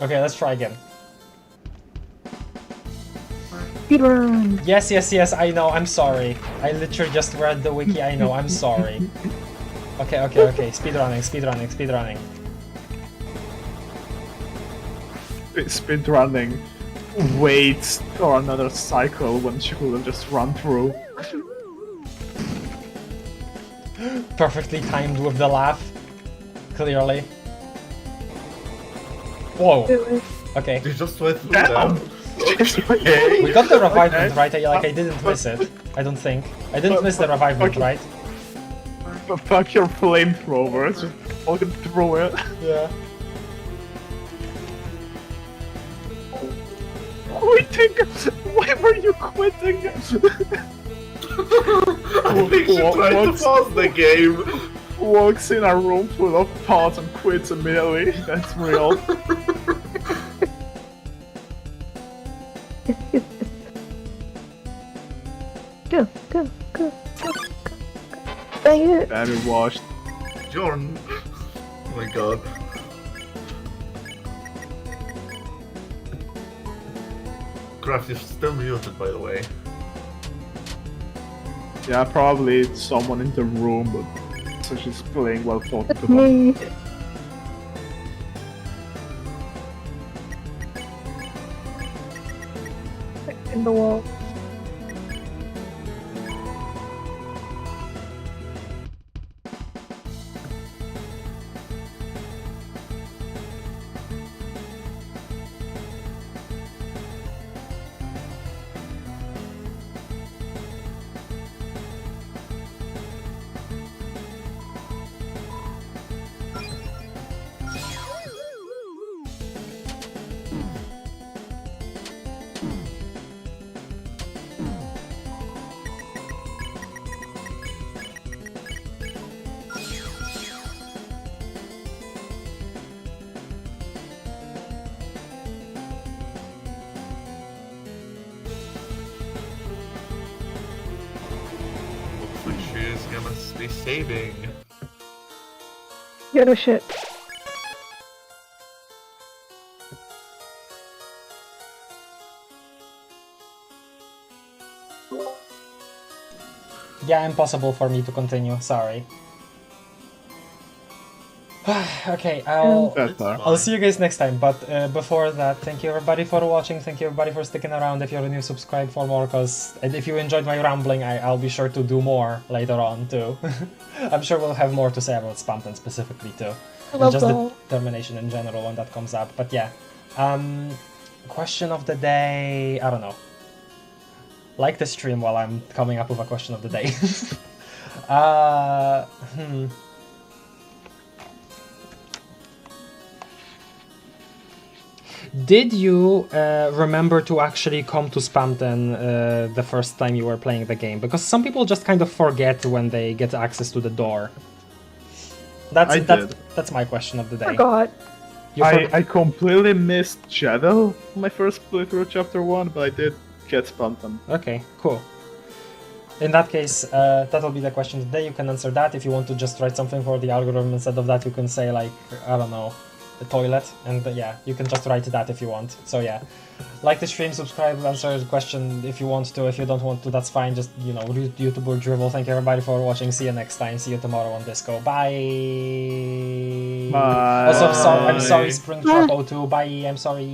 S1: Okay, let's try again.
S4: Speedrun!
S1: Yes, I know, I'm sorry. I literally just read the wiki, I know, I'm sorry. Okay. Speedrunning.
S2: Speedrunning. wait for another cycle when she could have just run through.
S1: Perfectly timed with the laugh. Clearly. Whoa. Okay.
S3: You just went through
S2: Damn.
S3: that.
S2: Okay.
S1: We got the revivement,
S2: Okay.
S1: right? I didn't miss it. I don't think. I didn't miss the revivement,
S2: Okay.
S1: right?
S2: But fuck your flamethrower, just fucking throw it.
S1: Yeah.
S2: Quitting? Why were you quitting?
S3: I think she tried to pause the game.
S2: Walks in a room full of pots and quits immediately. That's real.
S4: Go, go, go, go, go. Dang it.
S2: Very washed.
S3: Jordan. Oh my god. Craft is still muted, by the way.
S2: Yeah, probably it's someone in the room, but so she's playing while talking to
S4: It's
S2: them.
S4: me. In the wall.
S3: Looks like she's gonna be saving.
S4: Yeah, no shit.
S1: Yeah, impossible for me to continue. Sorry. Okay,
S2: That's
S3: It's
S2: her.
S1: I'll
S3: fine.
S1: see you guys next time, but before that, thank you everybody for watching, thank you everybody for sticking around. If you're new, subscribe for more, and if you enjoyed my rambling, I'll be sure to do more later on too. I'm sure we'll have more to say about Spampton specifically too.
S4: I love
S1: Just
S4: that.
S1: determination in general when that comes up, but yeah. Question of the day, I don't know. Like the stream while I'm coming up with a question of the day. Did you remember to actually come to Spampton the first time you were playing the game? Because some people just kind of forget when they get access to the door.
S2: I did.
S1: That's my question of the day.
S4: Forgot.
S1: You
S2: I completely missed Shadow my first playthrough of Chapter 1, but I did get Spampton.
S1: Okay, cool. In that case, that'll be the question of the day. You can answer that. If you want to just write something for the algorithm instead of that, you can say like, I don't know, the toilet, and yeah, you can just write that if you want. So yeah, like the stream, subscribe, answer the question if you want to. If you don't want to, that's fine. Just, you know, YouTube or dribble. Thank you everybody for watching. See you next time. See you tomorrow on Disco. Bye.
S2: Bye.
S1: Also, I'm sorry, Springtrap02. Bye. I'm sorry.